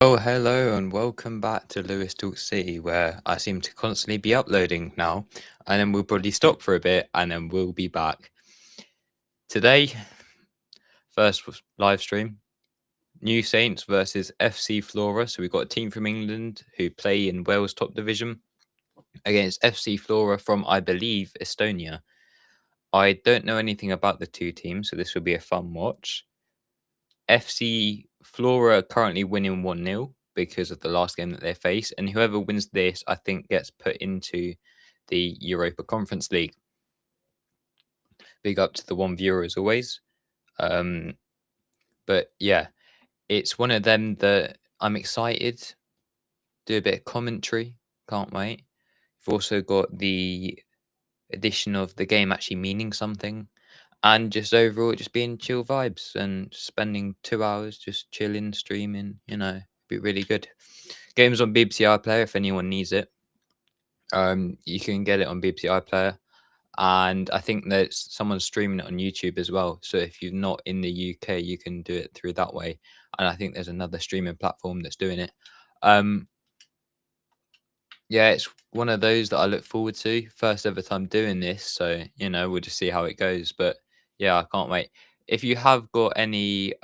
Well, hello and welcome back to Lewis Talk City, where I seem to constantly be uploading now, and then we'll probably stop for a bit, and then we'll be back. Today, first live stream, New Saints versus FC Flora. So we've got a team from England who play in Wales top division against FC Flora from, I believe, Estonia. I don't know anything about the two teams, so this will be a fun watch. FC Flora currently winning 1-0 because of the last game that they face, and whoever wins this, I think, gets put into the Europa Conference League. Big up to the one viewer as always. But yeah, it's one of them that I'm excited. Do a bit of commentary. Can't wait. We've also got the addition of the game actually meaning something. And just overall, just being chill vibes and spending 2 hours just chilling, streaming, be really good. Game's on BBC iPlayer if anyone needs it. You can get it on BBC iPlayer. And I think that someone's streaming it on YouTube as well. So if you're not in the UK, you can do it through that way. And I think there's another streaming platform that's doing it. Yeah, it's one of those that I look forward to. First ever time doing this. So, we'll just see how it goes. But yeah, I can't wait. If you have got any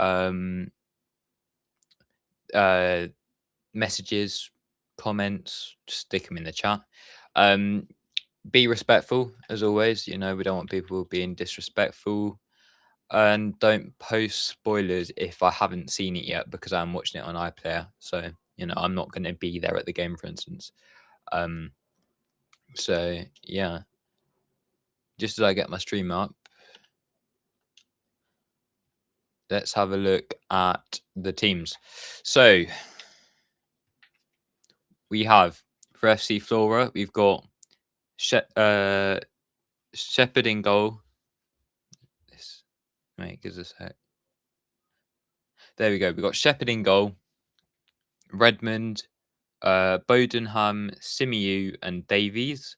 messages, comments, just stick them in the chat. Be respectful as always. We don't want people being disrespectful, and don't post spoilers if I haven't seen it yet because I'm watching it on iPlayer. So I'm not going to be there at the game, for instance. So yeah, just as I get my stream up, let's have a look at the teams. So we have for FC Flora, we've got Shepherd in goal. This gives us a sec. There we go. We've got Shepherd in goal, Redmond, Bodenham, Simiu, and Davies.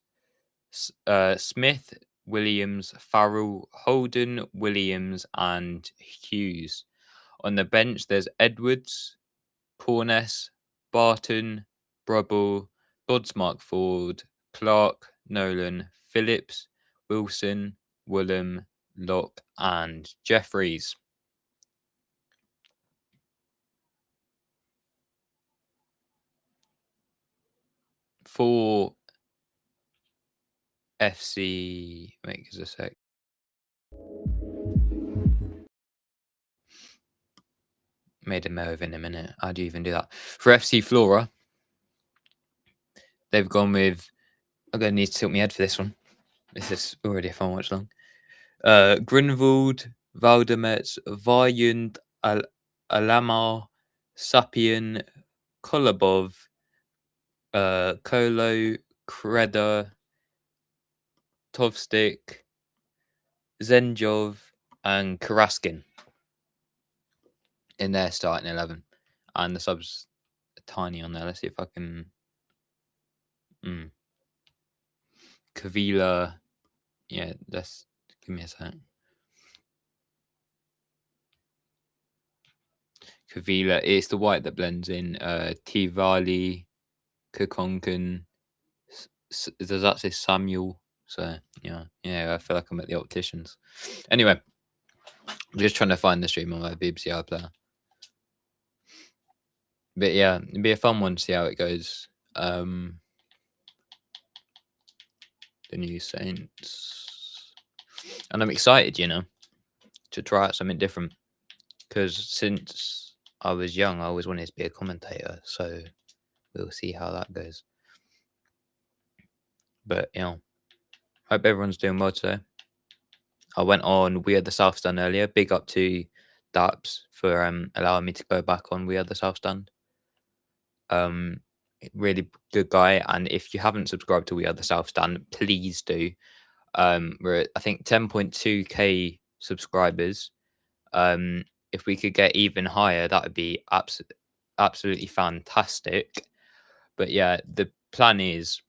Smith, Williams, Farrell, Holden, Williams, and Hughes. On the bench, there's Edwards, Pornes, Barton, Brubble, Godsmark Ford, Clark, Nolan, Phillips, Wilson, Woolham, Locke, and Jeffries. For FC. Wait, give us a sec. Made a move in a minute. How do you even do that? For FC Flora, they've gone with. I'm going to need to tilt my head for this one. This is already a fun watch long. Grunwald, Valdemet, Vajund, Alamar, Sapien, Kolobov, Kolo, Kreda, Tovstik, Zenjov, and Karaskin in their starting 11. And the subs are tiny on there. Let's see if I can. Kavila. Yeah, let's give me a sec. Kavila. It's the white that blends in. Tivali, Kukonkan. Does that say Samuel? So yeah, I feel like I'm at the opticians. Anyway, I'm just trying to find the stream on my BBC iPlayer. But yeah, it'd be a fun one to see how it goes. The new Saints, and I'm excited, to try out something different. Because since I was young, I always wanted to be a commentator. So we'll see how that goes. But hope everyone's doing well today. I went on We Are the South Stand earlier. Big up to Daps for allowing me to go back on We Are the South Stand. Really good guy. And if you haven't subscribed to We Are the South Stand, please do. We're at, I think, 10.2k subscribers. If we could get even higher, that would be absolutely fantastic. But yeah, the plan is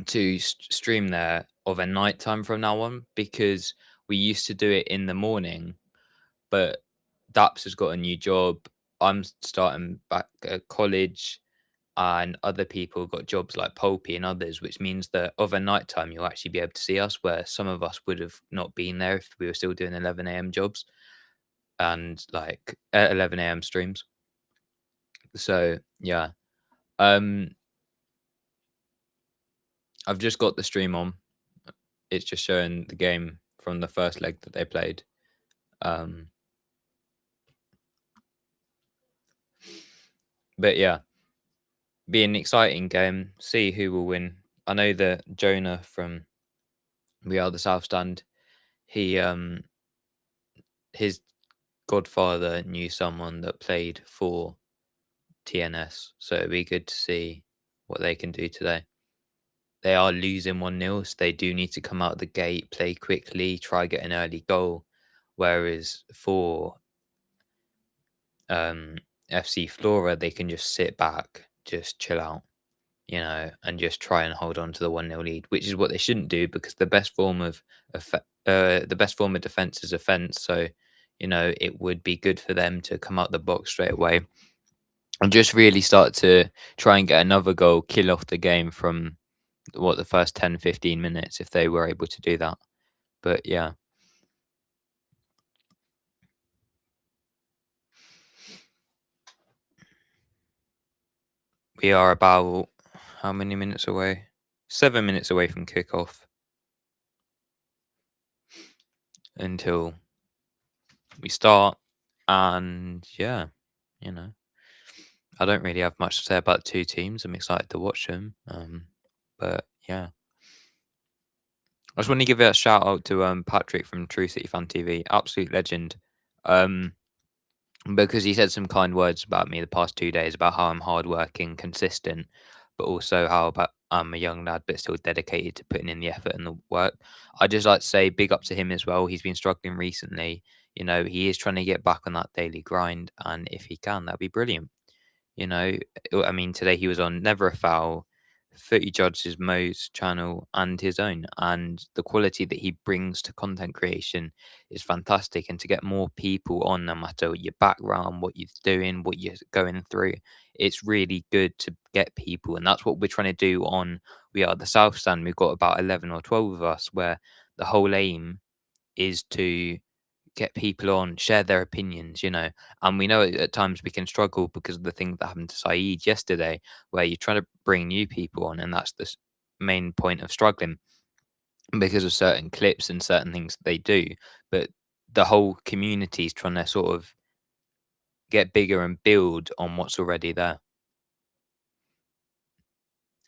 to stream there of a night time from now on, because we used to do it in the morning, but Daps has got a new job. I'm starting back at college, and other people got jobs like Pulpy and others, which means that of a night time you'll actually be able to see us, where some of us would have not been there if we were still doing 11 a.m. jobs and like 11 a.m. streams. So yeah, I've just got the stream on. It's just showing the game from the first leg that they played. But yeah, be an exciting game. See who will win. I know that Jonah from We Are the South Stand, he his godfather knew someone that played for TNS, so it'd be good to see what they can do today. They are losing 1-0, so they do need to come out of the gate, play quickly, try get an early goal. Whereas for FC Flora, they can just sit back, just chill out, and just try and hold on to the 1-0 lead, which is what they shouldn't do, because the best form of defense is offense. So, it would be good for them to come out the box straight away and just really start to try and get another goal, kill off the game from the first 10, 15 minutes, if they were able to do that. But yeah. We are about how many minutes away? 7 minutes away from kickoff until we start. And yeah, I don't really have much to say about the two teams. I'm excited to watch them. But yeah, I just want to give a shout out to Patrick from True City Fan TV, absolute legend. Because he said some kind words about me the past 2 days about how I'm hardworking, consistent, but also how about I'm a young lad but still dedicated to putting in the effort and the work. I just like to say big up to him as well. He's been struggling recently. He is trying to get back on that daily grind, and if he can, that'd be brilliant. I mean, today he was on Never a Foul, Footy Judge's Mo's channel, and his own. And the quality that he brings to content creation is fantastic. And to get more people on, no matter your background, what you're doing, what you're going through, it's really good to get people. And that's what we're trying to do on We Are the South Stand. We've got about 11 or 12 of us, where the whole aim is to get people on, share their opinions, and we know at times we can struggle because of the thing that happened to Saeed yesterday, where you're trying to bring new people on, and that's the main point of struggling. because of certain clips and certain things they do, but the whole community is trying to sort of get bigger and build on what's already there.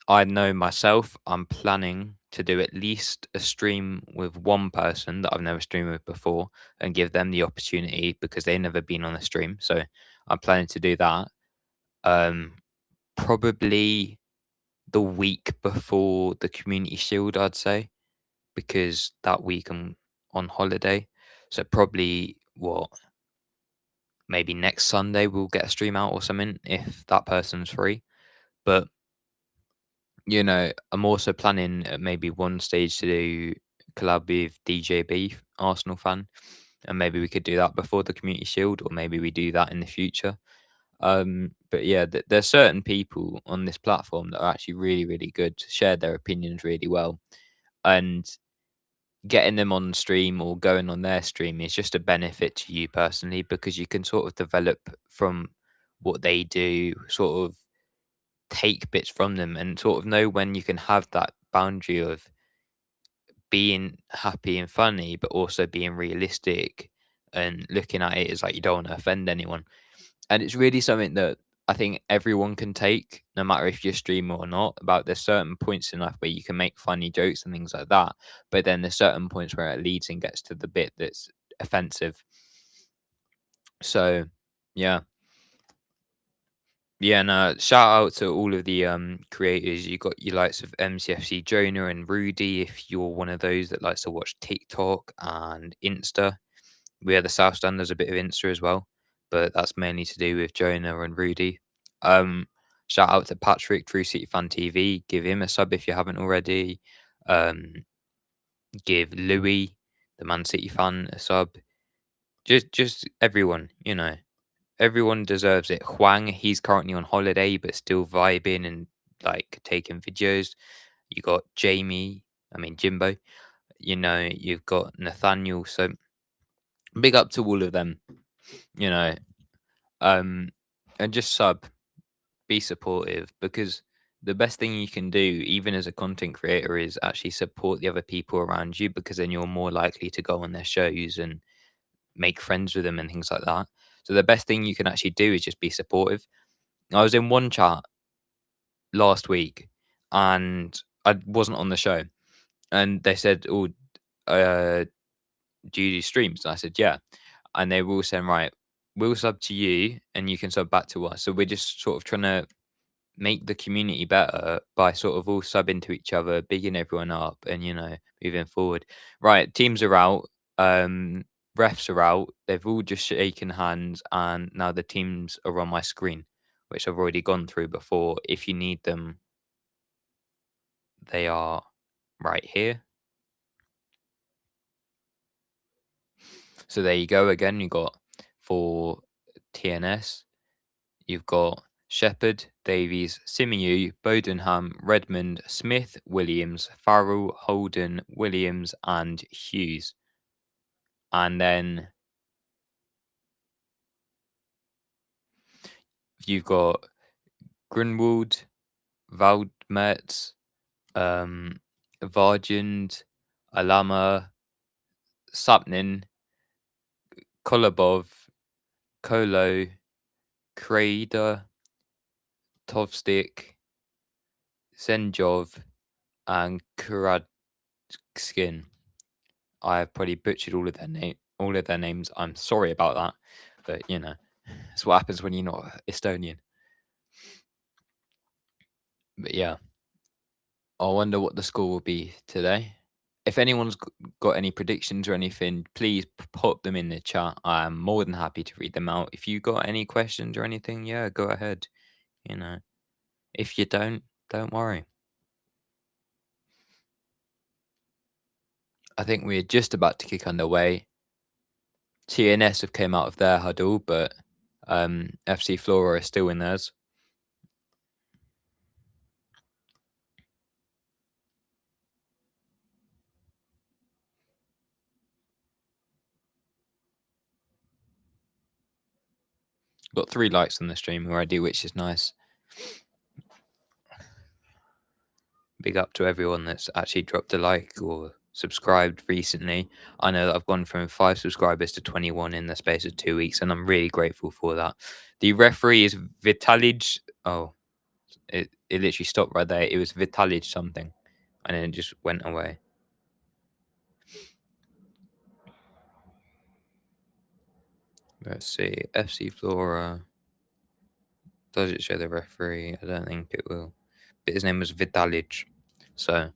I know myself, I'm planning to do at least a stream with one person that I've never streamed with before and give them the opportunity because they've never been on a stream. So I'm planning to do that. Um, Probably the week before the Community Shield, I'd say, because that week I'm on holiday. So probably what, maybe next Sunday we'll get a stream out or something if that person's free. But I'm also planning at maybe one stage to do collab with DJB, Arsenal fan, and maybe we could do that before the Community Shield, or maybe we do that in the future. But yeah, there's certain people on this platform that are actually really, really good, share their opinions really well, and getting them on stream or going on their stream is just a benefit to you personally because you can sort of develop from what they do, sort of take bits from them and sort of know when you can have that boundary of being happy and funny, but also being realistic and looking at it as like you don't want to offend anyone. And it's really something that I think everyone can take, no matter if you're a streamer or not. About there's certain points in life where you can make funny jokes and things like that, but then there's certain points where it leads and gets to the bit that's offensive. So, yeah. Yeah, no, shout out to all of the creators. You got your likes of MCFC Jonah and Rudy if you're one of those that likes to watch TikTok and Insta. We are the South Stand, there's a bit of Insta as well, but that's mainly to do with Jonah and Rudy. Um, Shout out to Patrick, True City Fan TV. Give him a sub if you haven't already. Um, give Louis, the Man City fan, a sub. Just everyone, everyone deserves it. Huang, he's currently on holiday, but still vibing and like taking videos. You got Jamie, I mean Jimbo. You've got Nathaniel. So big up to all of them. You know, um, and just sub, be supportive because the best thing you can do, even as a content creator, is actually support the other people around you because then you're more likely to go on their shows and make friends with them and things like that. So the best thing you can actually do is just be supportive. I was in one chat last week and I wasn't on the show, and they said, "Oh, do you do streams?" And I said, "Yeah." And they were all saying, "Right, we'll sub to you and you can sub back to us." So we're just sort of trying to make the community better by sort of all subbing to each other, bigging everyone up, and moving forward. Right, teams are out, refs are out. They've all just shaken hands, and now the teams are on my screen, which I've already gone through before. If you need them, they are right here. So there you go. Again, you got for TNS. You've got Shepherd, Davies, Simiyu, Bodenham, Redmond, Smith, Williams, Farrell, Holden, Williams, and Hughes. And then you've got Grunwald, Waldmetz, Vargend, Alama, Sapnin, Kolobov, Kolo, Kreda, Tovstik, Zenjov, and Kuradskin. I have probably butchered all of their names. I'm sorry about that, but it's what happens when you're not Estonian. But yeah, I wonder what the score will be today. If anyone's got any predictions or anything, please pop them in the chat. I am more than happy to read them out. If you got any questions or anything, yeah, go ahead. You know, if you don't worry. I think we're just about to kick underway. TNS have came out of their huddle, but FC Flora is still in theirs. Got 3 likes on the stream already, which is nice. Big up to everyone that's actually dropped a like or subscribed recently. I know that I've gone from 5 subscribers to 21 in the space of 2 weeks, and I'm really grateful for that. The referee is Vitalij. Oh, it literally stopped right there. It was Vitalij something, and then it just went away. Let's see. FC Flora. Does it show the referee? I don't think it will. But his name was Vitalij. So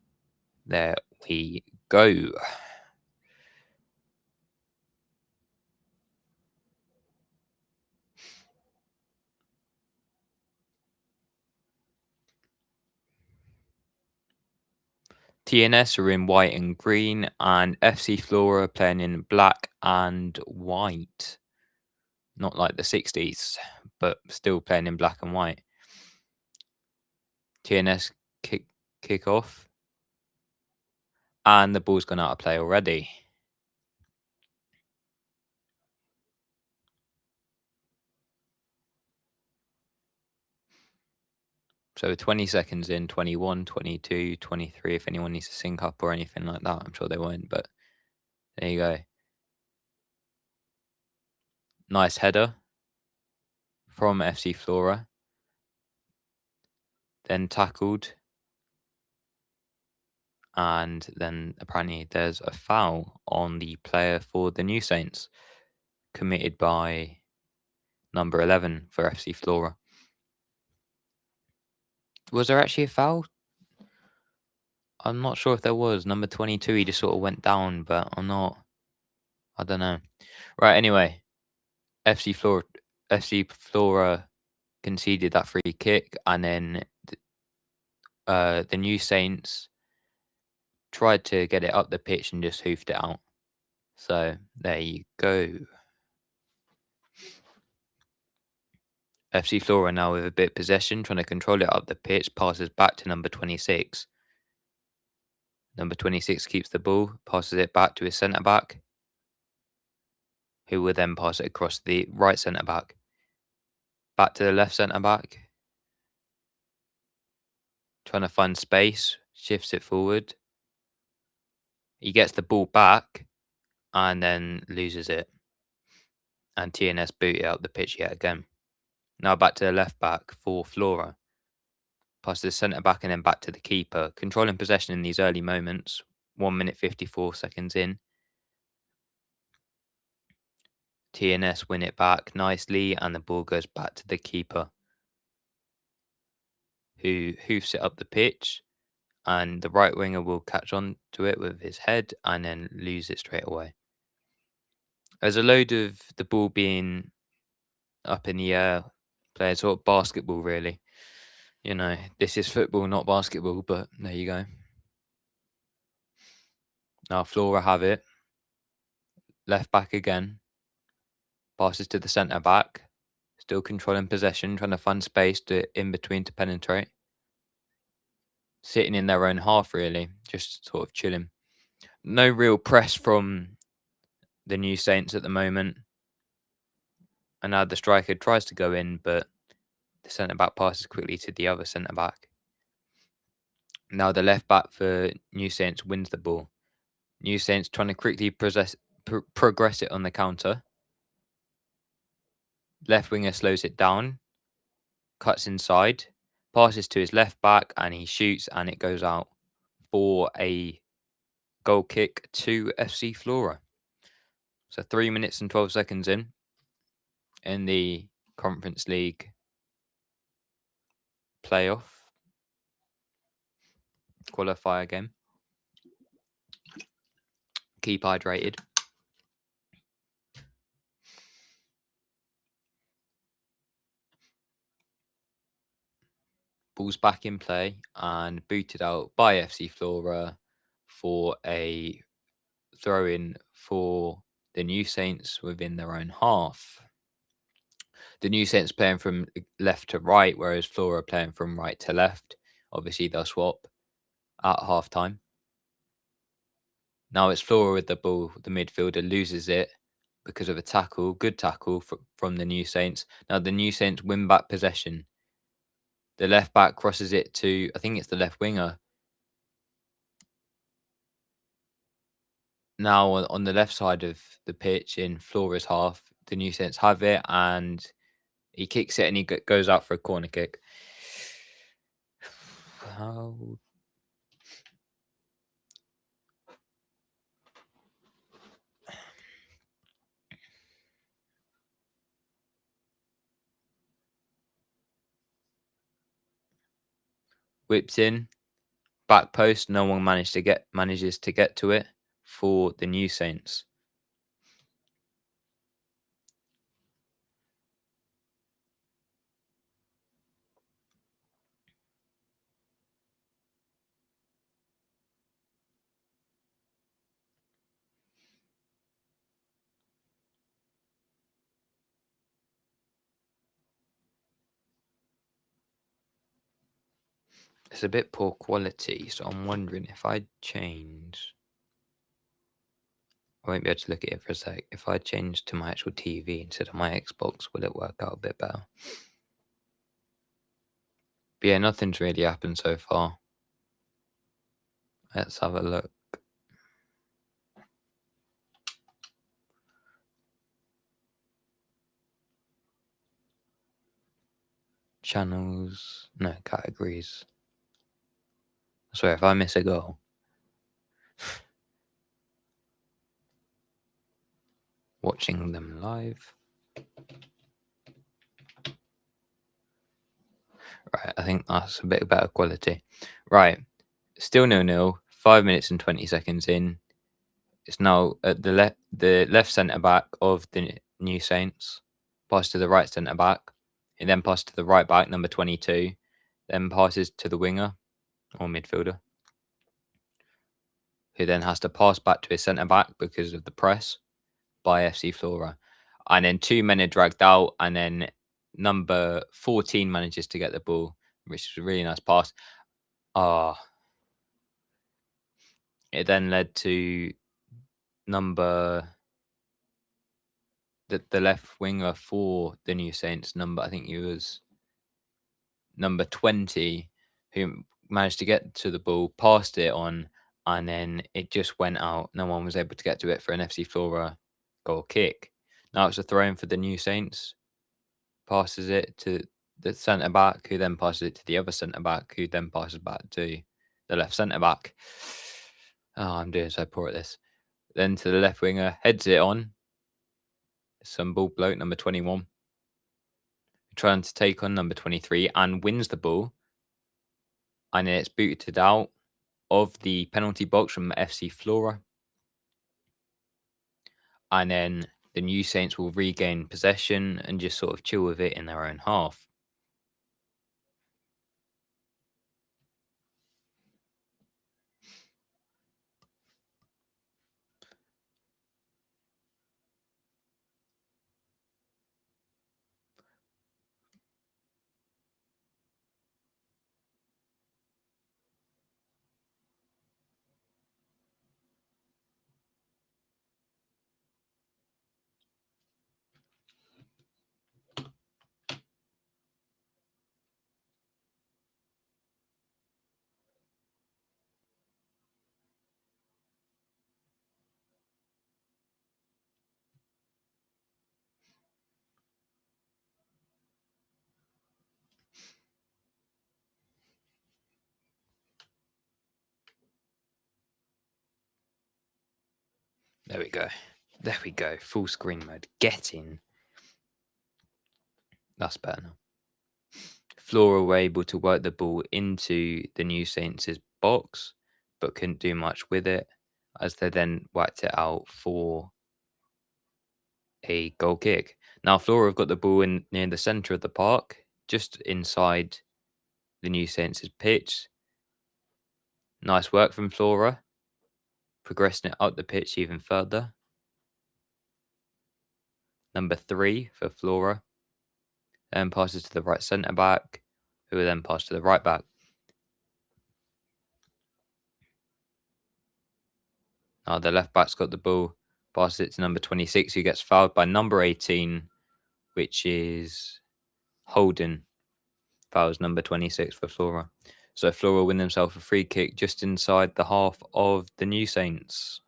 there we go. TNS are in white and green, and FC Flora playing in black and white. Not like the 60s, but still playing in black and white. TNS kick off. And the ball's gone out of play already. So 20 seconds in, 21, 22, 23, if anyone needs to sync up or anything like that. I'm sure they won't, but there you go. Nice header from FC Flora. Then tackled. And then apparently there's a foul on the player for the New Saints, committed by number 11 for FC Flora. Was there actually a foul? I'm not sure if there was. Number 22, he just sort of went down, but I don't know. Right, anyway, FC Flora conceded that free kick, and then the New Saints tried to get it up the pitch and just hoofed it out. So there you go. FC Flora now with a bit of possession, trying to control it up the pitch, passes back to number 26. Number 26 keeps the ball, passes it back to his centre-back, who will then pass it across the right centre-back. Back to the left centre-back. Trying to find space, shifts it forward. He gets the ball back and then loses it. And TNS boot it up the pitch yet again. Now back to the left back for Flora. Pass to the centre back and then back to the keeper. Controlling possession in these early moments. 1 minute 54 seconds in. TNS win it back nicely and the ball goes back to the keeper, who hoofs it up the pitch, and the right winger will catch on to it with his head and then lose it straight away. There's a load of the ball being up in the air, playing sort of basketball really. You know, this is football, not basketball, but there you go. Now Flora have it. Left back again. Passes to the centre back. Still controlling possession, trying to find space in between to penetrate. Sitting in their own half really, just sort of chilling. No real press from the New Saints at the moment. And now the striker tries to go in, but the centre back passes quickly to the other centre back. Now the left back for New Saints wins the ball. New Saints trying to quickly progress it on the counter. Left winger slows it down, cuts inside, passes to his left back, and he shoots, and it goes out for a goal kick to FC Flora. So 3 minutes and 12 seconds in the Conference League playoff qualifier game. Keep hydrated. Ball's back in play and booted out by FC Flora for a throw-in for the New Saints within their own half. The New Saints playing from left to right, whereas Flora playing from right to left. Obviously, they'll swap at half-time. Now it's Flora with the ball. The midfielder loses it because of a tackle. Good tackle from the New Saints. Now the New Saints win back possession. The left back crosses it to, I think it's the left winger. Now on the left side of the pitch in Flora's half, the New Saints have it, and he kicks it, and he goes out for a corner kick. How whips in, back post. No one manages to get to it for the New Saints. It's a bit poor quality, so I'm wondering if I change. I won't be able to look at it for a sec. If I change to my actual TV instead of my Xbox, will it work out a bit better? But yeah, nothing's really happened so far. Let's have a look. Channels, no, categories. I swear, if I miss a goal. Watching them live. Right, I think that's a bit better quality. Right, still 0-0. 5 minutes and 20 seconds in. It's now at the left centre back of the New Saints. Pass to the right centre back. He then passes to the right back, number 22. Then passes to the winger or midfielder, who then has to pass back to his centre back because of the press by FC Flora. And then 2 men are dragged out, and then number 14 manages to get the ball, which is a really nice pass. It then led to number the left winger for the New Saints, I think he was number 20, who managed to get to the ball, passed it on, and then it just went out. No one was able to get to it for an FC Flora goal kick. Now it's a throw in for the New Saints. Passes it to the centre back, who then passes it to the other centre back, who then passes back to the left centre back. Oh, I'm doing so poor at this. Then to the left winger, heads it on. Some ball bloke, number 21, trying to take on number 23 and wins the ball. And then it's booted out of the penalty box from FC Flora. And then the New Saints will regain possession and just sort of chill with it in their own half. There we go. There we go. Full screen mode. Get in. That's better now. Flora were able to work the ball into the New Saints' box, but couldn't do much with it, as they then whacked it out for a goal kick. Now Flora have got the ball in near the centre of the park, just inside the New Saints' pitch. Nice work from Flora, progressing it up the pitch even further. Number 3 for Flora. Then passes to the right centre back, who will then pass to the right back. Now the left back's got the ball, passes it to number 26, who gets fouled by number 18, which is Holden. Fouls number 26 for Flora. So Flora win themselves a free kick just inside the half of the New Saints.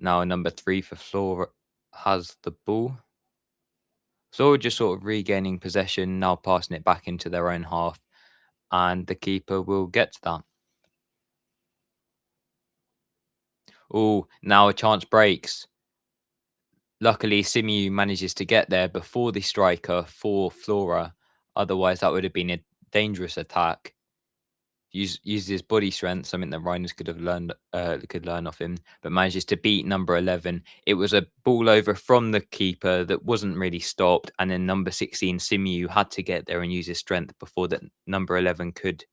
Now number 3 for Flora has the ball. Flora just sort of regaining possession, now passing it back into their own half, and the keeper will get to that. Oh, now a chance breaks. Luckily, Simiu manages to get there before the striker for Flora. Otherwise, that would have been a dangerous attack. Uses his body strength, something that Rhinos could have learned, could learn off him, but manages to beat number 11. It was a ball over from the keeper that wasn't really stopped, and then number 16 Simiu had to get there and use his strength before that number 11 could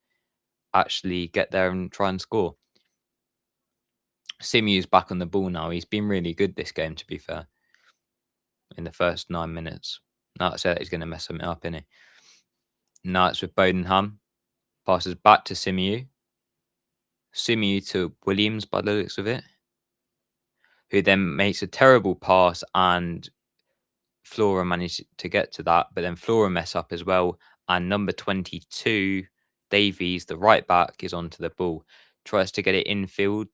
actually get there and try and score. Simiu's back on the ball now. He's been really good this game, to be fair, in the first 9 minutes. Now I say that he's going to mess something up, innit? Now it's with Bodenham. Passes back to Simiu. Simiu to Williams by the looks of it, who then makes a terrible pass, and Flora managed to get to that, but then Flora mess up as well, and number 22, Davies, the right back, is onto the ball. Tries to get it infield,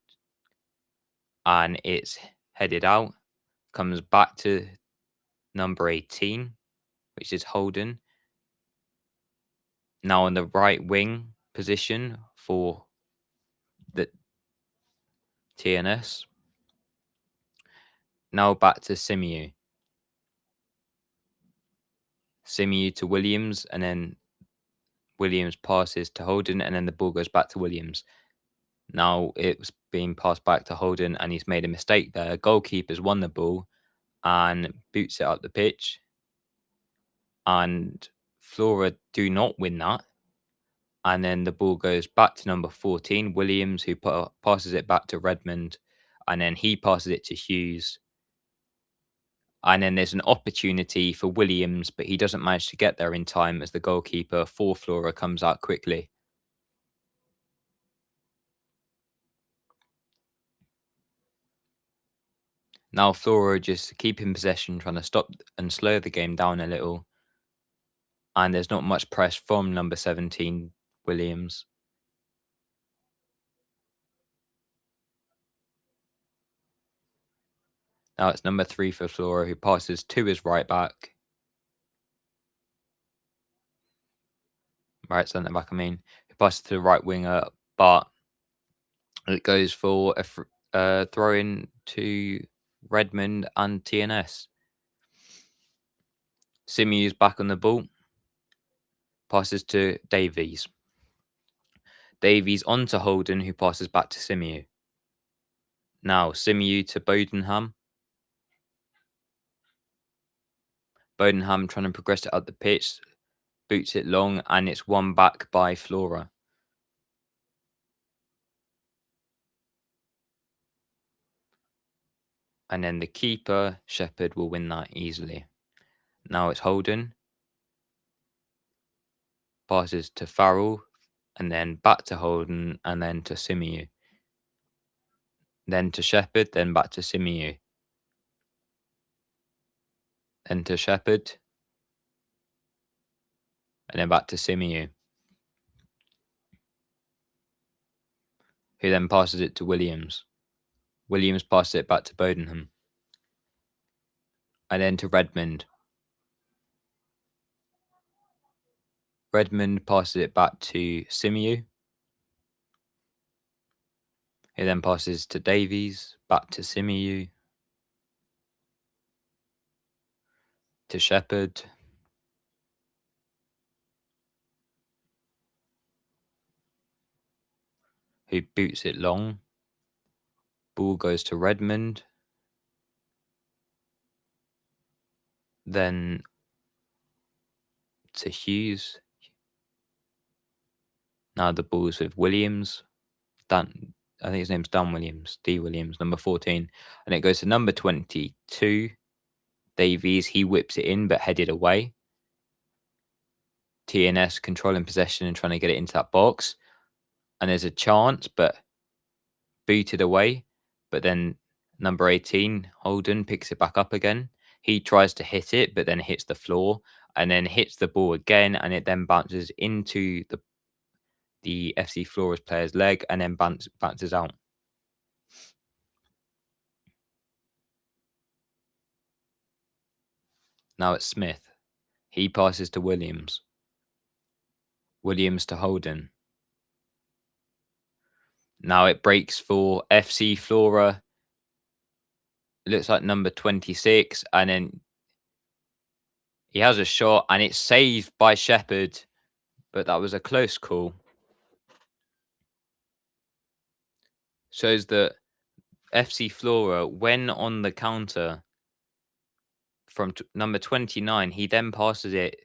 and it's headed out. Comes back to number 18, which is Holden. Now on the right wing position for the TNS. Now back to Simiu. Simiu to Williams, and then Williams passes to Holden, and then the ball goes back to Williams. Now it's being passed back to Holden, and he's made a mistake there. Goalkeeper's won the ball and boots it up the pitch. And Flora do not win that. And then the ball goes back to number 14, Williams, who passes it back to Redmond. And then he passes it to Hughes. And then there's an opportunity for Williams, but he doesn't manage to get there in time as the goalkeeper for Flora comes out quickly. Now Flora just keeping possession, trying to stop and slow the game down a little. And there's not much press from number 17, Williams. Now it's number 3 for Flora, who passes to his right back. Right centre back, I mean. Who passes to the right winger, but it goes for a throw-in to Redmond and TNS. Simiu's back on the ball. Passes to Davies. Davies on to Holden, who passes back to Simiu. Now Simiu to Bodenham. Bodenham trying to progress it up the pitch. Boots it long, and it's won back by Flora. And then the keeper, Shepherd, will win that easily. Now it's Holden. Passes to Farrell, and then back to Holden, and then to Simiu. Then to Shepherd, then back to Simiu. Then to Shepherd, and then back to Simiu, who then passes it to Williams. Williams passes it back to Bodenham. And then to Redmond. Redmond passes it back to Simiu. He then passes to Davies, back to Simiu, to Shepherd, who boots it long. Ball goes to Redmond. Then to Hughes. Now the ball's with Williams. Dan, I think his name's Dan Williams, D Williams, number 14. And it goes to number 22, Davies. He whips it in, but headed away. TNS controlling possession and trying to get it into that box. And there's a chance, but booted away. But then number 18, Holden, picks it back up again. He tries to hit it, but then hits the floor and then hits the ball again. And it then bounces into the FC Flora's player's leg and then bounces out. Now it's Smith. He passes to Williams. Williams to Holden. Now it breaks for FC Flora. It looks like number 26. And then he has a shot and it's saved by Shepherd. But that was a close call. Shows that FC Flora, when on the counter from number 29, he then passes it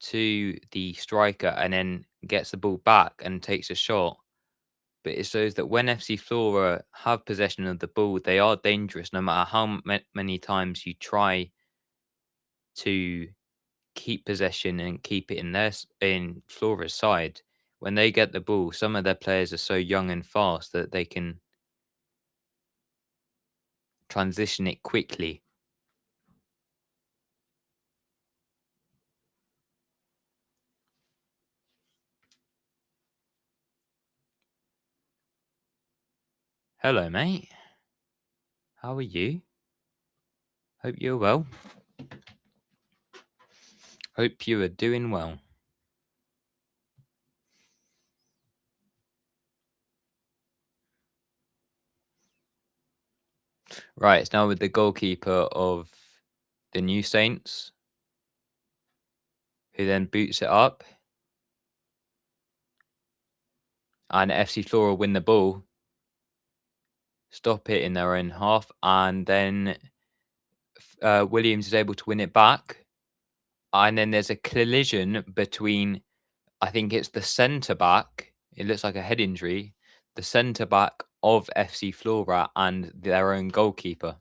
to the striker and then gets the ball back and takes a shot. But it shows that when FC Flora have possession of the ball, they are dangerous no matter how many times you try to keep possession and keep it in Flora's side. When they get the ball, some of their players are so young and fast that they can transition it quickly. Hello, mate. How are you? Hope you're well. Hope you are doing well. Right, it's now with the goalkeeper of the New Saints, who then boots it up. And FC Flora win the ball, stop it in their own half, and then Williams is able to win it back. And then there's a collision between, I think it's the centre back. It looks like a head injury. The centre back of FC Flora and their own goalkeeper.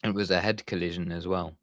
It was a head collision as well.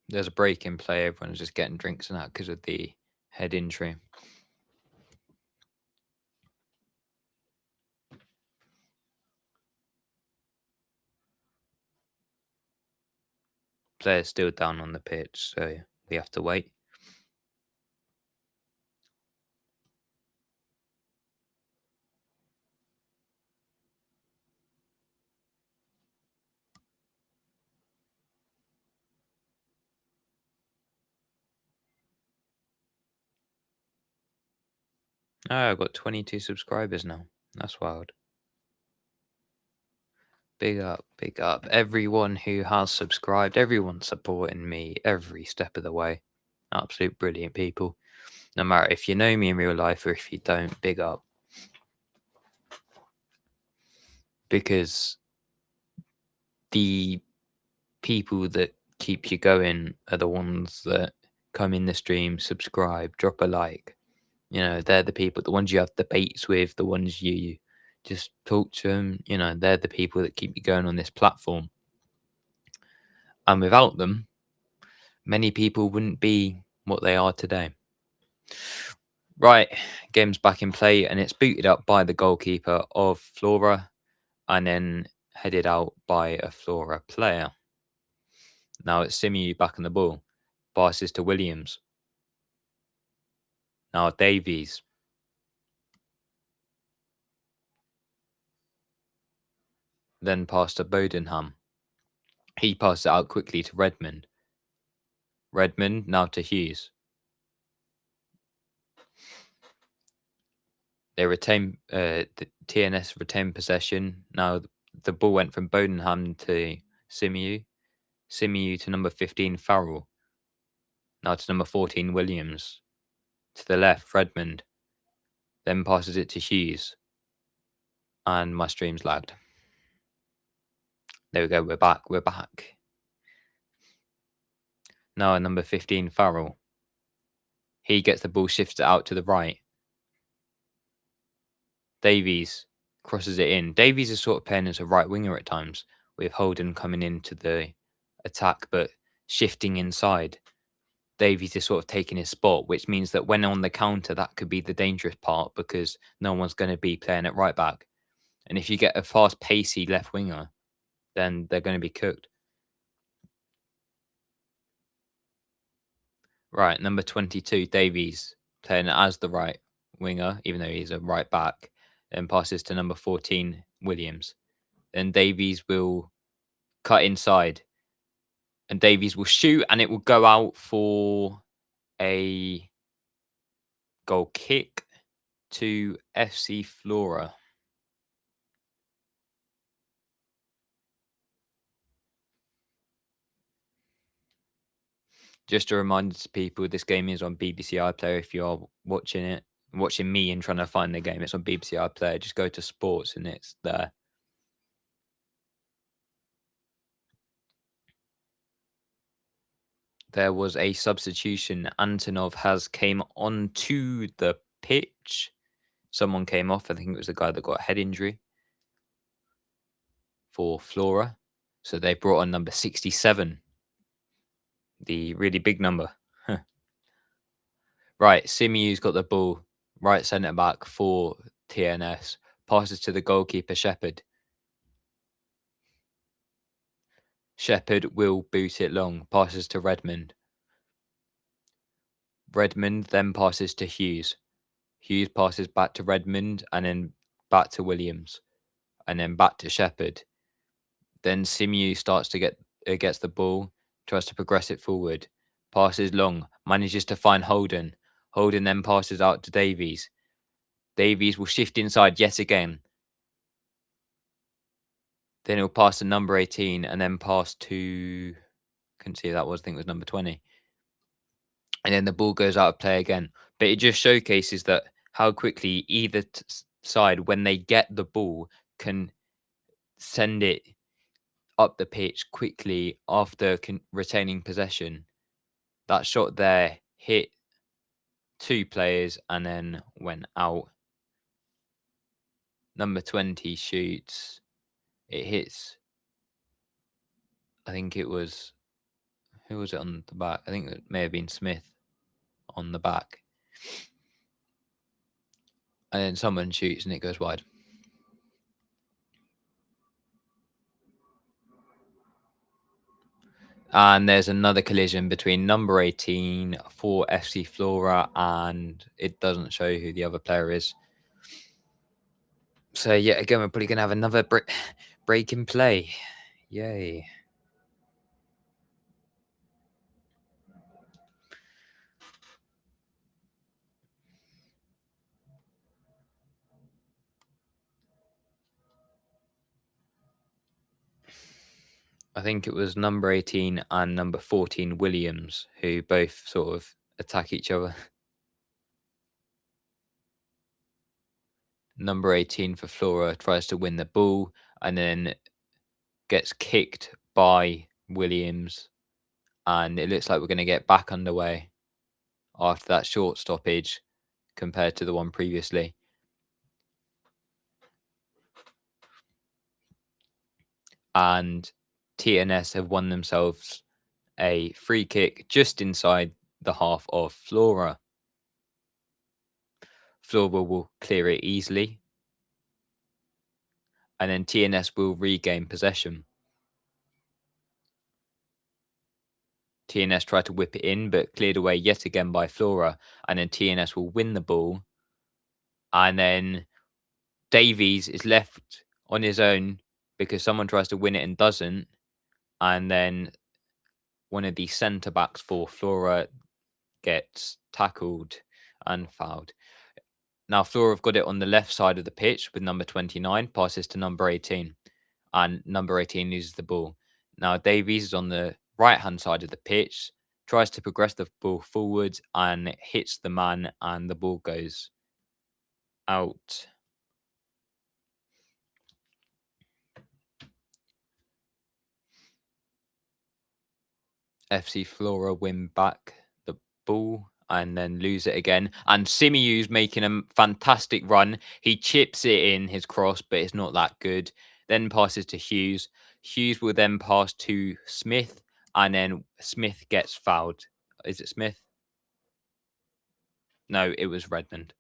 There's a break in play. Everyone's just getting drinks and that because of the head injury. Players still down on the pitch, so we have to wait. Oh, I've got 22 subscribers now. That's wild. Big up, big up. Everyone who has subscribed, everyone supporting me every step of the way. Absolute brilliant people. No matter if you know me in real life or if you don't, big up. Because the people that keep you going are the ones that come in the stream, subscribe, drop a like. You know, they're the people, the ones you have debates with, the ones you just talk to them. You know, they're the people that keep you going on this platform. And without them, many people wouldn't be what they are today. Right, game's back in play and it's booted up by the goalkeeper of Flora and then headed out by a Flora player. Now it's Simu back on the ball. Passes to Williams. Now Davies. Then pass to Bodenham. He passes it out quickly to Redmond. Redmond now to Hughes. They retain the TNS retain possession. Now the ball went from Bodenham to Simu. Simiyu to number 15, Farrell. Now to number 14, Williams. To the left, Redmond. Then passes it to Hughes. And my stream's lagged. There we go, we're back. Now at number 15, Farrell. He gets the ball, shifts it out to the right. Davies crosses it in. Davies is sort of playing as a right winger at times, with Holden coming into the attack but shifting inside. Davies is sort of taking his spot, which means that when on the counter, that could be the dangerous part because no one's going to be playing at right back. And if you get a fast, pacey left winger, then they're going to be cooked. Right, number 22, Davies, playing as the right winger, even though he's a right back, then passes to number 14, Williams. Then Davies will cut inside, and Davies will shoot, and it will go out for a goal kick to FC Flora. Just a reminder to people, this game is on BBC iPlayer. If you are watching me and trying to find the game, it's on BBC iPlayer. Just go to sports and it's there. There was a substitution. Antonov has came onto the pitch. Someone came off. I think it was the guy that got a head injury for Flora. So they brought on number 67, the really big number. Right, Simiyu's got the ball, right centre back for TNS. Passes to the goalkeeper, Shepherd. Shepherd will boot it long. Passes to Redmond. Redmond then passes to Hughes. Hughes passes back to Redmond and then back to Williams. And then back to Shepherd. Then Simiyu starts to gets the ball, tries to progress it forward. Passes long, manages to find Holden. Holden then passes out to Davies. Davies will shift inside yet again. Then he'll pass to number 18 and then pass to... Couldn't see who that was. I think it was number 20. And then the ball goes out of play again. But it just showcases that how quickly either side, when they get the ball, can send it up the pitch quickly after retaining possession. That shot there hit two players and then went out. Number 20 shoots. It hits. I think it was... Who was it on the back? I think it may have been Smith on the back. And then someone shoots and it goes wide. And there's another collision between number 18 for FC Flora, and it doesn't show who the other player is. So, yeah, again, we're probably going to have another break in play. Yay. I think it was number 18 and number 14, Williams, who both sort of attack each other. Number 18 for Flora tries to win the ball and then gets kicked by Williams. And it looks like we're going to get back underway after that short stoppage compared to the one previously. And TNS have won themselves a free kick just inside the half of Flora. Flora will clear it easily. And then TNS will regain possession. TNS tried to whip it in, but cleared away yet again by Flora. And then TNS will win the ball. And then Davies is left on his own because someone tries to win it and doesn't. And then one of the centre-backs for Flora gets tackled and fouled. Now, Flora have got it on the left side of the pitch with number 29, passes to number 18. And number 18 loses the ball. Now, Davies is on the right-hand side of the pitch, tries to progress the ball forwards and hits the man, and the ball goes out. FC Flora win back the ball and then lose it again. And Simiu's making a fantastic run. He chips it in his cross, but it's not that good. Then passes to Hughes. Hughes will then pass to Smith, and then Smith gets fouled. Is it Smith? No, it was Redmond.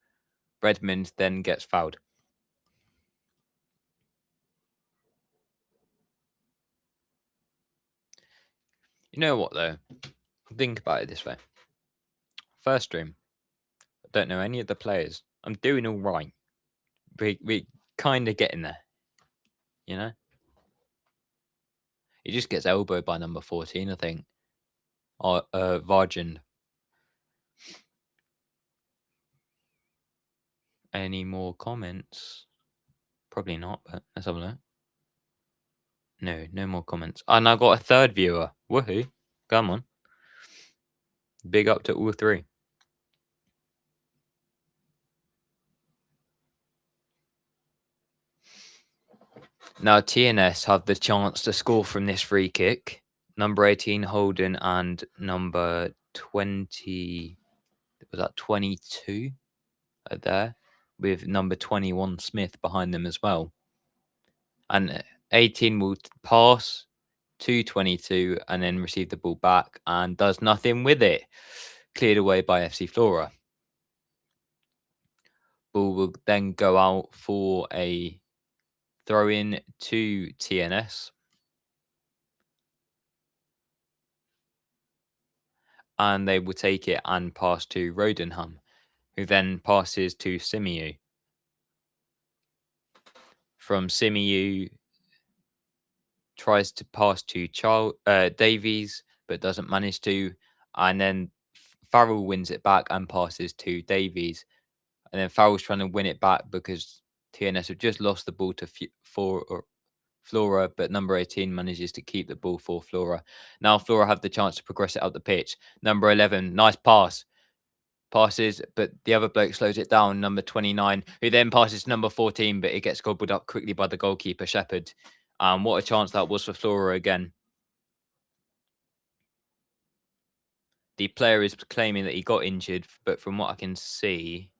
Redmond then gets fouled. You know what, though? Think about it this way. First stream, I don't know any of the players. I'm doing all right. We kind of getting there, you know? He just gets elbowed by number 14, I think. Or Vargin. Any more comments? Probably not, but let's have a look. No more comments. And I got a third viewer. Woohoo. Come on. Big up to all three. Now TNS have the chance to score from this free kick. Number 18 Holden and number 20, was that 22 are there, with number 21 Smith behind them as well. And 18 will pass to 22 and then receive the ball back and does nothing with it. Cleared away by FC Flora. Ball will then go out for a throw in to TNS. And they will take it and pass to Rodenham, who then passes to Simiu. From Simiu, tries to pass to Davies, but doesn't manage to. And then Farrell wins it back and passes to Davies. And then Farrell's trying to win it back because TNS have just lost the ball to Flora, but number 18 manages to keep the ball for Flora. Now Flora have the chance to progress it up the pitch. Number 11, nice pass. Passes, but the other bloke slows it down, number 29, who then passes to number 14, but it gets gobbled up quickly by the goalkeeper, Shepherd. What a chance that was for Flora again. The player is claiming that he got injured, but from what I can see,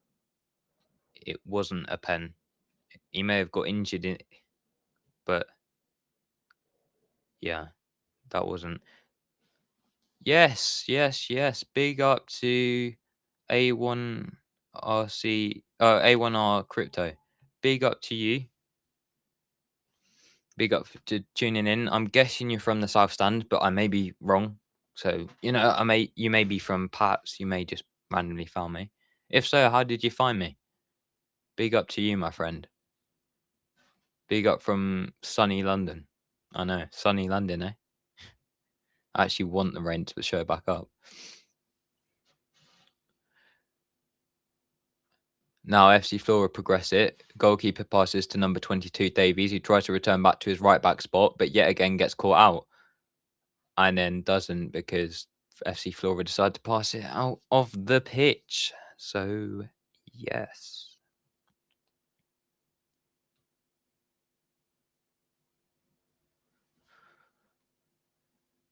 it wasn't a pen. He may have got injured in, but yeah, that wasn't. Yes. Big up to A1RC, A1R Crypto. Big up to you. Big up to tuning in. I'm guessing you're from the South Stand, but I may be wrong. So, you may be from Pats. You may just randomly found me. If so, how did you find me? Big up to you, my friend. Big up from sunny London. I know, sunny London, eh? I actually want the rain to show back up. Now FC Flora progress it. Goalkeeper passes to number 22 Davies, who tries to return back to his right back spot, but yet again gets caught out. And then doesn't because FC Flora decide to pass it out of the pitch. So, yes.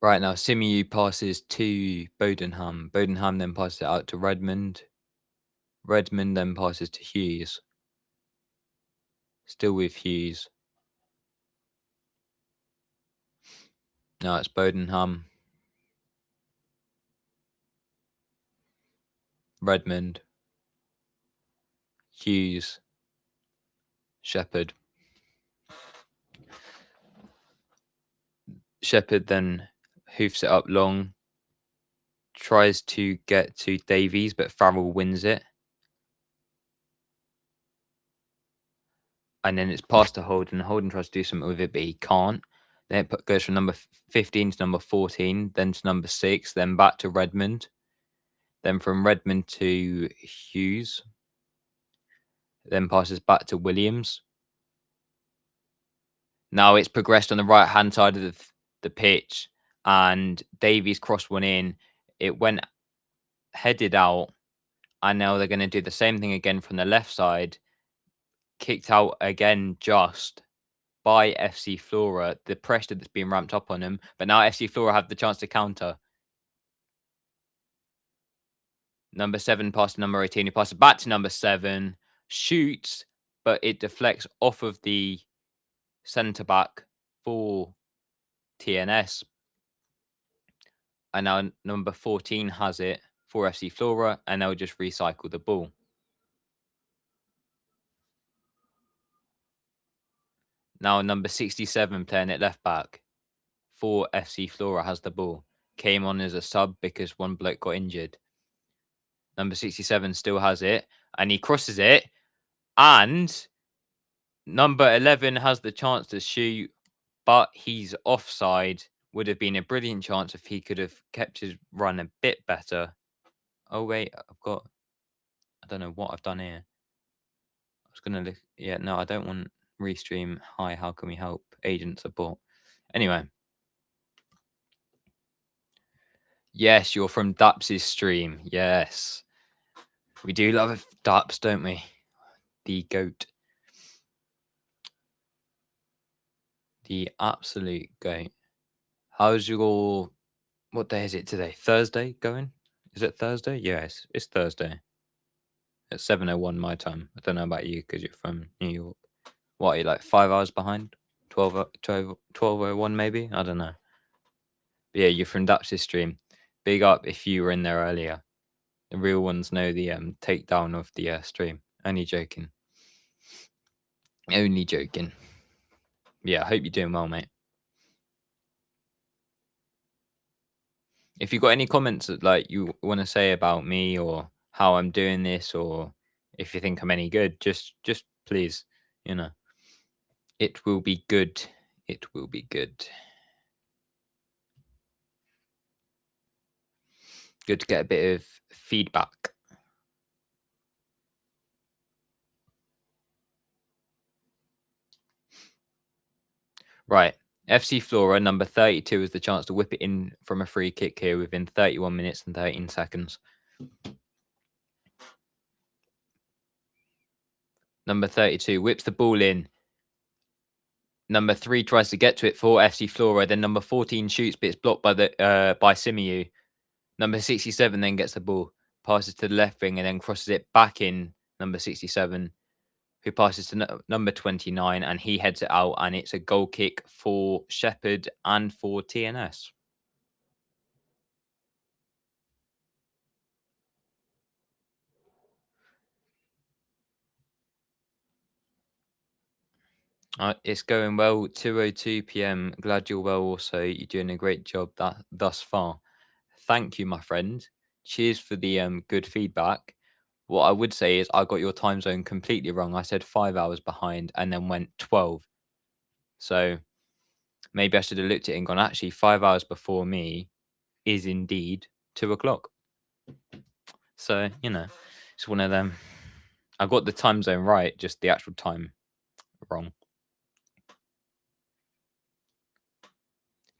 Right now, Simiu passes to Bodenham. Bodenham then passes it out to Redmond. Redmond then passes to Hughes. Still with Hughes. Now it's Bodenham. Redmond. Hughes. Shepherd. Shepherd then hoofs it up long. Tries to get to Davies, but Farrell wins it. And then it's passed to Holden. Holden tries to do something with it, but he can't. Then it goes from number 15 to number 14, then to number 6, then back to Redmond. Then from Redmond to Hughes. Then passes back to Williams. Now it's progressed on the right-hand side of the pitch. and Davies crossed one in. It went headed out, and now they're going to do the same thing again from the left side. Kicked out again just by FC Flora. The pressure that's been ramped up on them, but now FC Flora have the chance to counter. Number 7 past number 18. He passes back to number 7, shoots, but it deflects off of the centre back for TNS. And now number 14 has it for FC Flora, and they'll just recycle the ball. Now number 67 playing at left back for FC Flora has the ball. Came on as a sub because one bloke got injured. Number 67 still has it, and he crosses it, and number 11 has the chance to shoot, but he's offside. Would have been a brilliant chance if he could have kept his run a bit better. Oh, wait, I don't know what I've done here. I was going to look. Yeah, no, I don't want restream. Hi, how can we help? Agent support. Anyway. Yes, you're from Daps's stream. Yes. We do love Daps, don't we? The GOAT. The absolute GOAT. How's your... What day is it today? Thursday going? Is it Thursday? Yes, it's Thursday. It's 7:01 my time. I don't know about you because you're from New York. What, are you like 5 hours behind? 12:01 maybe? I don't know. But yeah, you're from Daps's stream. Big up if you were in there earlier. The real ones know the takedown of the stream. Only joking. Only joking. Yeah, I hope you're doing well, mate. If you've got any comments that like you want to say about me or how I'm doing this, or if you think I'm any good, just please, you know. It will be good. It will be good. Good to get a bit of feedback. Right. FC Flora, number 32, is the chance to whip it in from a free kick here within 31 minutes and 13 seconds. Number 32 whips the ball in. Number 3 tries to get to it for FC Flora. Then number 14 shoots, but it's blocked by by Simiu. Number 67 then gets the ball, passes to the left wing, and then crosses it back in. Number 67, who passes to number 29, and he heads it out, and it's a goal kick for Shepherd and for TNS. It's going well. 2:02 p.m. Glad you're well. Also, you're doing a great job thus far. Thank you, my friend. Cheers for the good feedback. What I would say is I got your time zone completely wrong. I said 5 hours behind and then went 12. So maybe I should have looked at it and gone, actually, 5 hours before me is indeed 2 o'clock. So, you know, it's one of them. I got the time zone right, just the actual time wrong.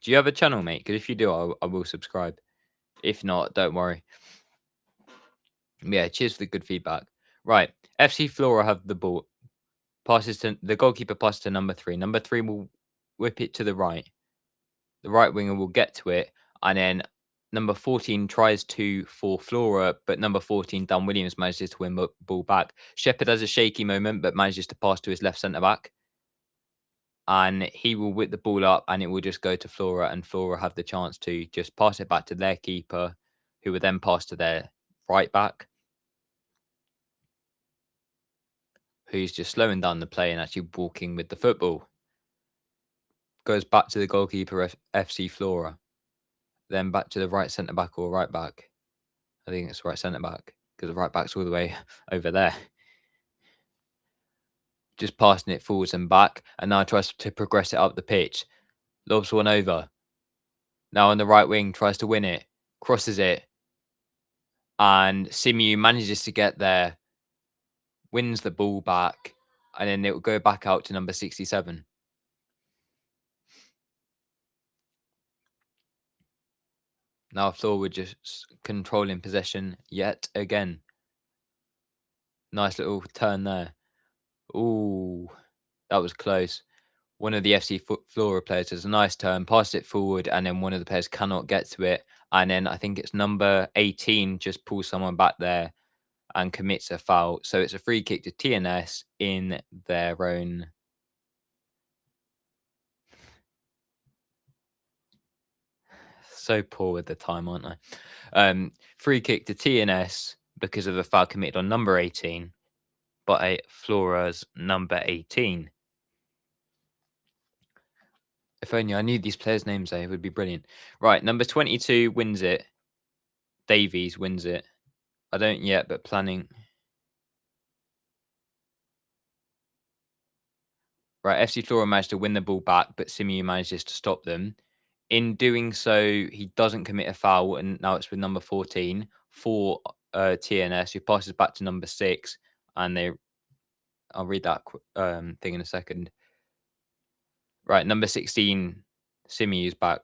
Do you have a channel, mate? Because if you do, I will subscribe. If not, don't worry. Yeah, cheers for the good feedback. Right, FC Flora have the ball. Passes to the goalkeeper, passes to number 3. Number 3 will whip it to the right. The right winger will get to it, and then number 14 tries to for Flora, but number 14, Dan Williams, manages to win the ball back. Shepherd has a shaky moment, but manages to pass to his left centre back. And he will whip the ball up, and it will just go to Flora, and Flora have the chance to just pass it back to their keeper, who will then pass to their right back, who's just slowing down the play and actually walking with the football. Goes back to the goalkeeper, FC Flora. Then back to the right centre back or right back. I think it's right centre back because the right back's all the way over there. Just passing it forwards and back, and now tries to progress it up the pitch. Lobs one over. Now on the right wing, tries to win it, crosses it, and Simiu manages to get there, wins the ball back, and then it will go back out to number 67. Now Flora just controlling possession yet again. Nice little turn there. Ooh, that was close. One of the FC Flora players has a nice turn, passed it forward, and then one of the players cannot get to it. And then I think it's number 18 just pulls someone back there and commits a foul. So it's a free kick to TNS in their own. So poor with the time, aren't I? Free kick to TNS because of a foul committed on number 18 by Flora's number 18. If only I knew these players' names, it would be brilliant. Right, number 22 wins it. Davies wins it. I don't yet, but planning. Right, FC Flora managed to win the ball back, but Simeon manages to stop them. In doing so, he doesn't commit a foul, and now it's with number 14 for TNS, who passes back to number 6, and they. I'll read that thing in a second. Right, number 16, Simeon's back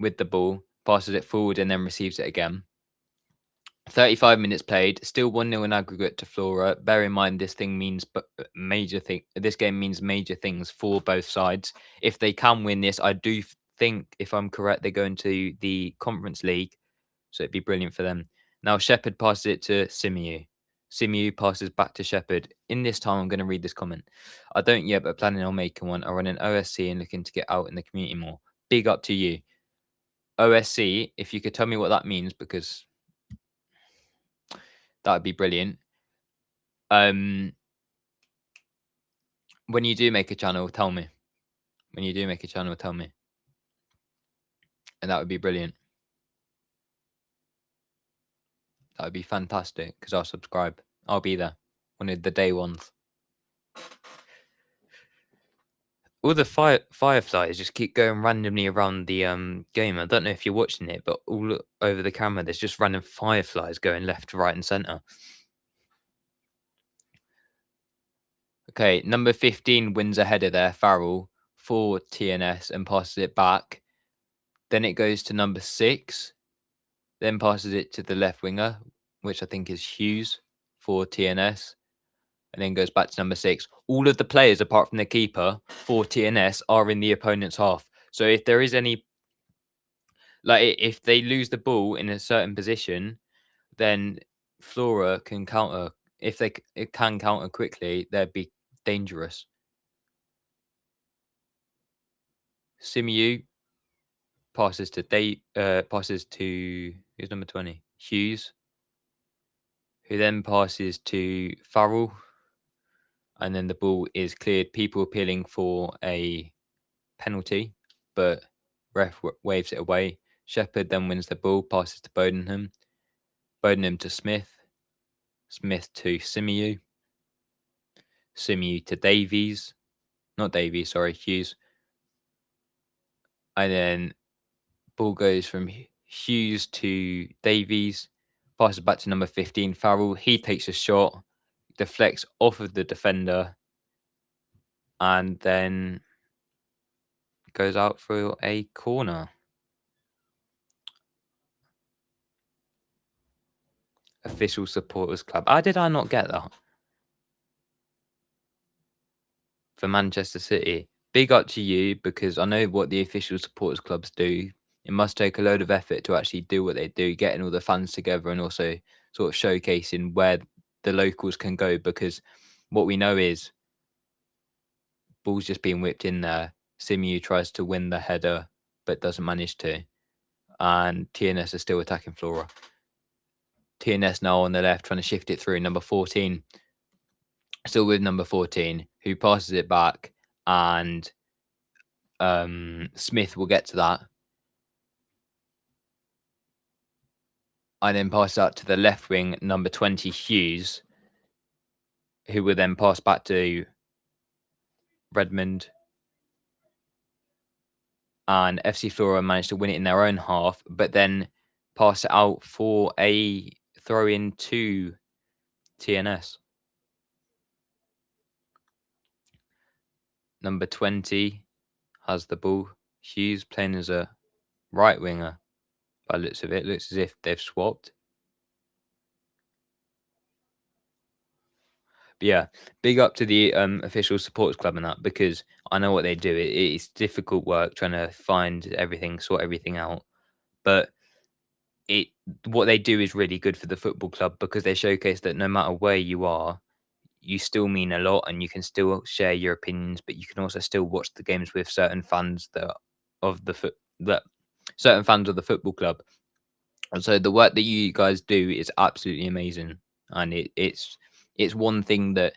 with the ball, passes it forward, and then receives it again. 35 minutes played, still 1-0 in aggregate to Flora. Bear in mind this thing means major thing. This game means major things for both sides. If they can win this, I do think, if I'm correct, they go into the Conference League, so it'd be brilliant for them. Now Shepherd passes it to Simiu. Simiu passes back to Shepherd. In this time, I'm going to read this comment. I don't yet, but planning on making one. I run an OSC and looking to get out in the community more. Big up to you. OSC, if you could tell me what that means, because that would be brilliant. When you do make a channel, tell me. When you do make a channel, tell me. And that would be brilliant. That would be fantastic because I'll subscribe. I'll be there. One of the day ones. All the fireflies just keep going randomly around the game. I don't know if you're watching it, but all over the camera, there's just random fireflies going left, right, and center. Okay, number 15 wins a header there, Farrell, for TNS and passes it back. Then it goes to number 6, then passes it to the left winger, which I think is Hughes for TNS, and then goes back to number 6. All of the players, apart from the keeper, for TNS are in the opponent's half. So if there is any, like if they lose the ball in a certain position, then Flora can counter. If it can counter quickly, they'd be dangerous. Simu passes to who's number 20? Hughes, who then passes to Farrell, and then the ball is cleared. People appealing for a penalty, but ref waves it away. Shepherd then wins the ball, passes to Bodenham. Bodenham to Smith. Smith to Simiu. Simiu to Davies. Not Davies, sorry, Hughes. And then ball goes from Hughes to Davies. Passes back to number 15, Farrell. He takes a shot, deflects off of the defender, and then goes out for a corner. Official supporters club. How did I not get that? For Manchester City. Big up to you, because I know what the official supporters clubs do. It must take a load of effort to actually do what they do, getting all the fans together and also sort of showcasing where the locals can go, because what we know is ball's just being whipped in there. Simu tries to win the header, but doesn't manage to. And TNS are still attacking Flora. TNS now on the left, trying to shift it through. Number 14, still with number 14, who passes it back, and Smith will get to that. I then pass out to the left wing, number 20, Hughes, who will then pass back to Redmond. And FC Flora managed to win it in their own half, but then pass it out for a throw in to TNS. Number 20 has the ball. Hughes playing as a right winger by the looks of it. Looks as if they've swapped. But yeah, big up to the official supporters club and that, because I know what they do. It's difficult work trying to find everything, sort everything out. But it what they do is really good for the football club, because they showcase that no matter where you are, you still mean a lot and you can still share your opinions, but you can also still watch the games with certain fans of the foot that certain fans of the football club. And so the work that you guys do is absolutely amazing. And it's one thing that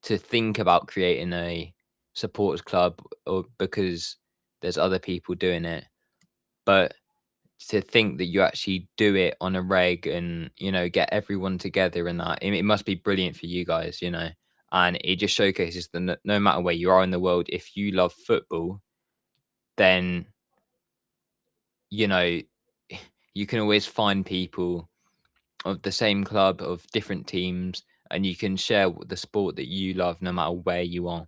to think about creating a supporters club, or because there's other people doing it, but to think that you actually do it on a reg and, get everyone together and that, it must be brilliant for you guys, and it just showcases that no matter where you are in the world, if you love football, then, you know, you can always find people of the same club, of different teams, and you can share the sport that you love no matter where you are.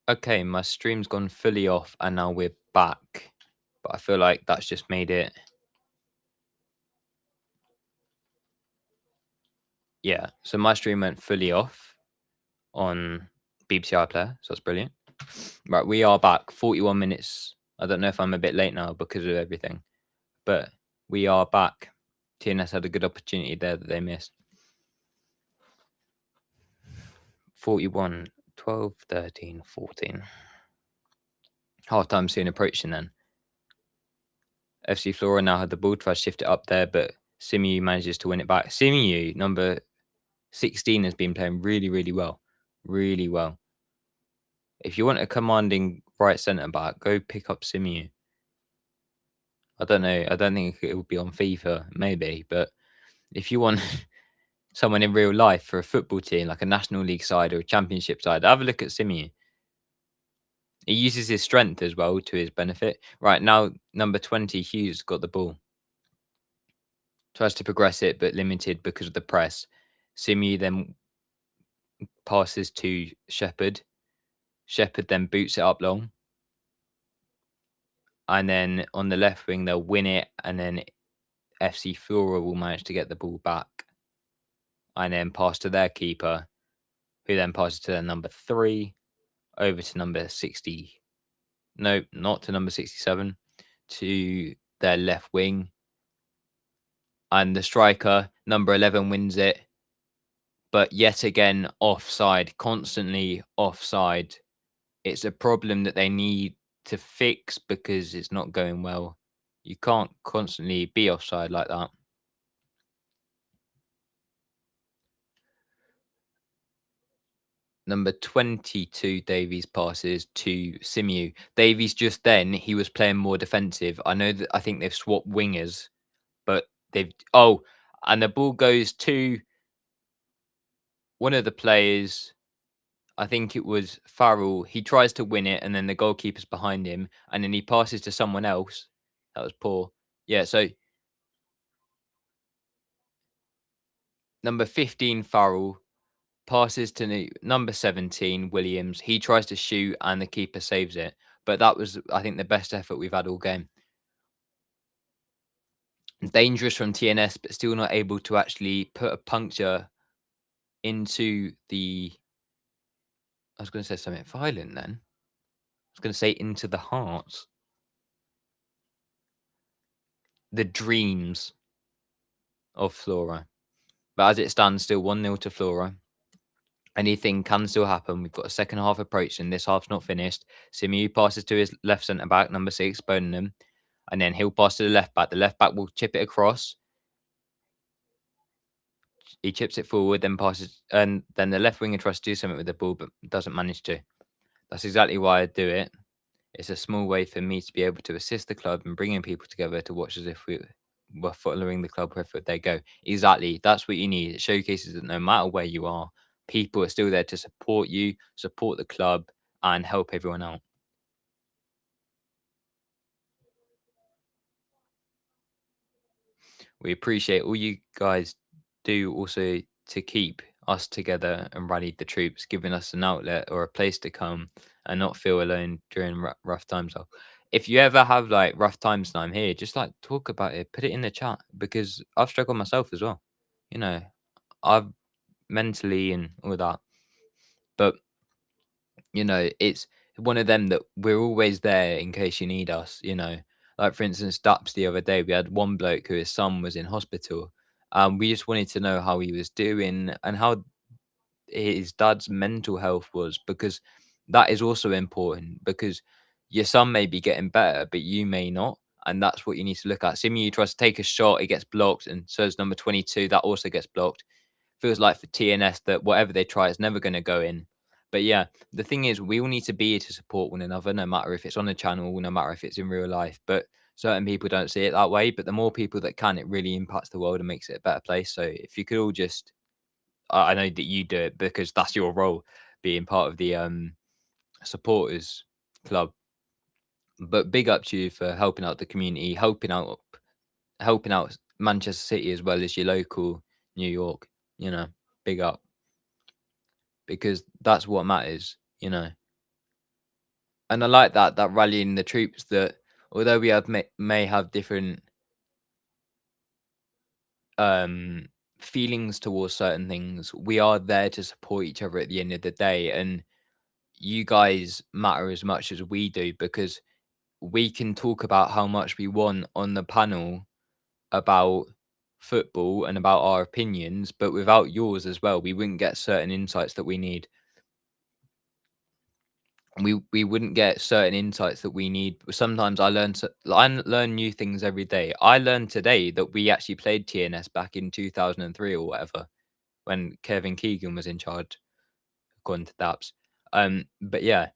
Okay, my stream's gone fully off and now we're back. But I feel like that's just made it. Yeah, so my stream went fully off on BBC iPlayer, so that's brilliant. Right, we are back. 41 minutes. I don't know if I'm a bit late now because of everything, but we are back. TNS had a good opportunity there that they missed. 41, 12, 13, 14. Half time soon approaching then. FC Flora now had the ball, tries to shift it up there, but Simu manages to win it back. Simu, number 16, has been playing really, really well. Really well. If you want a commanding right centre back, go pick up Simu. I don't know. I don't think it would be on FIFA, maybe, but if you want someone in real life for a football team, like a National League side or a Championship side, have a look at Simu. He uses his strength as well to his benefit. Right now, number 20, Hughes, got the ball. Tries to progress it, but limited because of the press. Simu then passes to Shepherd. Shepherd then boots it up long. And then on the left wing, they'll win it. And then FC Flora will manage to get the ball back. And then pass to their keeper, who then passes to their number 3, over to number 60. No, not to number 67, to their left wing. And the striker, number 11, wins it. But yet again, offside, constantly offside. It's a problem that they need to fix because it's not going well. You can't constantly be offside like that. Number 22, Davies passes to Simu. Davies just then, he was playing more defensive. I think they've swapped wingers, but and the ball goes to one of the players. I think it was Farrell. He tries to win it, and then the goalkeeper's behind him, and then he passes to someone else. That was poor. Yeah, so number 15, Farrell, passes to number 17, Williams. He tries to shoot, and the keeper saves it. But that was, I think, the best effort we've had all game. Dangerous from TNS, but still not able to actually put a puncture into the. I was going to say something violent then. I was going to say into the hearts. The dreams of Flora. But as it stands, still 1-0 to Flora. Anything can still happen. We've got a second half approaching. This half's not finished. Simu passes to his left centre back, number 6, Bonham. And then he'll pass to the left back. The left back will chip it across. He chips it forward, then passes. And then the left winger tries to do something with the ball, but doesn't manage to. That's exactly why I do it. It's a small way for me to be able to assist the club and bringing people together to watch as if we were following the club wherever they go. Exactly. That's what you need. It showcases that no matter where you are, people are still there to support you, support the club, and help everyone out. We appreciate all you guys do also to keep us together and rally the troops, giving us an outlet or a place to come and not feel alone during rough times. So if you ever have like rough times and I'm here, just like talk about it, put it in the chat because I've struggled myself as well. You know, I've mentally and all that. But it's one of them that we're always there in case you need us. Like for instance, Daps the other day, we had one bloke who his son was in hospital. We just wanted to know how he was doing and how his dad's mental health was because that is also important because your son may be getting better, but you may not. And that's what you need to look at. Similarly, you try to take a shot, it gets blocked, and so is number 22, that also gets blocked. Feels like for TNS that whatever they try is never going to go in. But yeah, the thing is, we all need to be here to support one another, no matter if it's on the channel, no matter if it's in real life. But certain people don't see it that way. But the more people that can, it really impacts the world and makes it a better place. So if you could all just, I know that you do it because that's your role, being part of the supporters club. But big up to you for helping out the community, helping out Manchester City as well as your local New York. Big up because that's what matters. And I like that rallying the troops. That although we may have different um feelings towards certain things, we are there to support each other at the end of the day. And you guys matter as much as we do because we can talk about how much we want on the panel about football and about our opinions, but without yours as well, we wouldn't get certain insights that we need. We wouldn't get certain insights that we need. Sometimes I learn new things every day. I learned today that we actually played TNS back in 2003 or whatever when Kevin Keegan was in charge, according to Daps. But yeah,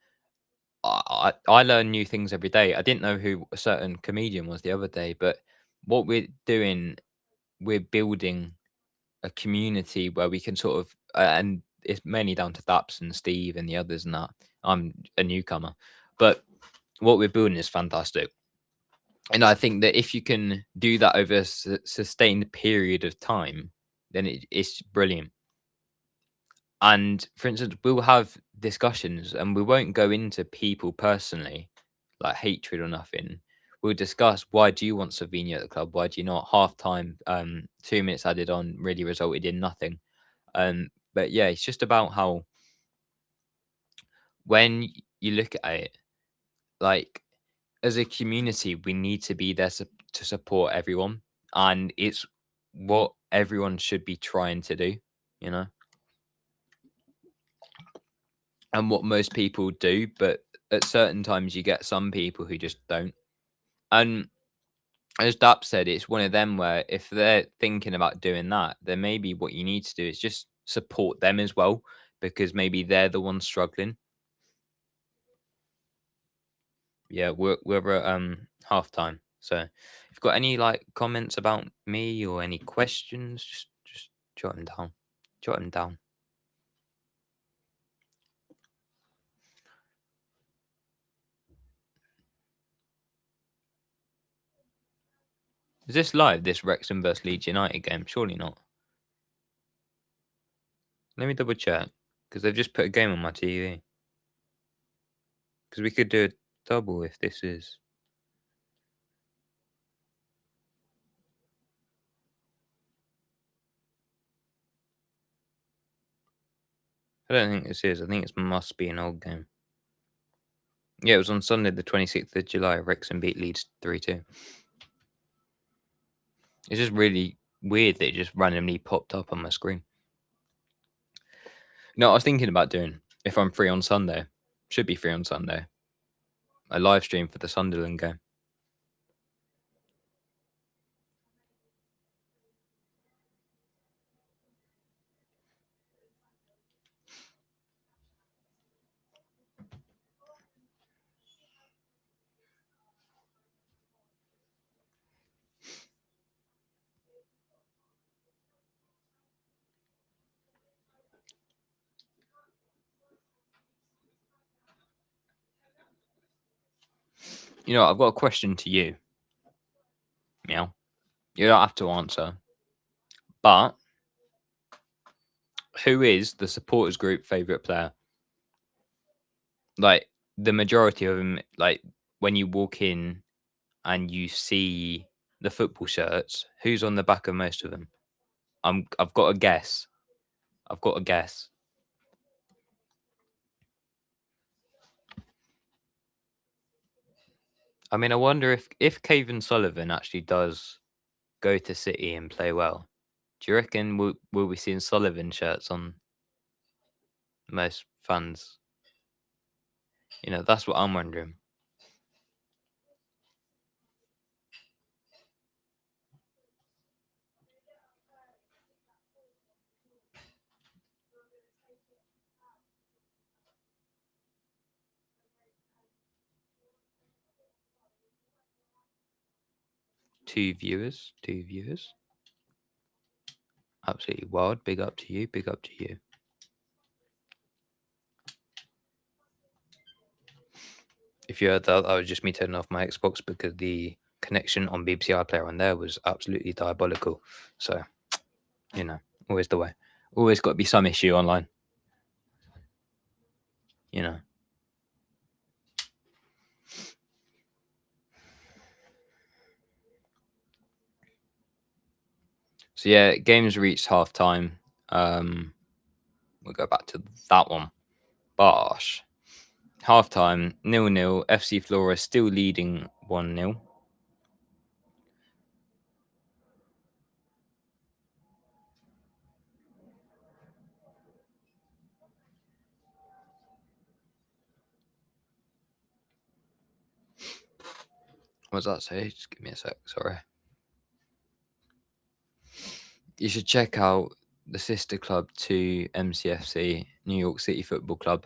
I learn new things every day. I didn't know who a certain comedian was the other day, but what we're doing, we're building a community where we can sort of, and it's mainly down to Daps and Steve and the others and that. I'm a newcomer, but what we're building is fantastic. And I think that if you can do that over a sustained period of time, then it's brilliant. And for instance, we'll have discussions and we won't go into people personally, like hatred or nothing. We'll discuss why do you want Savino at the club? Why do you not? Half time, 2 minutes added on really resulted in nothing. But yeah, it's just about how when you look at it, like as a community, we need to be there to support everyone. And it's what everyone should be trying to do, you know? And what most people do, but at certain times you get some people who just don't. And as Dap said, it's one of them where if they're thinking about doing that, then maybe what you need to do is just support them as well, because maybe they're the ones struggling. Yeah, we're at halftime. So if you've got any like comments about me or any questions, just jot them down. Jot them down. Is this live, this Wrexham versus Leeds United game? Surely not. Let me double check. Because they've just put a game on my TV. Because we could do a double if this is. I don't think this is. I think it must be an old game. Yeah, it was on Sunday, the 26th of July. Wrexham beat Leeds 3-2. It's just really weird that it just randomly popped up on my screen. No, I was thinking about doing, if I'm free on Sunday, should be free on Sunday, a live stream for the Sunderland game. I've got a question to you. Meow. You don't have to answer. But Who is the supporters group favourite player? Like, the majority of them, like, when you walk in and you see the football shirts, who's on the back of most of them? I've got a guess. I've got a guess. I mean, I wonder if Cavan Sullivan actually does go to City and play well. Do you reckon will we seeing Sullivan shirts on most fans? You know, that's what I'm wondering. Two viewers. Absolutely wild. Big up to you. Big up to you. If you heard that, that was just me turning off my Xbox because the connection on BBC iPlayer on there was absolutely diabolical. So, you know, always the way. Always got to be some issue online. You know. So yeah, games reached half time. We'll go back to that one. Bosh. Half time, 0-0. FC Flora still leading 1-0. What does that say? Just give me a sec, sorry. You should check out the sister club to MCFC, New York City Football Club.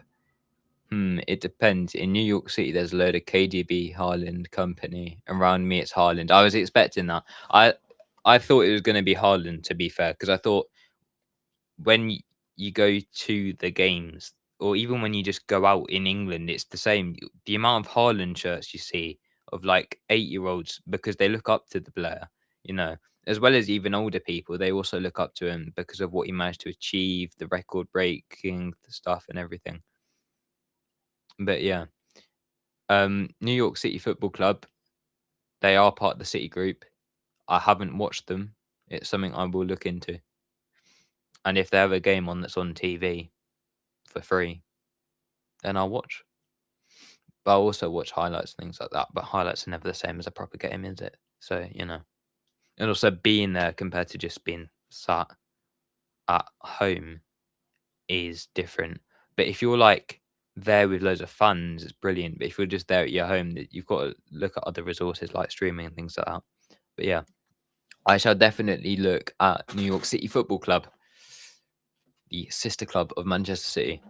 It depends. In New York City, there's a load of KDB, Haaland company. Around me, it's Haaland. I was expecting that. I thought it was going to be Haaland, to be fair, because I thought when you go to the games, or even when you just go out in England, it's the same. The amount of Haaland shirts you see of like 8-year-olds because they look up to the player, you know, as well as even older people, they also look up to him because of what he managed to achieve, the record breaking stuff and everything. But yeah, New York City Football Club, they are part of the City Group. I haven't watched them. It's something I will look into. And if they have a game on that's on TV for free, then I'll watch. But I also watch highlights and things like that. But highlights are never the same as a proper game, is it? So, you know. And also being there compared to just being sat at home is different. But if you're like there with loads of fans, it's brilliant. But if you're just there at your home, you've got to look at other resources like streaming and things like that. But yeah, I shall definitely look at New York City Football Club, the sister club of Manchester City.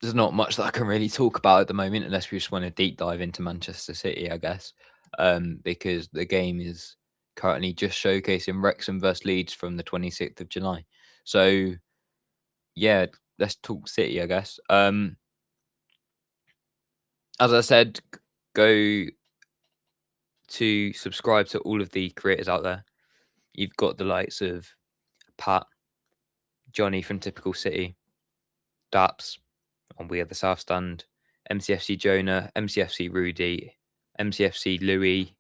There's not much that I can really talk about at the moment, unless we just want to deep dive into Manchester City, I guess, because the game is currently just showcasing Wrexham versus Leeds from the 26th of July. So, yeah, let's talk City, I guess. As I said, go to subscribe to all of the creators out there. You've got the likes of Pat, Johnny from Typical City, Daps on We Are the South Stand, MCFC Jonah, MCFC Rudy, MCFC Louis,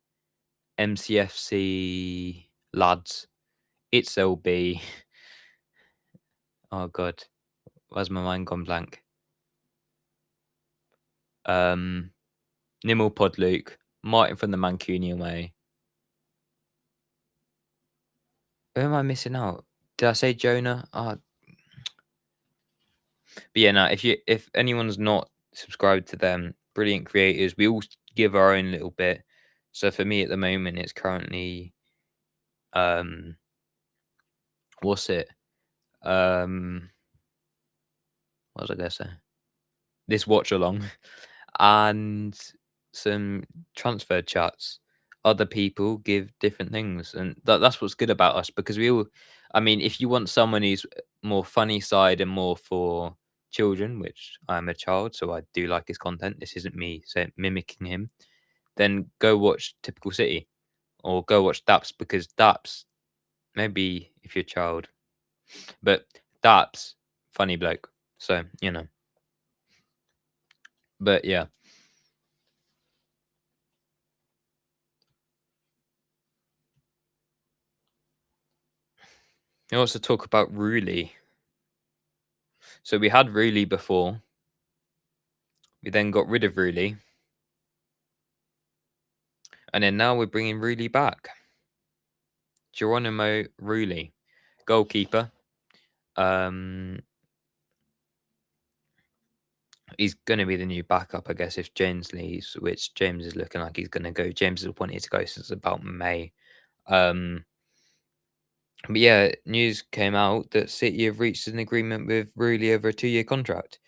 MCFC Lads, It's LB. Oh god, where's my mind gone blank? Nimble Pod Luke, Martin from the Mancunian Way. Who am I missing out? Did I say Jonah? But yeah, no, if anyone's not subscribed to them, brilliant creators. We all give our own little bit. So for me at the moment, it's currently what's it? What was I gonna say? This watch along and some transfer chats. other people give different things, and that's what's good about us because we all. I mean, if you want someone who's more funny side and more for children, which I'm a child, so I do like his content. This isn't me saying mimicking him. Then go watch Typical City or go watch Daps because Daps maybe if you're a child, but Daps funny bloke. So but yeah. We also talk about Ruli. So we had Ruli before. We then got rid of Ruli, and then now we're bringing Ruli back. Geronimo Ruli, goalkeeper. Um, he's going to be the new backup, I guess, if James leaves, which James is looking like he's going to go. James has wanted to go since about May. But yeah, news came out that City have reached an agreement with Ruli over a 2-year contract.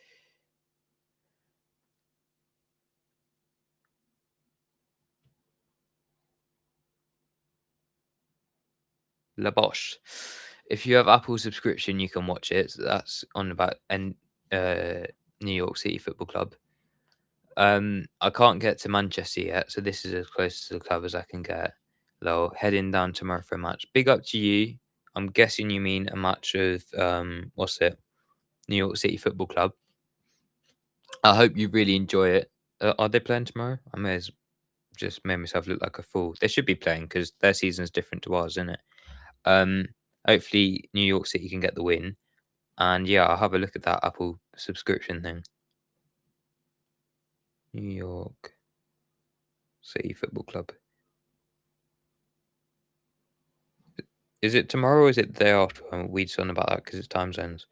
La Bosch. If you have Apple subscription, you can watch it. So that's on about New York City Football Club. I can't get to Manchester yet, so this is as close to the club as I can get. Lol, heading down tomorrow for a match. Big up to you. I'm guessing you mean a match of what's it? New York City Football Club. I hope you really enjoy it. Are they playing tomorrow? I may as just made myself look like a fool. They should be playing because their season's different to ours, isn't it? Um, Hopefully New York City can get the win. And yeah, I'll have a look at that Apple subscription thing. New York City Football Club. Is it tomorrow or is it the day after? We just on about that because it's time zones.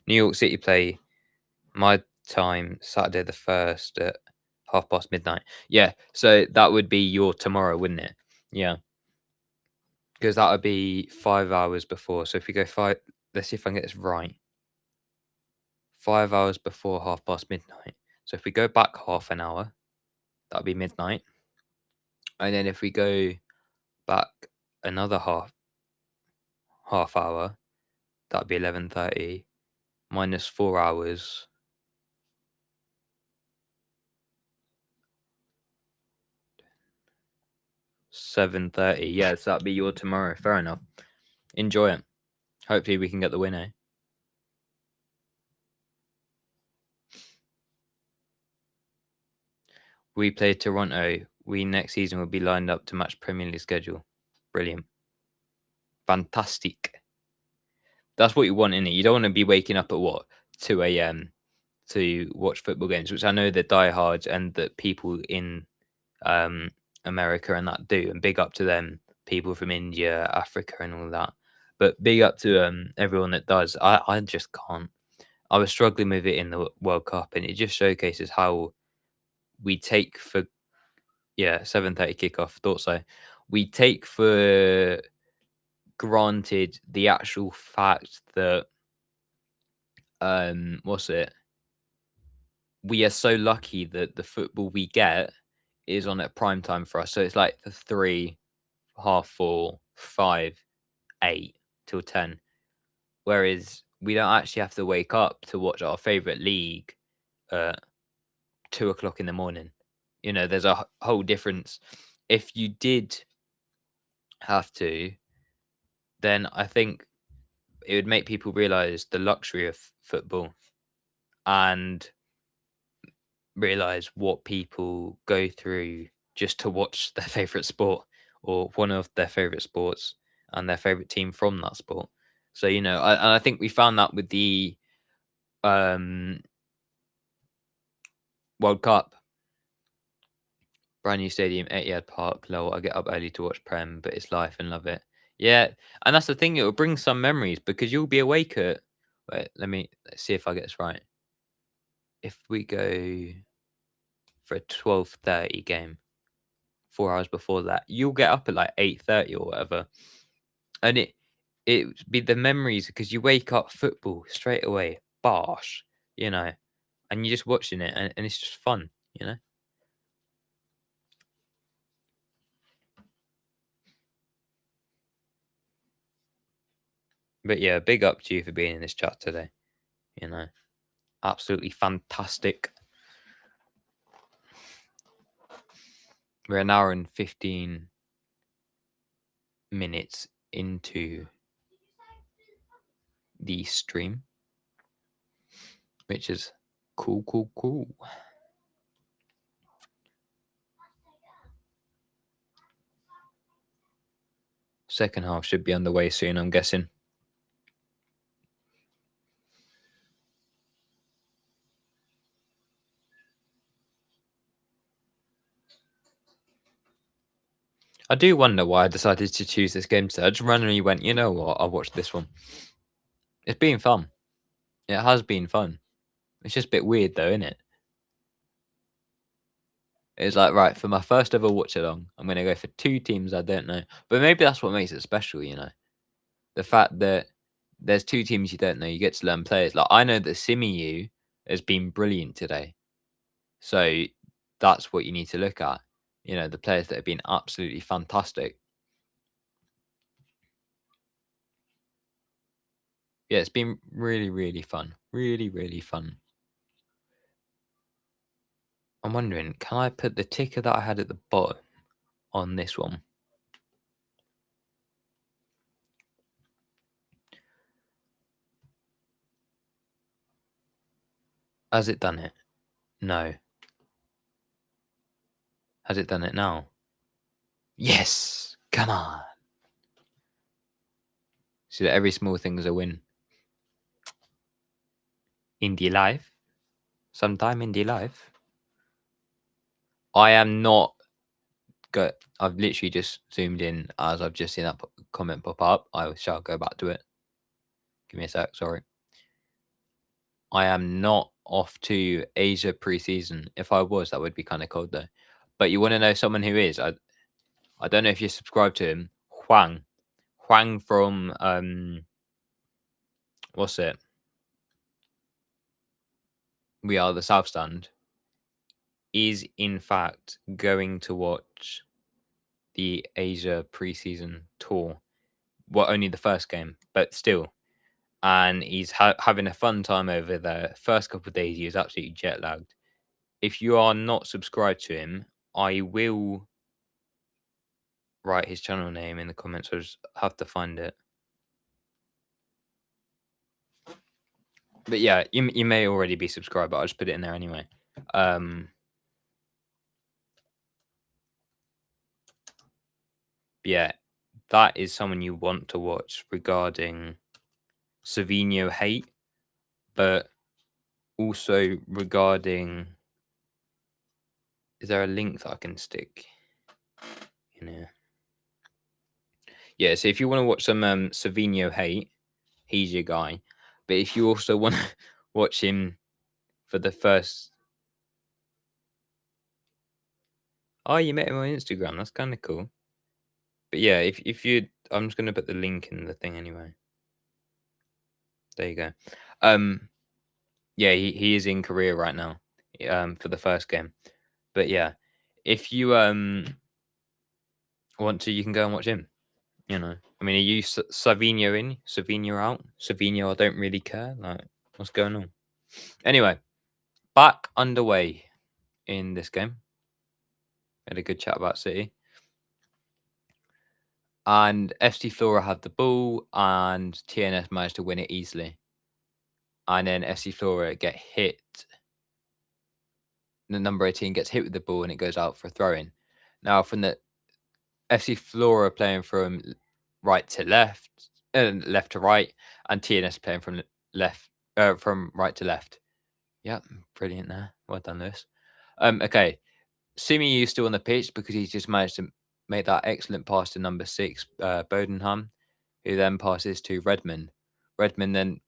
New York City play my time Saturday the 1st at midnight. Yeah, so that would be your tomorrow, wouldn't it? Yeah, because that would be 5 hours before. So if we go let's see if I can get this right. 5 hours before midnight. So if we go back half an hour, that'd be midnight. And then if we go back another half hour, that'd be 11:30 minus 4 hours. 7:30. Yeah, so that'd be your tomorrow. Fair enough. Enjoy it. Hopefully we can get the win, eh? We play Toronto. We next season will be lined up to match Premier League schedule. Brilliant. Fantastic. That's what you want, innit? You don't want to be waking up at what? 2 a.m. to watch football games, which I know that diehards and that people in America and that do, and big up to them, people from India, Africa, and all that. But big up to everyone that does. I just can't. I was struggling with it in the World Cup, and it just showcases how we take for 7:30 kickoff. Thought so. We take for granted the actual fact that what's it? We are so lucky that the football we get is on at prime time for us. So it's like the 3, 4:30, 5, 8 till 10. Whereas we don't actually have to wake up to watch our favorite league at 2 o'clock in the morning. There's a whole difference. If you did have to, then I think it would make people realize the luxury of football and realize what people go through just to watch their favorite sport or one of their favorite sports and their favorite team from that sport. So, I think we found that with the um, World Cup. Brand new stadium, Etihad Park. Lol, I get up early to watch Prem, but it's life and love it. Yeah, and that's the thing. It will bring some memories because you'll be awake at. Wait, let's see if I get this right. If we go for a 12:30 game, 4 hours before that, you'll get up at like 8:30 or whatever, and it would be the memories because you wake up football straight away, bosh, and you're just watching it, and it's just fun. But yeah, big up to you for being in this chat today. You know, absolutely fantastic. We're an hour and 15 minutes into the stream, which is cool. Second half should be underway soon, I'm guessing. I do wonder why I decided to choose this game today. I just randomly went, you know what, I'll watch this one. It's been fun. It has been fun. It's just a bit weird though, isn't it? It's like, right, for my first ever watch along, I'm going to go for two teams I don't know. But maybe that's what makes it special, you know? The fact that there's two teams you don't know, you get to learn players. Like, I know that Simiyu has been brilliant today. So that's what you need to look at. You know, the players that have been absolutely fantastic. Yeah, it's been really fun. Really fun. I'm wondering, can I put the ticker that I had at the bottom on this one? Has it done it? No. Has it done it now? Yes! Come on! See that every small thing is a win. Indie life. Sometime indie life. I am not good. I've literally just zoomed in as I've just seen that comment pop up. I shall go back to it. Give me a sec, sorry. I am not off to Asia pre-season. If I was, that would be kind of cold though. But you want to know someone who is? I don't know if you're subscribed to him. Huang from what's it? We Are the South Stand. Is in fact going to watch the Asia pre-season tour. Well, only the first game, but still. And he's having a fun time over there. First couple of days, he was absolutely jet lagged. If you are not subscribed to him, I will write his channel name in the comments. I just have to find it. But yeah, you may already be subscribed, but I'll just put it in there anyway. Yeah, that is someone you want to watch regarding Savinho hate, but also regarding. Is there a link that I can stick in here? Yeah, so if you want to watch some Savinho hate, he's your guy. But if you also want to watch him for the first. Oh, you met him on Instagram. That's kind of cool. But yeah, if you, I'm just gonna put the link in the thing anyway. There you go. Yeah, he is in Korea right now. For the first game. But yeah, if you want to, you can go and watch him. You know, I mean, are you Savinho in? Savinho out? Savinho, I don't really care. Like, what's going on? Anyway, back underway in this game. Had a good chat about City. And FC Flora had the ball, and TNS managed to win it easily. And then FC Flora get hit. The number 18 gets hit with the ball, and it goes out for a throw-in. Now, from the FC Flora playing from right to left, left to right, and TNS playing from left, from right to left. Yep, brilliant there. Well done, Lewis. Okay, Simi still on the pitch because he's just managed to make that excellent pass to number 6, Bodenham, who then passes to Redmond. Redmond then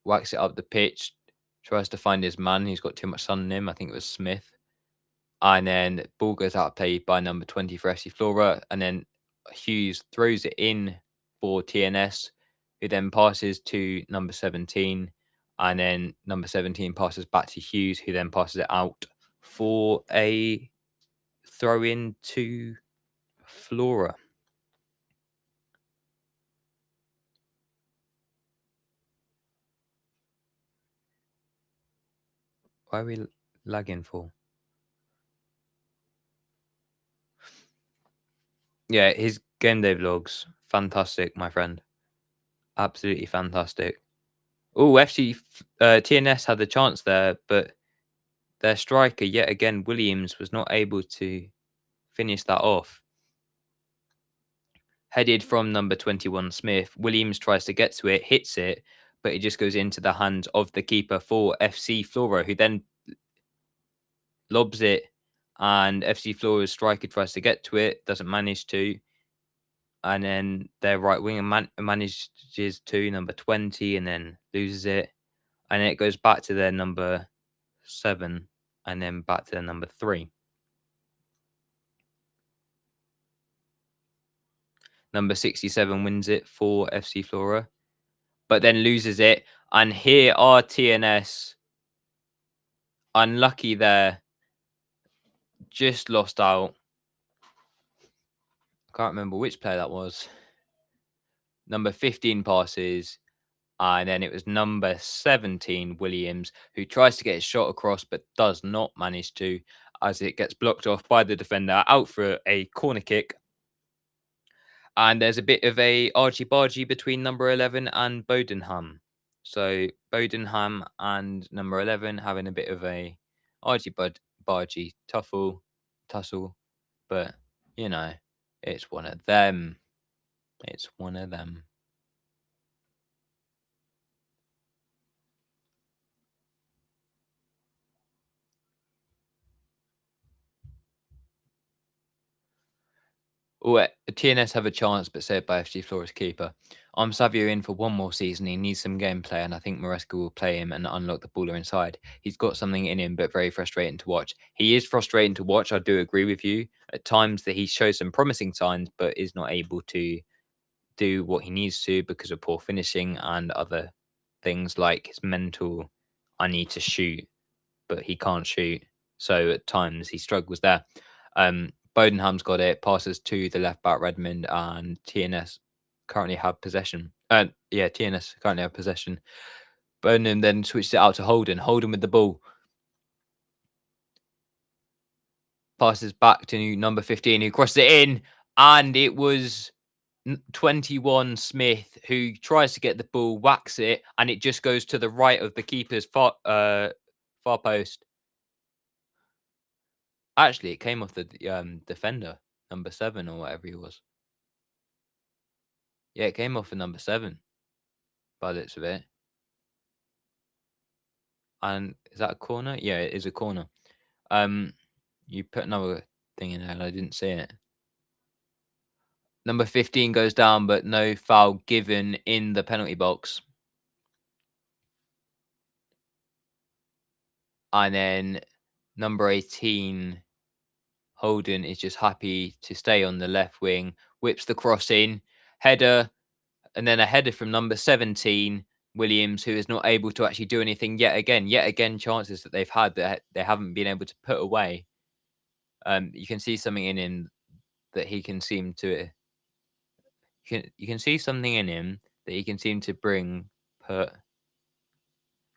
whacks it up the pitch, tries to find his man. He's got too much sun on him. I think it was Smith. And then ball goes out played by number 20 for FC Flora. And then Hughes throws it in for TNS, who then passes to number 17. And then number 17 passes back to Hughes, who then passes it out for a throw in to Flora. Why are we lagging for? Yeah, his game day vlogs, fantastic, my friend. Absolutely fantastic. Oh, FC TNS had the chance there, but their striker, yet again, Williams, was not able to finish that off. Headed from number 21, Smith. Williams tries to get to it, hits it, but it just goes into the hands of the keeper for FC Flora, who then lobs it, and FC Flora's striker tries to get to it, doesn't manage to. And then their right winger manages to, number 20, and then loses it. And then it goes back to their number 7, and then back to their number 3. Number 67 wins it for FC Flora, but then loses it. And here are TNS unlucky there. Just lost out. Can't remember which player that was. Number 15 passes. And then it was number 17, Williams, who tries to get his shot across, but does not manage to, as it gets blocked off by the defender, out for a corner kick. And there's a bit of a argy-bargy between number 11 and Bodenham. So Bodenham and number 11 having a bit of a argy-bargy tussle. But, you know, it's one of them. It's one of them. Oh, TNS have a chance, but saved by FC Flora's keeper. I'm Savio in for one more season. He needs some gameplay, and I think Maresca will play him and unlock the baller inside. He's got something in him, but very frustrating to watch. He is frustrating to watch. I do agree with you. At times that he shows some promising signs, but is not able to do what he needs to because of poor finishing and other things like his mental, I need to shoot, but he can't shoot. So at times he struggles there. Bodenham's got it, passes to the left back Redmond, and TNS currently have possession. TNS currently have possession. Bodenham then switches it out to Holden. Holden with the ball. Passes back to number 15, who crosses it in, and it was 21 Smith who tries to get the ball, whacks it, and it just goes to the right of the keeper's far post. Actually, it came off the defender, number 7 or whatever he was. Yeah, it came off for number 7 by the looks of it. And is that a corner? Yeah, it is a corner. You put another thing in there and I didn't see it. Number 15 goes down, but no foul given in the penalty box. And then number 18, Holden, is just happy to stay on the left wing, whips the cross in, header, and then a header from number 17, Williams, who is not able to actually do anything yet again, chances that they've had that they haven't been able to put away. You can see something in him that he can seem to. You can see something in him that he can seem to put.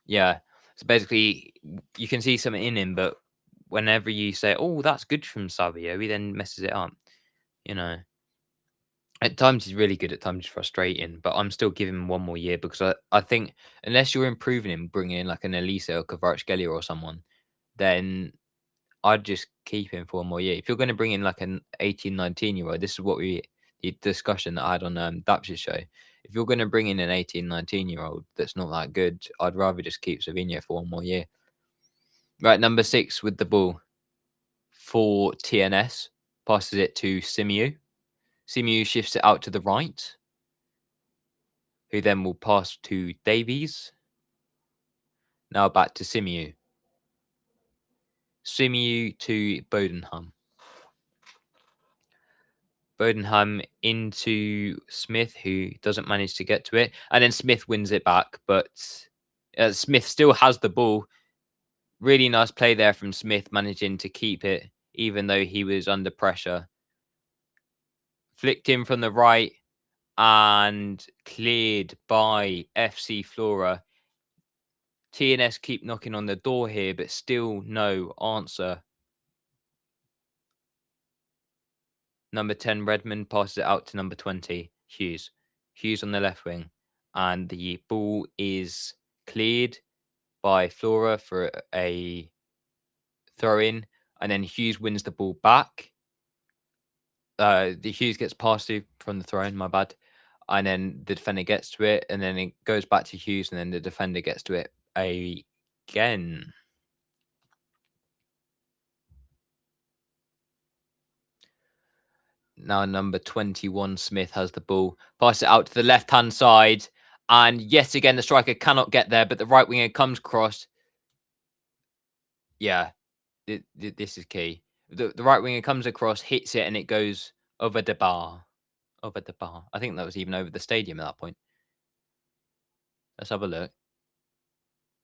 Yeah. So basically, you can see something in him, but whenever you say, "Oh, that's good from Savio," he then messes it up. You know. At times he's really good, at times he's frustrating, but I'm still giving him one more year because I think unless you're improving him, bringing in like an Elise or Kvaratskhelia or someone, then I'd just keep him for one more year. If you're going to bring in like an 18, 19-year-old, this is what the discussion that I had on Dapsh's show. If you're going to bring in an 18, 19-year-old that's not that good, I'd rather just keep Savinho for one more year. Right, number 6 with the ball for TNS, passes it to Simiu. Simiu shifts it out to the right, who then will pass to Davies. Now back to Simiu. Simiu to Bodenham. Bodenham into Smith, who doesn't manage to get to it. And then Smith wins it back, but Smith still has the ball. Really nice play there from Smith, managing to keep it, even though he was under pressure. Flicked in from the right and cleared by FC Flora. TNS keep knocking on the door here, but still no answer. Number 10, Redmond passes it out to number 20, Hughes. Hughes on the left wing. And the ball is cleared by Flora for a throw-in. And then Hughes wins the ball back. The Hughes gets passed to from the throw-in, my bad. And then the defender gets to it. And then it goes back to Hughes. And then the defender gets to it again. Now number 21, Smith, has the ball. Pass it out to the left-hand side. And yet again, the striker cannot get there, but the right winger comes across. Yeah, this is key. The right winger comes across, hits it, and it goes over the bar. Over the bar. I think that was even over the stadium at that point. Let's have a look.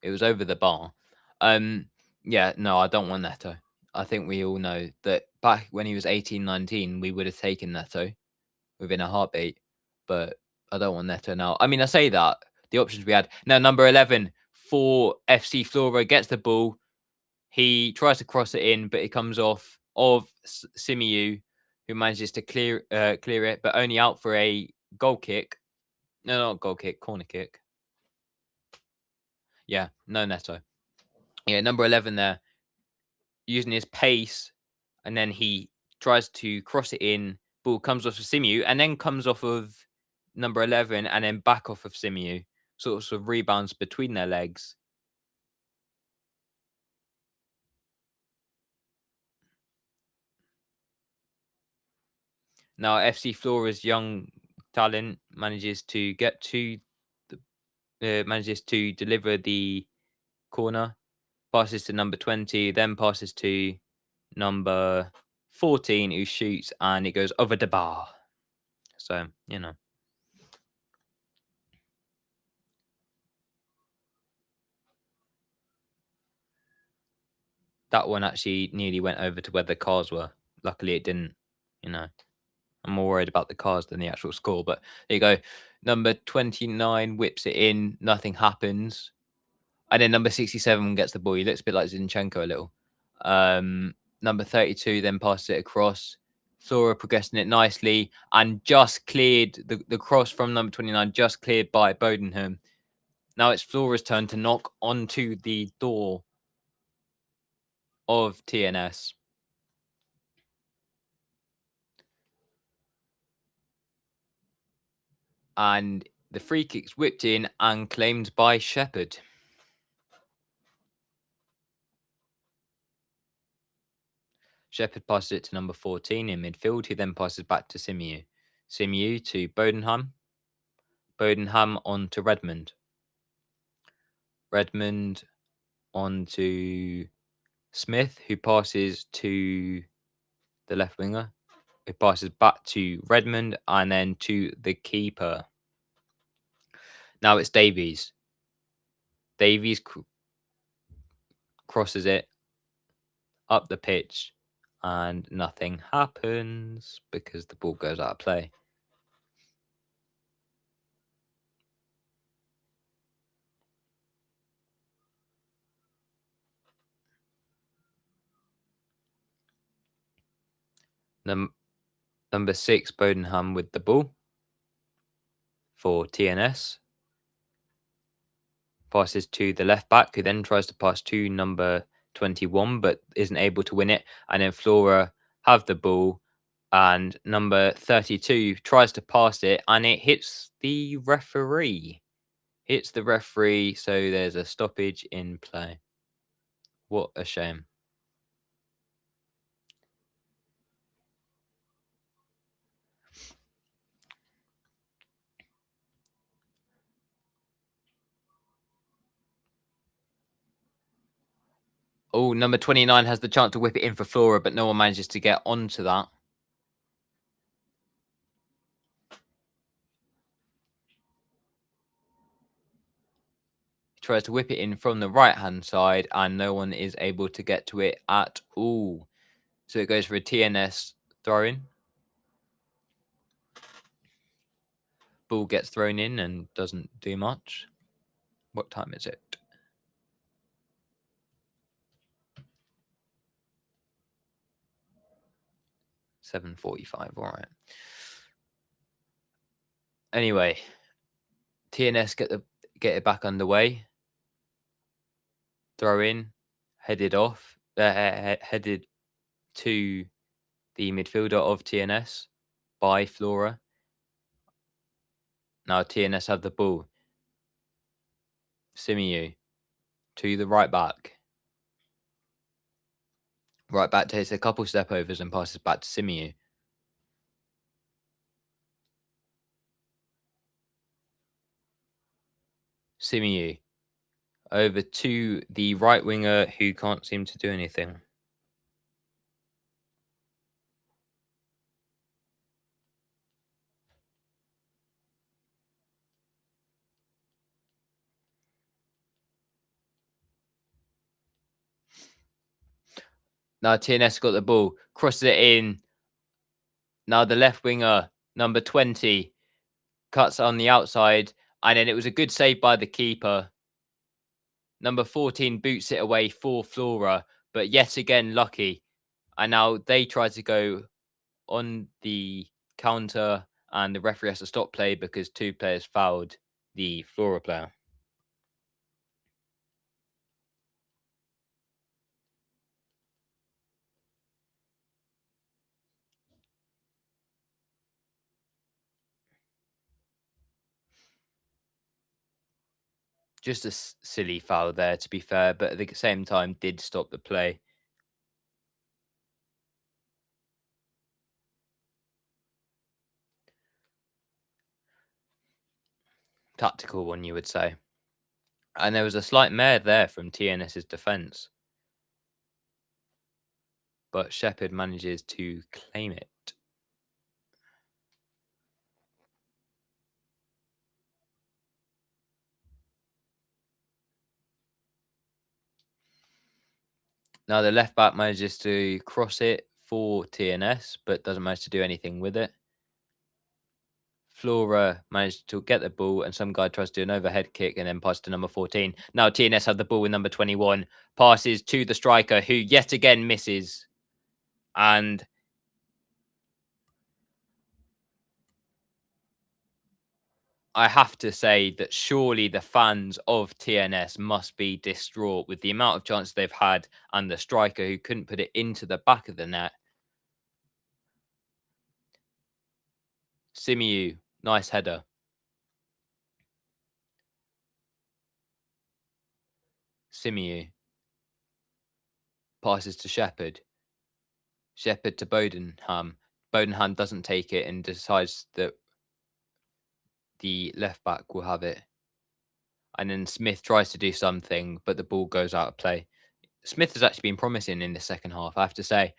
It was over the bar. Yeah, no, I don't want Neto. I think we all know that back when he was 18, 19, we would have taken Neto within a heartbeat, but I don't want Neto now. I mean, I say that, the options we had. Now, number 11 for FC Flora gets the ball. He tries to cross it in, but it comes off of Simiu, who manages to clear it, but only out for a goal kick. No, not goal kick, corner kick. Yeah, no Neto. Yeah, number 11 there, using his pace, and then he tries to cross it in. Ball comes off of Simiu, and then comes off of number 11, and then back off of Simiu. Sort of rebounds between their legs. Now, FC Flora's young talent manages to get to manages to deliver the corner, passes to number 20, then passes to number 14, who shoots, and it goes over the bar. So, you know. That one actually nearly went over to where the cars were. Luckily, it didn't, you know. I'm more worried about the cars than the actual score. But there you go. Number 29 whips it in. Nothing happens. And then number 67 gets the ball. He looks a bit like Zinchenko a little. Number 32 then passes it across. Flora progressing it nicely and just cleared the cross from number 29, just cleared by Bodenham. Now it's Flora's turn to knock onto the door of TNS. And the free kick's whipped in and claimed by Shepherd. Shepherd passes it to number 14 in midfield, who then passes back to Simiu. Simiu to Bodenham. Bodenham on to Redmond. Redmond on to Smith, who passes to the left winger, who passes back to Redmond and then to the keeper. Now it's Davies. Davies crosses it up the pitch and nothing happens because the ball goes out of play. Number 6, Bodenham with the ball for TNS. Passes to the left back, who then tries to pass to number 21, but isn't able to win it. And then Flora have the ball, and number 32 tries to pass it, and it hits the referee. Hits the referee, so there's a stoppage in play. What a shame. Oh, number 29 has the chance to whip it in for Flora, but no one manages to get onto that. He tries to whip it in from the right-hand side, and no one is able to get to it at all. So it goes for a TNS throw-in. Ball gets thrown in and doesn't do much. What time is it? 7:45. All right. Anyway, TNS get it back underway. Throw in, headed to the midfielder of TNS by Flora. Now TNS have the ball. Simiu to the right back. Right back takes a couple step overs and passes back to Simiu. Simiu over to the right winger who can't seem to do anything. Now TNS got the ball, crosses it in. Now the left winger, number 20, cuts on the outside, and then it was a good save by the keeper. Number 14 boots it away for Flora, but yet again lucky. And now they try to go on the counter, and the referee has to stop play because 2 players fouled the Flora player. Just a silly foul there, to be fair, but at the same time did stop the play. Tactical one, you would say. And there was a slight mare there from TNS's defence. But Shepherd manages to claim it. Now the left back manages to cross it for TNS, but doesn't manage to do anything with it. Flora managed to get the ball, and some guy tries to do an overhead kick and then passes to number 14. Now TNS have the ball with number 21. Passes to the striker, who yet again misses. And I have to say that surely the fans of TNS must be distraught with the amount of chances they've had and the striker who couldn't put it into the back of the net. Simiu, nice header. Simiu passes to Shepherd. Shepherd to Bodenham. Bodenham doesn't take it and decides that the left back will have it. And then Smith tries to do something, but the ball goes out of play. Smith has actually been promising in the second half, I have to say.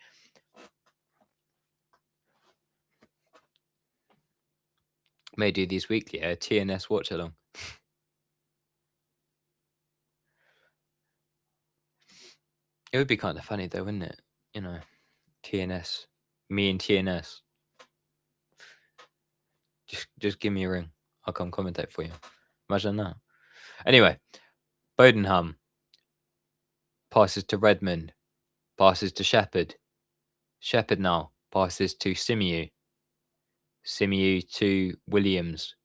May do these weekly, TNS Watchalong. It would be kind of funny though, wouldn't it? You know, TNS. Me and TNS. Just give me a ring. I'll come commentate for you. Imagine that. Anyway, Bodenham passes to Redmond. Passes to Shepherd. Shepherd now passes to Simiu. Simiu to Williams.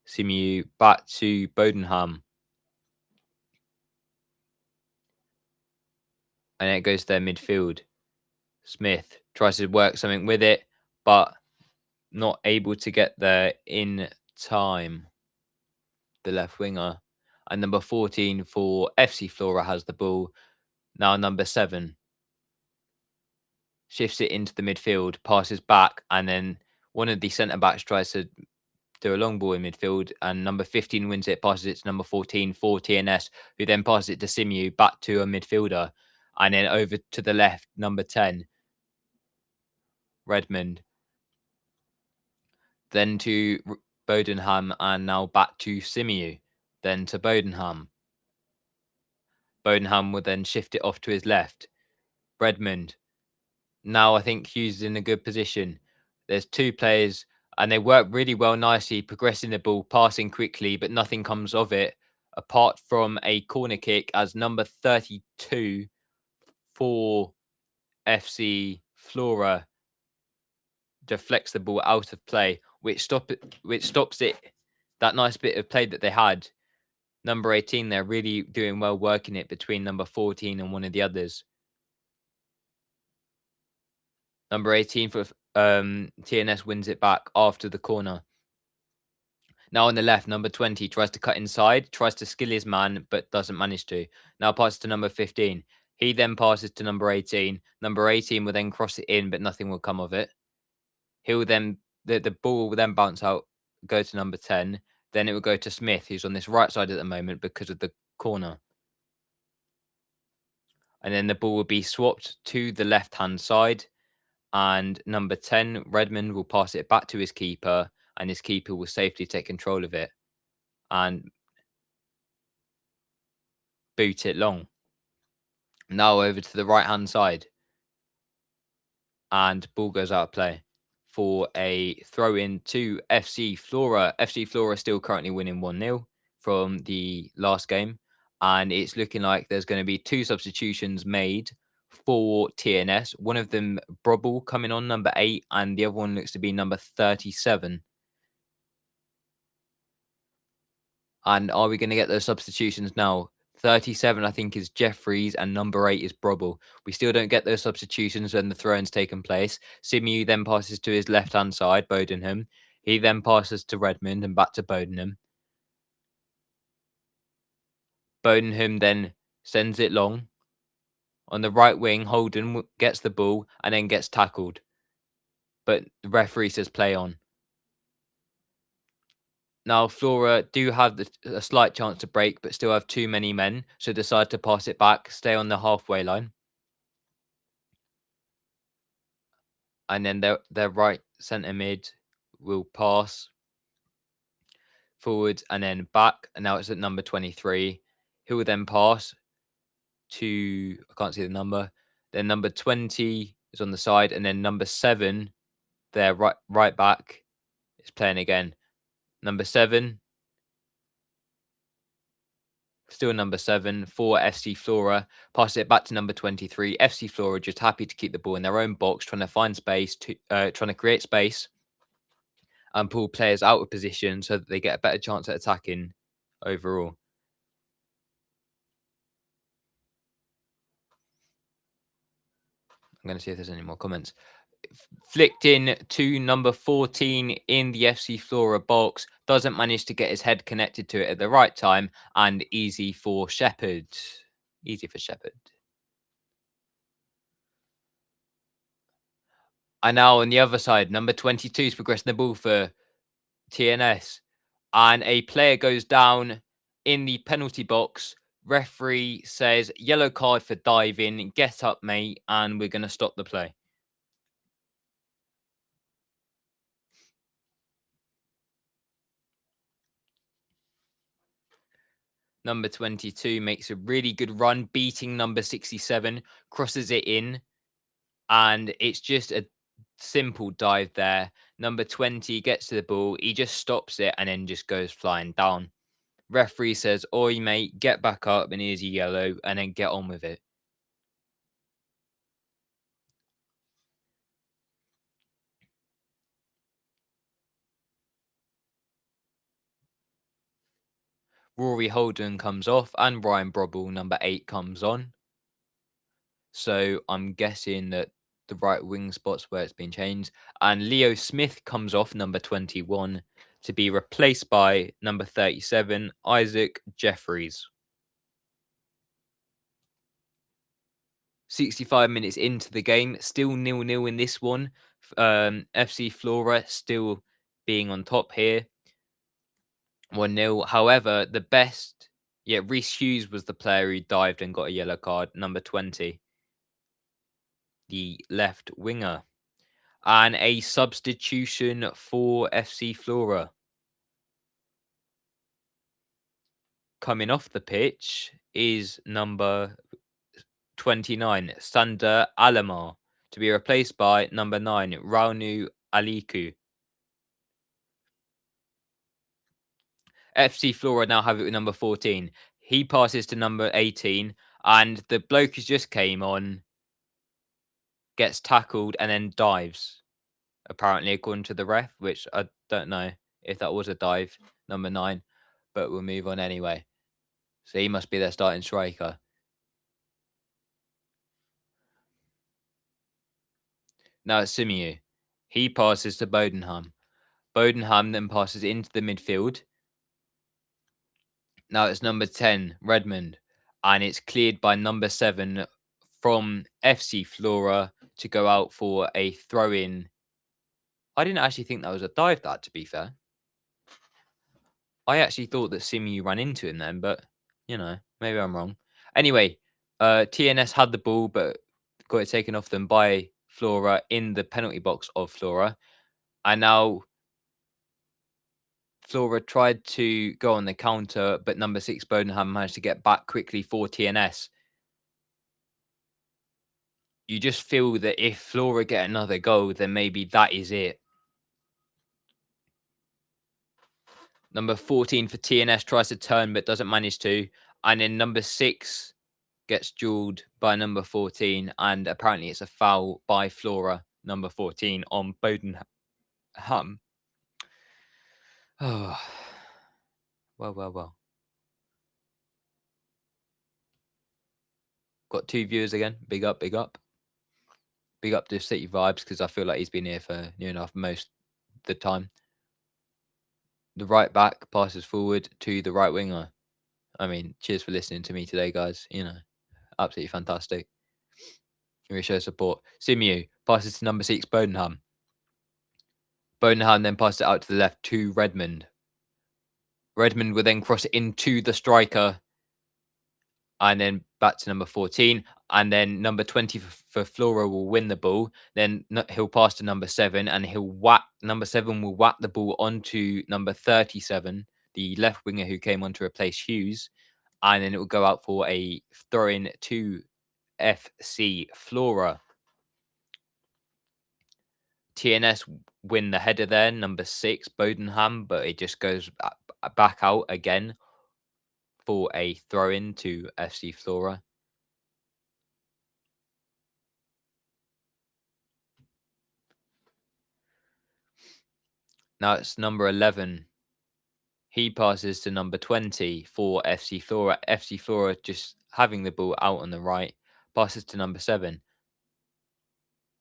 Simiu back to Bodenham. And it goes to their midfield. Smith tries to work something with it, but not able to get there in time. The left winger. And number 14 for FC Flora has the ball. Now number 7 shifts it into the midfield, passes back, and then one of the centre-backs tries to do a long ball in midfield, and number 15 wins it, passes it to number 14 for TNS, who then passes it to Simiu, back to a midfielder, and then over to the left, number 10, Redmond. Then to Bodenham, and now back to Simiu. Then to Bodenham. Bodenham will then shift it off to his left. Redmond. Now I think Hughes is in a good position. There's 2 players, and they work really well nicely, progressing the ball, passing quickly, but nothing comes of it, apart from a corner kick as number 32 for FC Flora deflects the ball out of play, which stops it. That nice bit of play that they had. Number 18, they're really doing well working it between number 14 and one of the others. Number 18 for TNS wins it back after the corner. Now on the left, number 20 tries to cut inside, tries to skill his man, but doesn't manage to. Now passes to number 15. He then passes to number 18. Number 18 will then cross it in, but nothing will come of it. He'll then, the ball will then bounce out, go to number 10. Then it will go to Smith, who's on this right side at the moment because of the corner. And then the ball will be swapped to the left-hand side. And number 10, Redmond, will pass it back to his keeper. And his keeper will safely take control of it and boot it long. Now over to the right-hand side. And ball goes out of play for a throw-in to FC Flora. FC Flora still currently winning 1-0 from the last game. And it's looking like there's going to be 2 substitutions made for TNS. One of them, Brobble, coming on, number 8. And the other one looks to be number 37. And are we going to get those substitutions now? 37, I think, is Jeffries, and number 8 is Brobble. We still don't get those substitutions when the throw-in's taken place. Simu then passes to his left-hand side, Bodenham. He then passes to Redmond and back to Bodenham. Bodenham then sends it long. On the right wing, Holden gets the ball and then gets tackled. But the referee says play on. Now, Flora do have a slight chance to break, but still have too many men, so decide to pass it back, stay on the halfway line. And then their right centre mid will pass forward and then back. And now it's at number 23. He will then pass to, I can't see the number. Then number 20 is on the side. And then number 7, their right back, is playing again. Number 7. Still number 7 for FC Flora. Pass it back to number 23. FC Flora just happy to keep the ball in their own box, trying to find space, trying to create space and pull players out of position so that they get a better chance at attacking overall. I'm going to see if there's any more comments. Flicked in to number 14 in the FC Flora box. Doesn't manage to get his head connected to it at the right time. And easy for Shepherd. Easy for Shepherd. And now on the other side, number 22 is progressing the ball for TNS. And a player goes down in the penalty box. Referee says, yellow card for diving. Get up, mate. And we're going to stop the play. Number 22 makes a really good run, beating number 67, crosses it in, and it's just a simple dive there. Number 20 gets to the ball, he just stops it and then just goes flying down. Referee says, oi, mate, get back up, and here's your yellow, and then get on with it. Rory Holden comes off, and Ryan Brobble, number 8, comes on. So I'm guessing that the right wing spot's where it's been changed. And Leo Smith comes off, number 21, to be replaced by number 37, Isaac Jeffries. 65 minutes into the game, still 0-0 in this one. FC Flora still being on top here. 1-0. However, the best... Yeah, Reece Hughes was the player who dived and got a yellow card, number 20. The left winger. And a substitution for FC Flora. Coming off the pitch is number 29, Sander Alamar, to be replaced by number 9, Raunu Aliku. FC Flora now have it with number 14. He passes to number 18, and the bloke who just came on gets tackled and then dives. apparently, according to the ref, which I don't know if that was a dive, number 9, but we'll move on anyway. So he must be their starting striker. Now it's Simiyu. He passes to Bodenham. Bodenham then passes into the midfield. Now it's number 10, Redmond. And it's cleared by number 7 from FC Flora to go out for a throw-in. I didn't actually think that was a dive, that, to be fair. I actually thought that Simiyu ran into him then, but, maybe I'm wrong. Anyway, TNS had the ball, but got it taken off them by Flora in the penalty box of Flora. And now Flora tried to go on the counter, but number 6, Bodenham, managed to get back quickly for TNS. You just feel that if Flora get another goal, then maybe that is it. Number 14 for TNS tries to turn, but doesn't manage to. And then number 6 gets duelled by number 14. And apparently it's a foul by Flora, number 14, on Bodenham. Oh, well. Got 2 viewers again. Big up. Big up to City Vibes, because I feel like he's been here for near enough most of the time. The right back passes forward to the right winger. I mean, cheers for listening to me today, guys. Absolutely fantastic. We show support. Simiyu passes to number 6, Bodenham. Bodenham then passes it out to the left to Redmond. Redmond will then cross it into the striker. And then back to number 14. And then number 20 for Flora will win the ball. Then he'll pass to number 7, and number 7 will whack the ball onto number 37, the left winger who came on to replace Hughes. And then it will go out for a throw-in to FC Flora. TNS win the header there, number 6, Bodenham, but it just goes back out again for a throw-in to FC Flora. Now it's number 11. He passes to number 20 for FC Flora. FC Flora just having the ball out on the right, passes to number 7.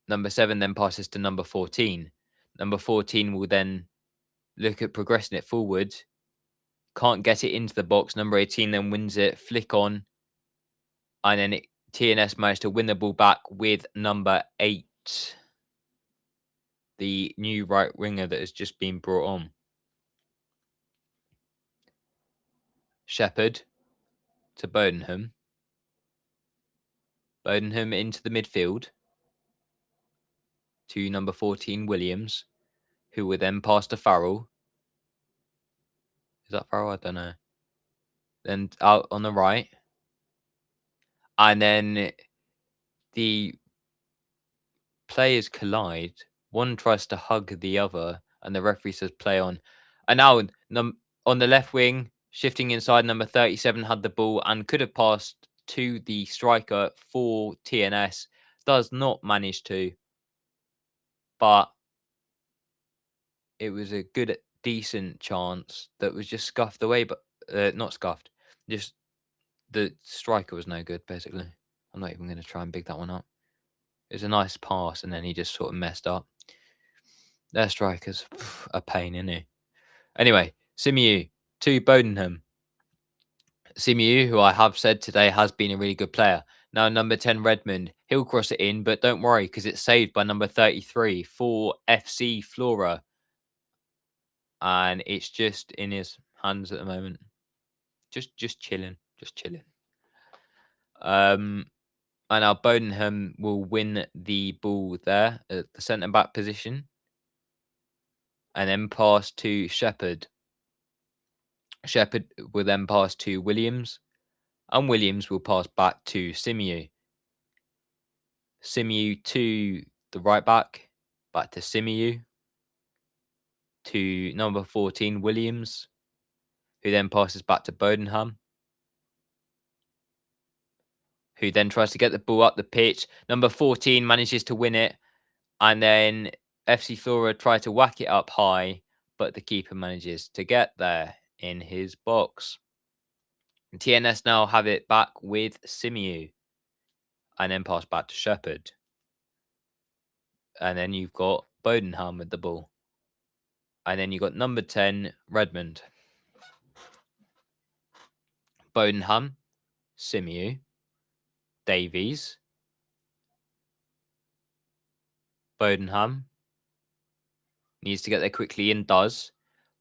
Number 7 then passes to number 14. Number 14 will then look at progressing it forward. Can't get it into the box. Number 18 then wins it, flick on. And then TNS managed to win the ball back with number 8. The new right winger that has just been brought on. Shepherd to Bodenham. Bodenham into the midfield to number 14, Williams, who will then pass to Farrell. Is that Farrell? I don't know. Then out on the right. And then the players collide. One tries to hug the other, and the referee says play on. And now on the left wing, shifting inside, number 37 had the ball and could have passed to the striker for TNS. Does not manage to. But it was a good, decent chance that was just scuffed away. But not scuffed. Just the striker was no good, basically. I'm not even going to try and big that one up. It was a nice pass, and then he just sort of messed up. Their striker's a pain, isn't he? Anyway, Simiyu to Bodenham. Simiyu, who I have said today has been a really good player. Now, number 10, Redmond. He'll cross it in, but don't worry, because it's saved by number 33 for FC Flora. And it's just in his hands at the moment. Just chilling. And now Bodenham will win the ball there at the centre-back position. And then pass to Shepherd. Shepherd will then pass to Williams. And Williams will pass back to Simiyu. Simiyu to the right back to Simiyu. To number 14, Williams. Who then passes back to Bodenham. Who then tries to get the ball up the pitch. Number 14 manages to win it. And then FC Flora try to whack it up high, but the keeper manages to get there in his box. TNS now have it back with Simiu, and then pass back to Shepherd. And then you've got Bodenham with the ball. And then you've got number 10, Redmond. Bodenham, Simiu, Davies, Bodenham needs to get there quickly and does.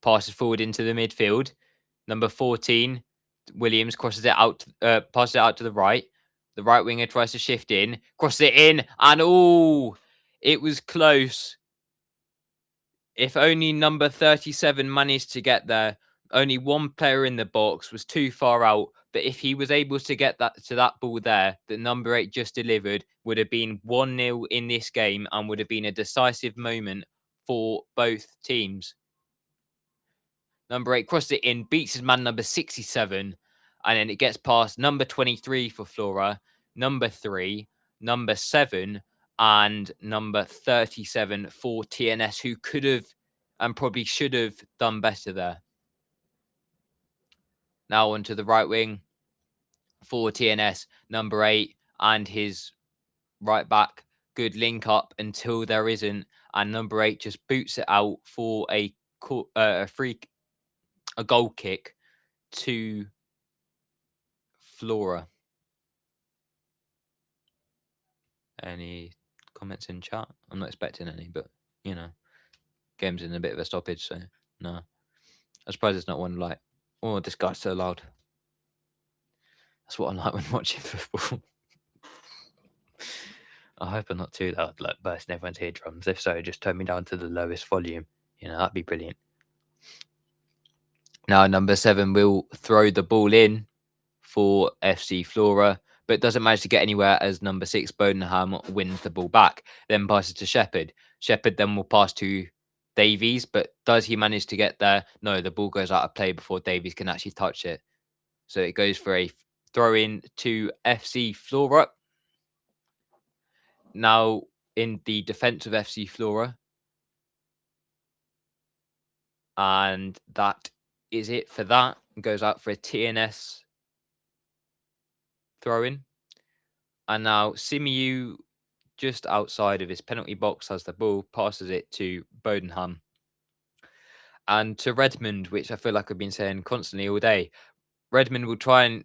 Passes forward into the midfield. Number 14, Williams passes it out to the right. The right winger tries to shift in, crosses it in, and it was close. If only number 37 managed to get there. Only one player in the box, was too far out. But if he was able to get that ball there, that number 8 just delivered, would have been 1-0 in this game and would have been a decisive moment for both teams. Number 8 crosses it in, beats his man number 67, and then it gets past number 23 for Flora, number 3, number 7, and number 37 for TNS, who could have and probably should have done better there. Now onto the right wing for TNS, number 8 and his right back. Good link up until there isn't, and number 8 just boots it out for a goal kick to Flora. Any comments in chat? I'm not expecting any, but game's in a bit of a stoppage, so no. I'm surprised it's not one like, oh, this guy's so loud. That's what I'm like when watching football. I hope I'm not too loud, like bursting everyone's eardrums. If so, just turn me down to the lowest volume. That'd be brilliant. Now, number 7 will throw the ball in for FC Flora, but doesn't manage to get anywhere as number 6, Bodenham, wins the ball back. Then passes to Shepherd. Shepherd then will pass to Davies, but does he manage to get there? No, the ball goes out of play before Davies can actually touch it. So it goes for a throw-in to FC Flora. Now, in the defence of FC Flora. And that is it for that. It goes out for a TNS throw-in. And now Simiu, just outside of his penalty box, has the ball, passes it to Bodenham. And to Redmond, which I feel like I've been saying constantly all day. Redmond will try and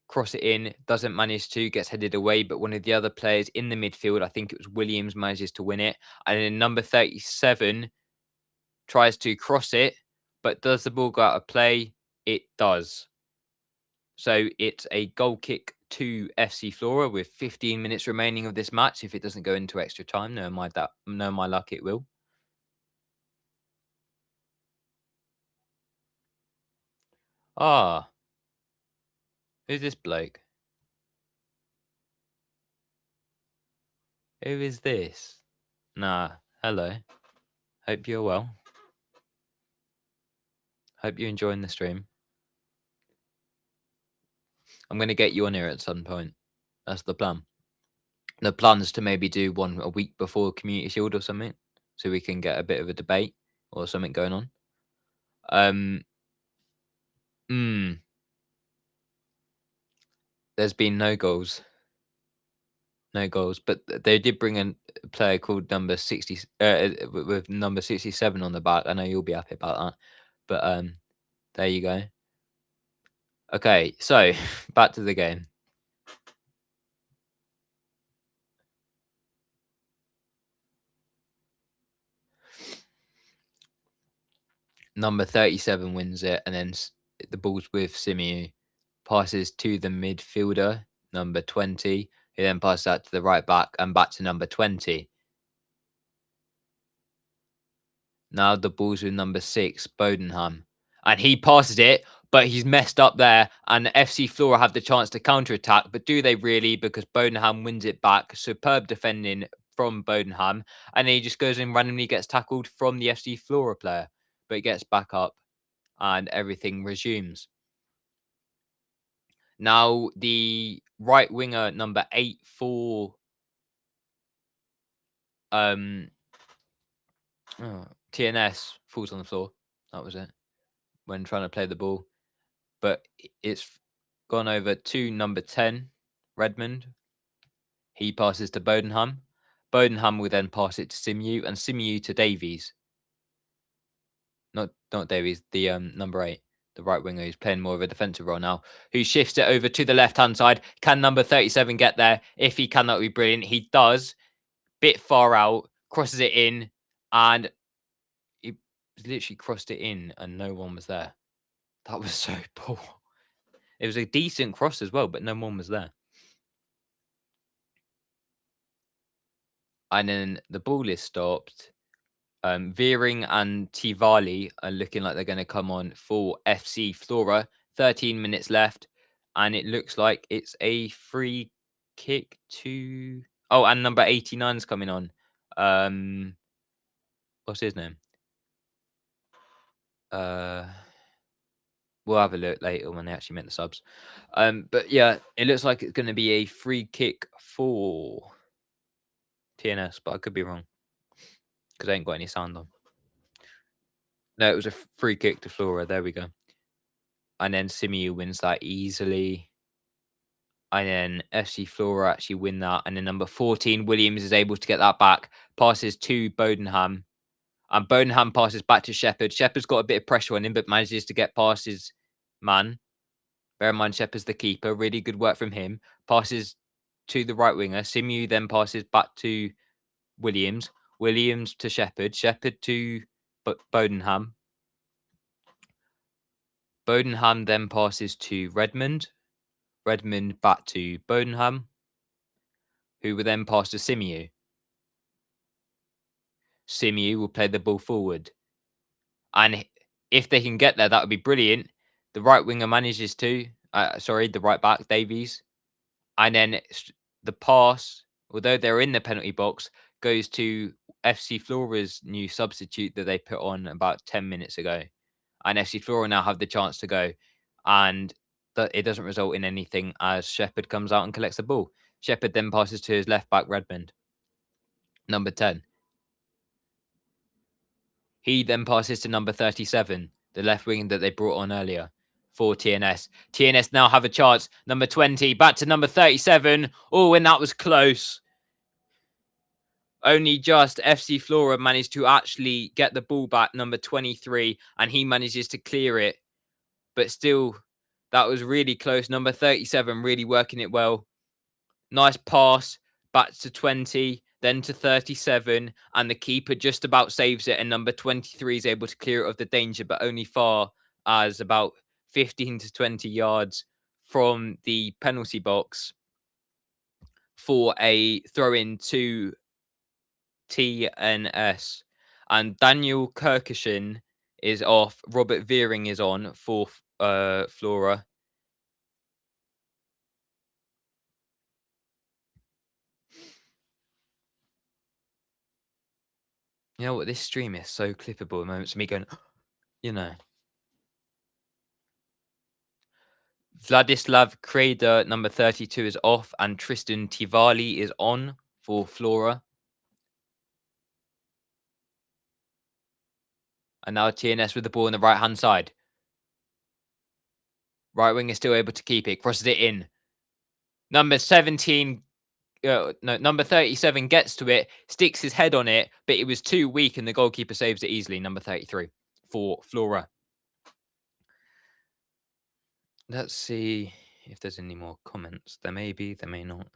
cross it in, doesn't manage to, gets headed away, but one of the other players in the midfield, I think it was Williams, manages to win it. And then number 37 tries to cross it, but does the ball go out of play? It does. So it's a goal kick to FC Flora with 15 minutes remaining of this match. If it doesn't go into extra time, no my luck, it will. Who's this bloke? Who is this? Nah, hello. Hope you're well. Hope you're enjoying the stream. I'm going to get you on here at some point. That's the plan. The plan is to maybe do one a week before Community Shield or something, so we can get a bit of a debate or something going on. There's been no goals. No goals, but they did bring a player called number 60 with number 67 on the back. I know you'll be happy about that, but there you go. Okay, so back to the game. Number 37 wins it, and then the ball's with Simiu. Passes to the midfielder, number 20. He then passes that to the right back and back to number 20. Now the ball's with number 6, Bodenham. And he passes it, but he's messed up there. And FC Flora have the chance to counter-attack. But do they really? Because Bodenham wins it back. Superb defending from Bodenham. And then he just goes and randomly gets tackled from the FC Flora player. But he gets back up and everything resumes. Now the right winger, number 8 for Oh, TNS falls on the floor. That was it. When trying to play the ball. But it's gone over to number 10, Redmond. He passes to Bodenham. Bodenham will then pass it to Simeon, and Simeon to Davies. Not Davies, the number 8, the right winger who's playing more of a defensive role now, who shifts it over to the left-hand side. Can number 37 get there? If he can, that would be brilliant. He does. Bit far out, crosses it in, and he literally crossed it in, and no one was there. That was so poor. It was a decent cross as well, but no one was there. And then the ball is stopped. Veering and Tivali are looking like they're going to come on for FC Flora. 13 minutes left, and it looks like it's a free kick to... Oh, and number 89 is coming on. What's his name? We'll have a look later when they actually make the subs. But yeah, it looks like it's going to be a free kick for TNS, but I could be wrong because I ain't got any sound on. No, it was a free kick to Flora. There we go. And then Simeon wins that easily. And then FC Flora actually win that. And then number 14, Williams, is able to get that back. Passes to Bodenham. And Bodenham passes back to Shepherd. Shepherd's got a bit of pressure on him, but manages to get past his man. Bear in mind, Shepherd's the keeper. Really good work from him. Passes to the right winger. Simeon then passes back to Williams. Williams to Shepherd. Shepherd to Bodenham. Bodenham then passes to Redmond. Redmond back to Bodenham, who will then pass to Simeon. Simeon will play the ball forward. And if they can get there, that would be brilliant. The right winger manages to, the right back, Davies. And then the pass, although they're in the penalty box, goes to FC Flora's new substitute that they put on about 10 minutes ago. And FC Flora now have the chance to go. And it doesn't result in anything as Shepherd comes out and collects the ball. Shepherd then passes to his left back, Redmond, number 10. He then passes to number 37, the left wing that they brought on earlier for TNS. TNS now have a chance. Number 20, back to number 37. Oh, and that was close. Only just FC Flora managed to actually get the ball back, number 23, and he manages to clear it. But still, that was really close. Number 37 really working it well. Nice pass back to 20, then to 37, and the keeper just about saves it, and number 23 is able to clear it of the danger, but only far as about 15 to 20 yards from the penalty box for a throw-in to TNS. And Daniel Kirkishin is off. Robert Veering is on for Flora. You know what? This stream is so clippable at moments of me going, you know. Vladislav Kreda, number 32, is off, and Tristan Tivali is on for Flora. And now TNS with the ball on the right-hand side. Right wing is still able to keep it, crosses it in. Number 17, number 37 gets to it, sticks his head on it, but it was too weak, and the goalkeeper saves it easily. Number 33 for Flora. Let's see if there's any more comments. There may be, there may not.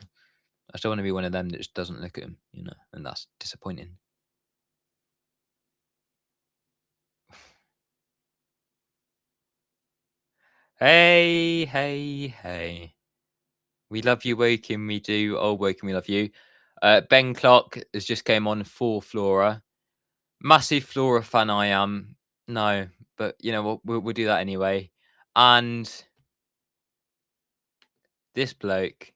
I still want to be one of them that just doesn't look at him, you know, and that's disappointing. Hey, hey, hey. We love you, Woking. We do. Oh, Woking, we love you. Ben Clark has just came on for Flora. Massive Flora fan I am. No, but, you know, we'll do that anyway. And this bloke,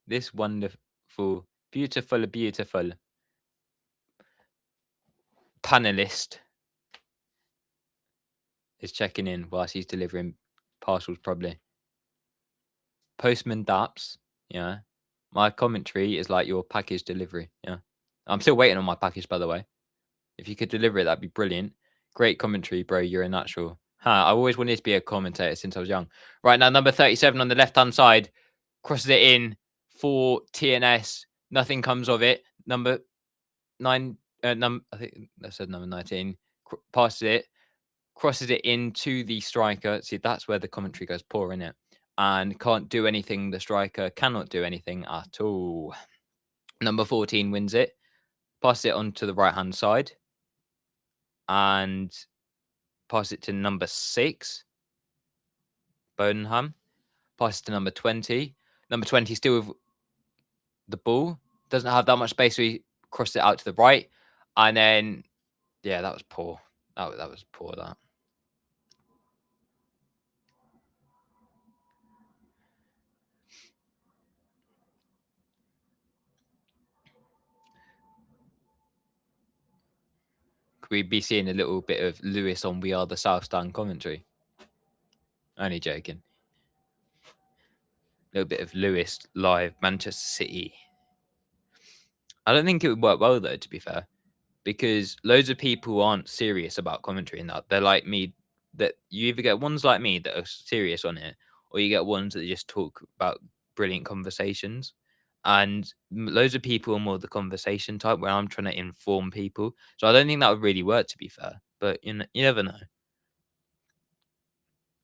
this wonderful, beautiful panelist is checking in whilst he's delivering parcels, probably. Postman Daps, yeah. My commentary is like your package delivery, yeah. I'm still waiting on my package, by the way. If you could deliver it, that'd be brilliant. Great commentary, bro. You're a natural. I always wanted to be a commentator since I was young. Right now, number 37 on the left-hand side. Crosses it in for TNS. Nothing comes of it. Number 9, I think I said number 19. Passes it. Crosses it into the striker. See, that's where the commentary goes poor, in it? And can't do anything. The striker cannot do anything at all. Number 14 wins it. Passes it onto the right-hand side. And pass it to number 6. Bodenham. Pass it to number 20. Number 20 still with the ball. Doesn't have that much space, so he crossed it out to the right. And then, yeah, that was poor. That was poor, that. Could we be seeing a little bit of Lewis on We Are the South Stand commentary? Only joking. A little bit of Lewis live, Manchester City. I don't think it would work well, though, to be fair, because loads of people aren't serious about commentary in that. They're like me, that you either get ones like me that are serious on it, or you get ones that just talk about brilliant conversations. And loads of people are more the conversation type, where I'm trying to inform people. So I don't think that would really work, to be fair. But you never know.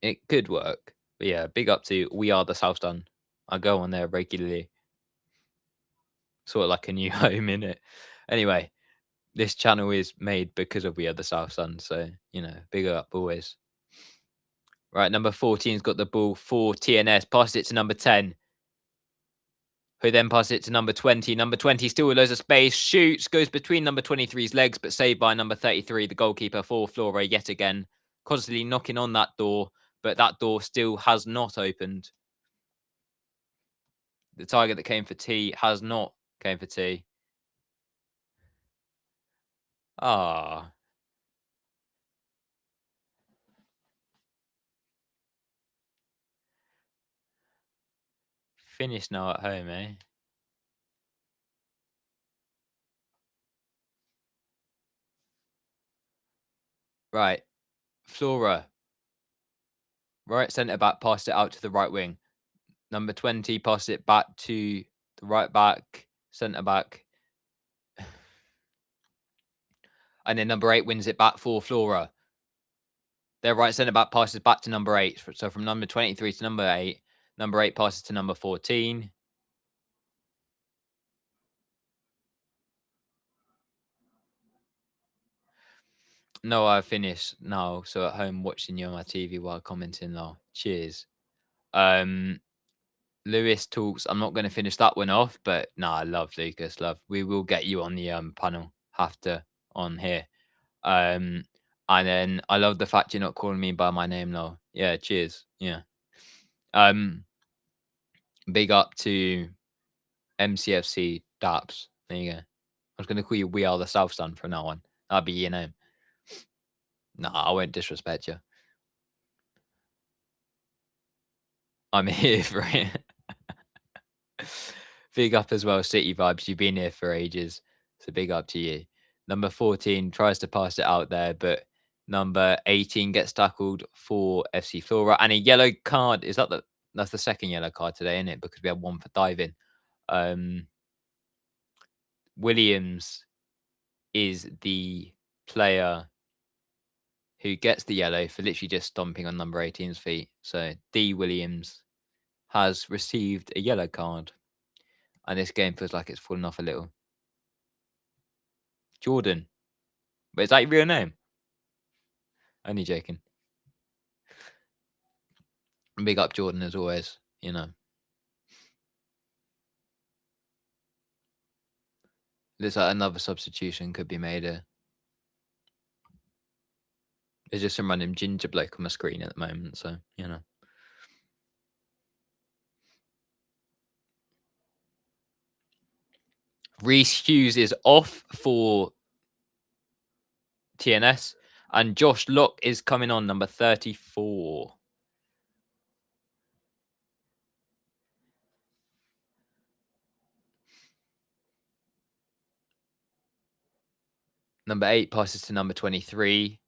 It could work. But yeah, big up to We Are the South Stand. I go on there regularly. Sort of like a new home, in it. Anyway, this channel is made because of We Are the South Stand. So, big up always. Right, number 14's got the ball for TNS. Passes it to number 10. Who then passes it to number 20. Number 20 still with loads of space. Shoots. Goes between number 23's legs, but saved by number 33, the goalkeeper for Flora yet again. Constantly knocking on that door, but that door still has not opened. The target that came for T has not came for T. Ah. Finished now at home, eh? Right. Flora. Right centre back passed it out to the right wing. Number 20 passed it back to the right back, centre back. And then number 8 wins it back for Flora. Their right centre back passes back to number 8. So from number 23 to number 8. Number 8 passes to number 14. No, I finished now. So at home watching you on my TV while commenting now. Cheers. Lewis talks. I'm not going to finish that one off, but I love Lucas. Love. We will get you on the panel. Have to on here. And then I love the fact you're not calling me by my name now. Yeah, cheers. Yeah. Big up to MCFC Daps. There you go. I was going to call you We Are the South Stand from now on. That'd be your name. Nah, I won't disrespect you. I'm here for it. Big up as well, City Vibes. You've been here for ages. So big up to you. Number 14 tries to pass it out there, but number 18 gets tackled for FC Flora. And a yellow card. That's the second yellow card today, isn't it? Because we had one for diving. Williams is the player who gets the yellow for literally just stomping on number 18's feet. So D. Williams has received a yellow card. And this game feels like it's fallen off a little. Jordan. But is that your real name? Only joking. Big up Jordan as always, Looks like another substitution could be made here. There's just some random ginger bloke on my screen at the moment, so, Reece Hughes is off for TNS, and Josh Locke is coming on, number 34. Number 8 passes to number 23,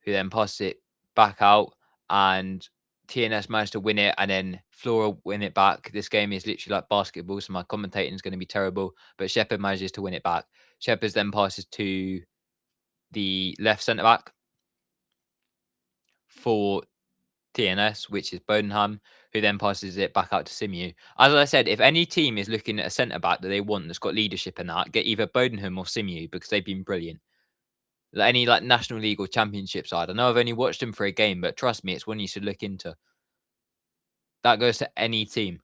who then passes it back out, and TNS managed to win it, and then Flora win it back. This game is literally like basketball, so my commentating is going to be terrible, but Shepherd manages to win it back. Shepherd then passes to the left centre-back for TNS, which is Bodenham, who then passes it back out to Simu. As I said, if any team is looking at a centre-back that they want that's got leadership in that, get either Bodenham or Simu, because they've been brilliant. Any like National League or Championship side. I know I've only watched them for a game, but trust me, it's one you should look into. That goes to any team,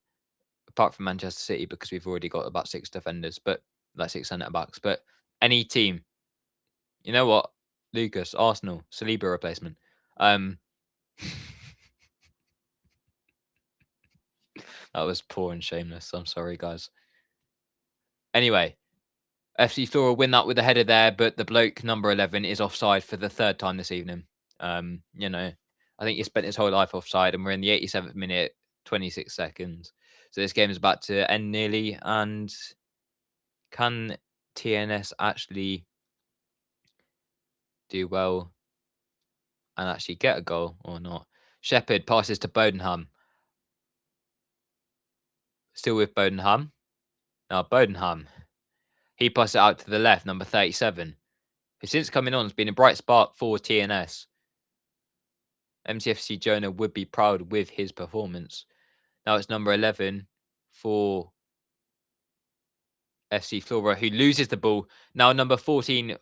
apart from Manchester City, because we've already got about 6 defenders, but like 6 centre backs. But any team, you know what? Lucas, Arsenal, Saliba replacement. That was poor and shameless. I'm sorry, guys. Anyway, FC Flora win that with a header there, but the bloke number 11 is offside for the 3rd time this evening. You know, I think he spent his whole life offside, and we're in the 87th minute, 26 seconds. So this game is about to end nearly, and can TNS actually do well and actually get a goal or not? Shepherd passes to Bodenham. Still with Bodenham. Now Bodenham. He passes it out to the left, number 37. Who since coming on has been a bright spark for TNS. MCFC Jonah would be proud with his performance. Now it's number 11 for FC Flora, who loses the ball. Now number 14,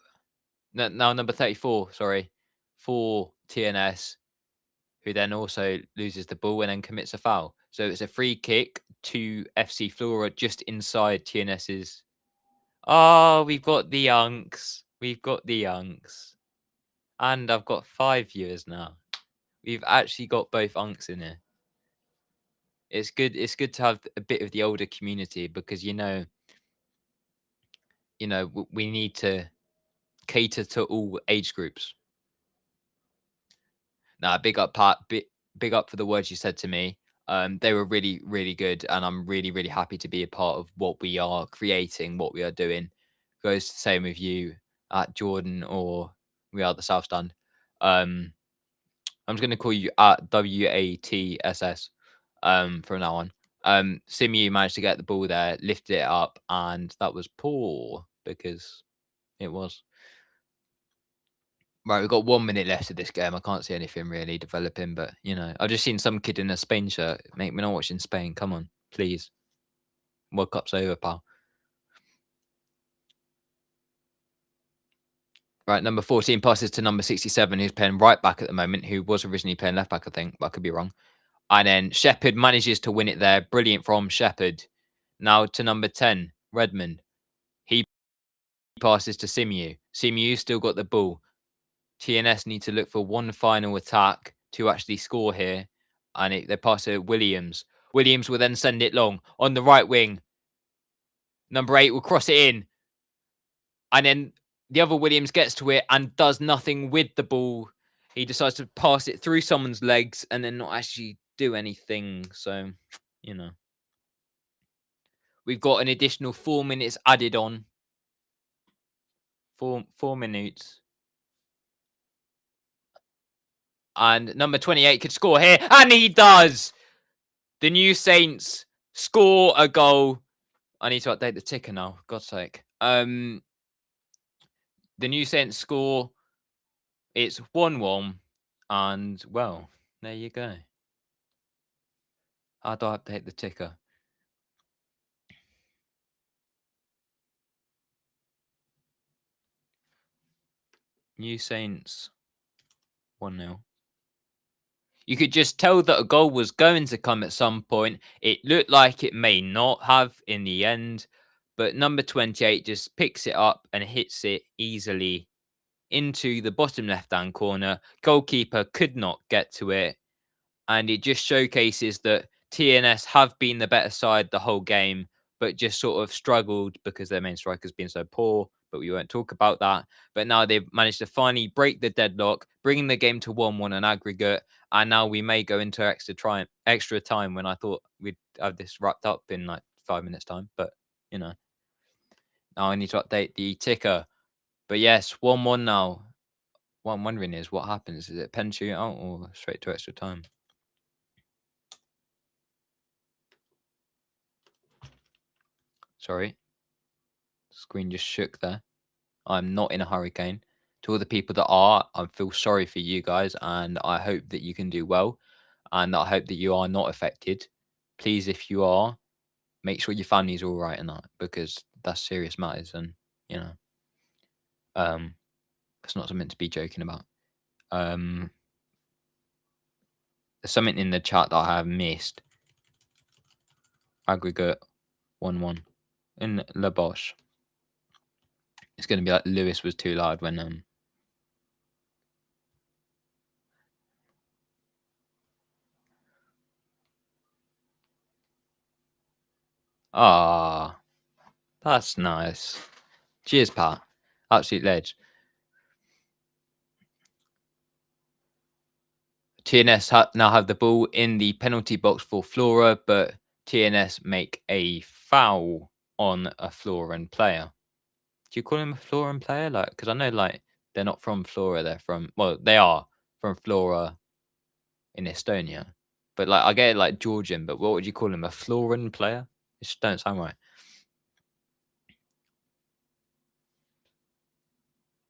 now number 34, sorry, for TNS, who then also loses the ball and then commits a foul. So it's a free kick to FC Flora just inside TNS's. Oh, we've got the Unks. We've got the Unks. And I've got 5 viewers now. We've actually got both Unks in here. It's good. It's good to have a bit of the older community because we need to cater to all age groups. Nah, big up, Pat. Big up for the words you said to me. They were really, really good, and I'm really, really happy to be a part of what we are creating, what we are doing. Goes the same with you at Jordan or we are the South Stand. I'm just going to call you at WATSS from now on. Simu managed to get the ball there, lifted it up, and that was poor because it was. Right, we've got 1 minute left of this game. I can't see anything really developing, but I've just seen some kid in a Spain shirt. Mate, we're not watching Spain. Come on, please. World Cup's over, pal. Right, number 14 passes to number 67, who's playing right back at the moment, who was originally playing left back, I think, but I could be wrong. And then Shepherd manages to win it there. Brilliant from Shepherd. Now to number 10, Redmond. He passes to Simu. Simu still got the ball. TNS need to look for one final attack to actually score here. And they pass to Williams. Williams will then send it long on the right wing. Number 8 will cross it in. And then the other Williams gets to it and does nothing with the ball. He decides to pass it through someone's legs and then not actually do anything. So, we've got an additional 4 minutes added on. 4 minutes. And number 28 could score here. And he does! The new Saints score a goal. I need to update the ticker now. God's sake. The new Saints score. It's 1-1. And, well, there you go. How do I update the ticker? New Saints 1-0. You could just tell that a goal was going to come at some point. It looked like it may not have in the end, but number 28 just picks it up and hits it easily into the bottom left-hand corner. Goalkeeper could not get to it, and it just showcases that TNS have been the better side the whole game, but just sort of struggled because their main striker's been so poor, but we won't talk about that. But now they've managed to finally break the deadlock, bringing the game to 1-1 on aggregate, and now we may go into extra time when I thought we'd have this wrapped up in like 5 minutes time, but now I need to update the ticker. But yes, 1-1 now. What I'm wondering is what happens. Is it pen shootout or straight to extra time? Sorry. Screen just shook there. I'm not in a hurricane. To all the people that are, I feel sorry for you guys, and I hope that you can do well, and I hope that you are not affected. Please, if you are, make sure your family's all right and that, because that's serious matters, and you know, it's not something to be joking about. There's something in the chat that I have missed. Aggregate 1-1 in La Bosch. It's going to be like Lewis was too loud when Ah, that's nice. Cheers, Pat. Absolute ledge. TNS now have the ball in the penalty box for Flora, but TNS make a foul on a Floran player. Do you call him a Floran player? Like, because I know like they're not from Flora. They're from they are from Flora in Estonia, but like I get it like Georgian. But what would you call him? A Floran player? It just don't sound right.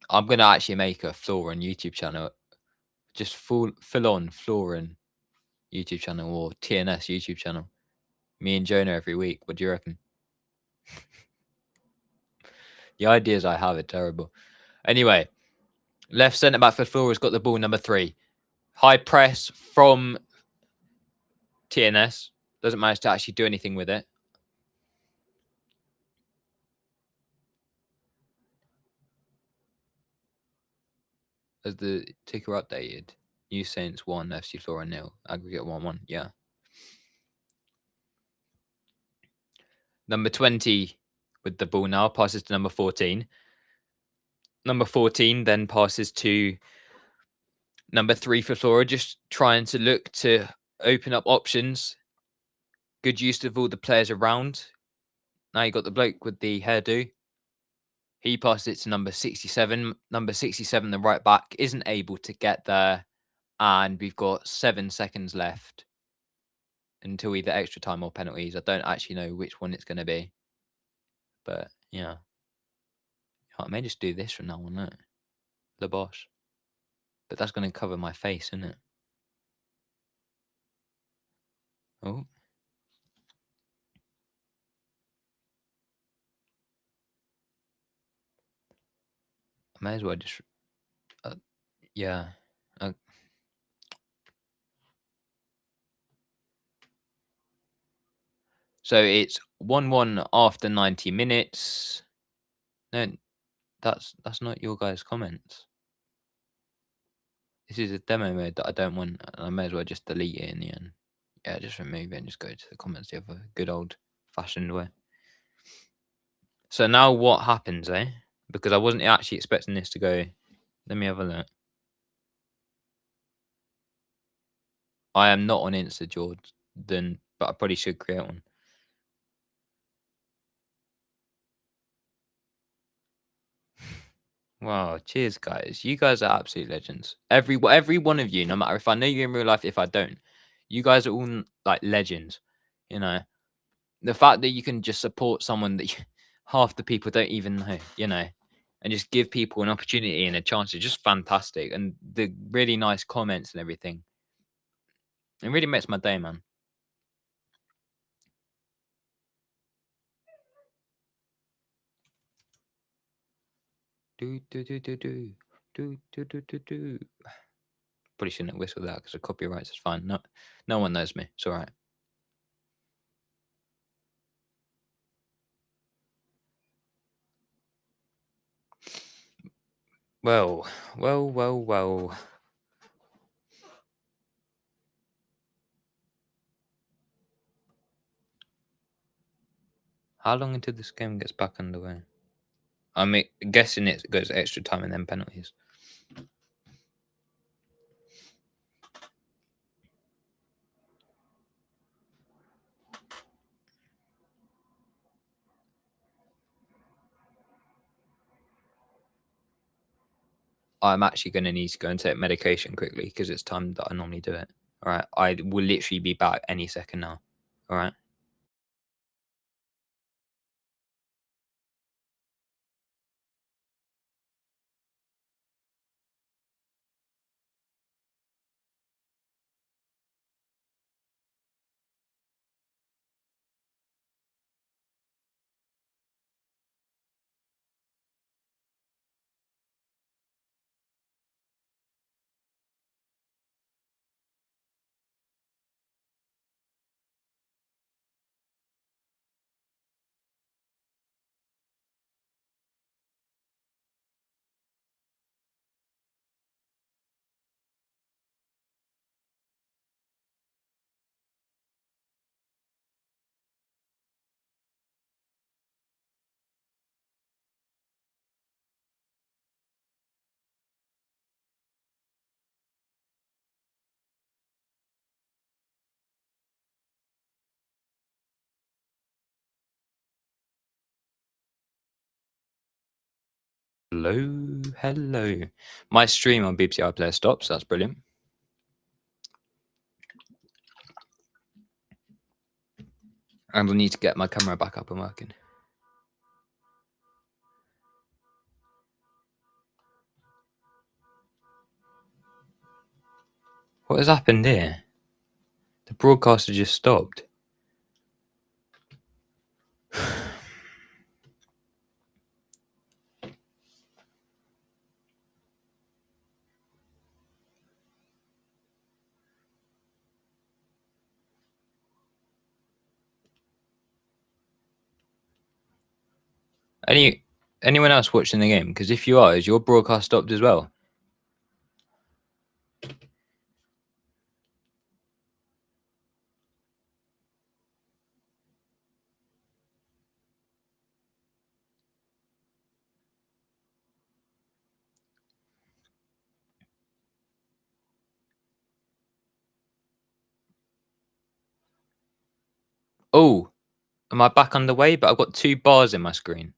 I'm gonna actually make a Floran YouTube channel, just full on Floran YouTube channel or TNS YouTube channel. Me and Jonah every week. What do you reckon? The ideas I have are terrible. Anyway, left centre back for Flora's got the ball, number 3. High press from TNS. Doesn't manage to actually do anything with it. As the ticker updated, New Saints 1, FC Flora 0, aggregate 1-1. Yeah. Number 20 with the ball now passes to number 14. Number 14 then passes to number 3 for Flora, just trying to look to open up options. Good use of all the players around. Now you got the bloke with the hairdo. He passes it to number 67. Number 67, the right back, isn't able to get there. And we've got 7 seconds left until either extra time or penalties. I don't actually know which one it's going to be. But, yeah. I may just do this from now on, look. The Bosch. But that's going to cover my face, isn't it? Oh. I may as well just... yeah. So it's 1-1 after 90 minutes. No, that's not your guys' comments. This is a demo mode that I don't want. I may as well just delete it in the end. Yeah, just remove it and just go to the comments the other good old-fashioned way. So now what happens, eh? Because I wasn't actually expecting this to go... Let me have a look. I am not on Insta, Jordan, but I probably should create one. Wow, cheers, guys. You guys are absolute legends. Every one of you, no matter if I know you in real life, if I don't, you guys are all like legends. You know, the fact that you can just support someone that half the people don't even know, you know, and just give people an opportunity and a chance is just fantastic. And the really nice comments and everything, it really makes my day, man. Do do do do do do do do do do. Probably shouldn't have whistled that because the copyrights is fine. No one knows me. It's all right. Well. How long until this game gets back underway? I'm guessing it goes extra time and then penalties. I'm actually going to need to go and take medication quickly because it's time that I normally do it. All right. I will literally be back any second now. All right. Hello. Hello. My stream on BBC iPlayer stops. That's brilliant. And I'll need to get my camera back up and working. What has happened here? The broadcaster just stopped. Anyone else watching the game? Because if you are, is your broadcast stopped as well? Oh, am I back underway? But I've got 2 bars in my screen.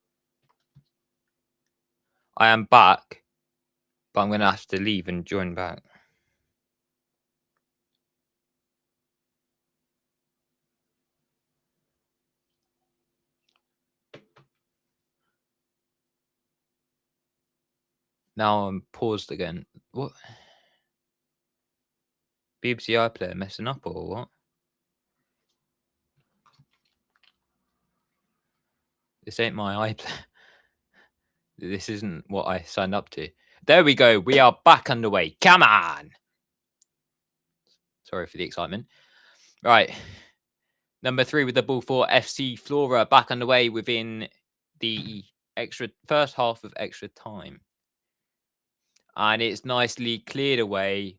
I am back, but I'm going to have to leave and join back. Now I'm paused again. What? BBC iPlayer messing up or what? This ain't my iPlayer. This isn't what I signed up to. There we go. We are back underway. Come on. Sorry for the excitement. Right. Number 3 with the ball for FC Flora back underway within the first half of extra time. And it's nicely cleared away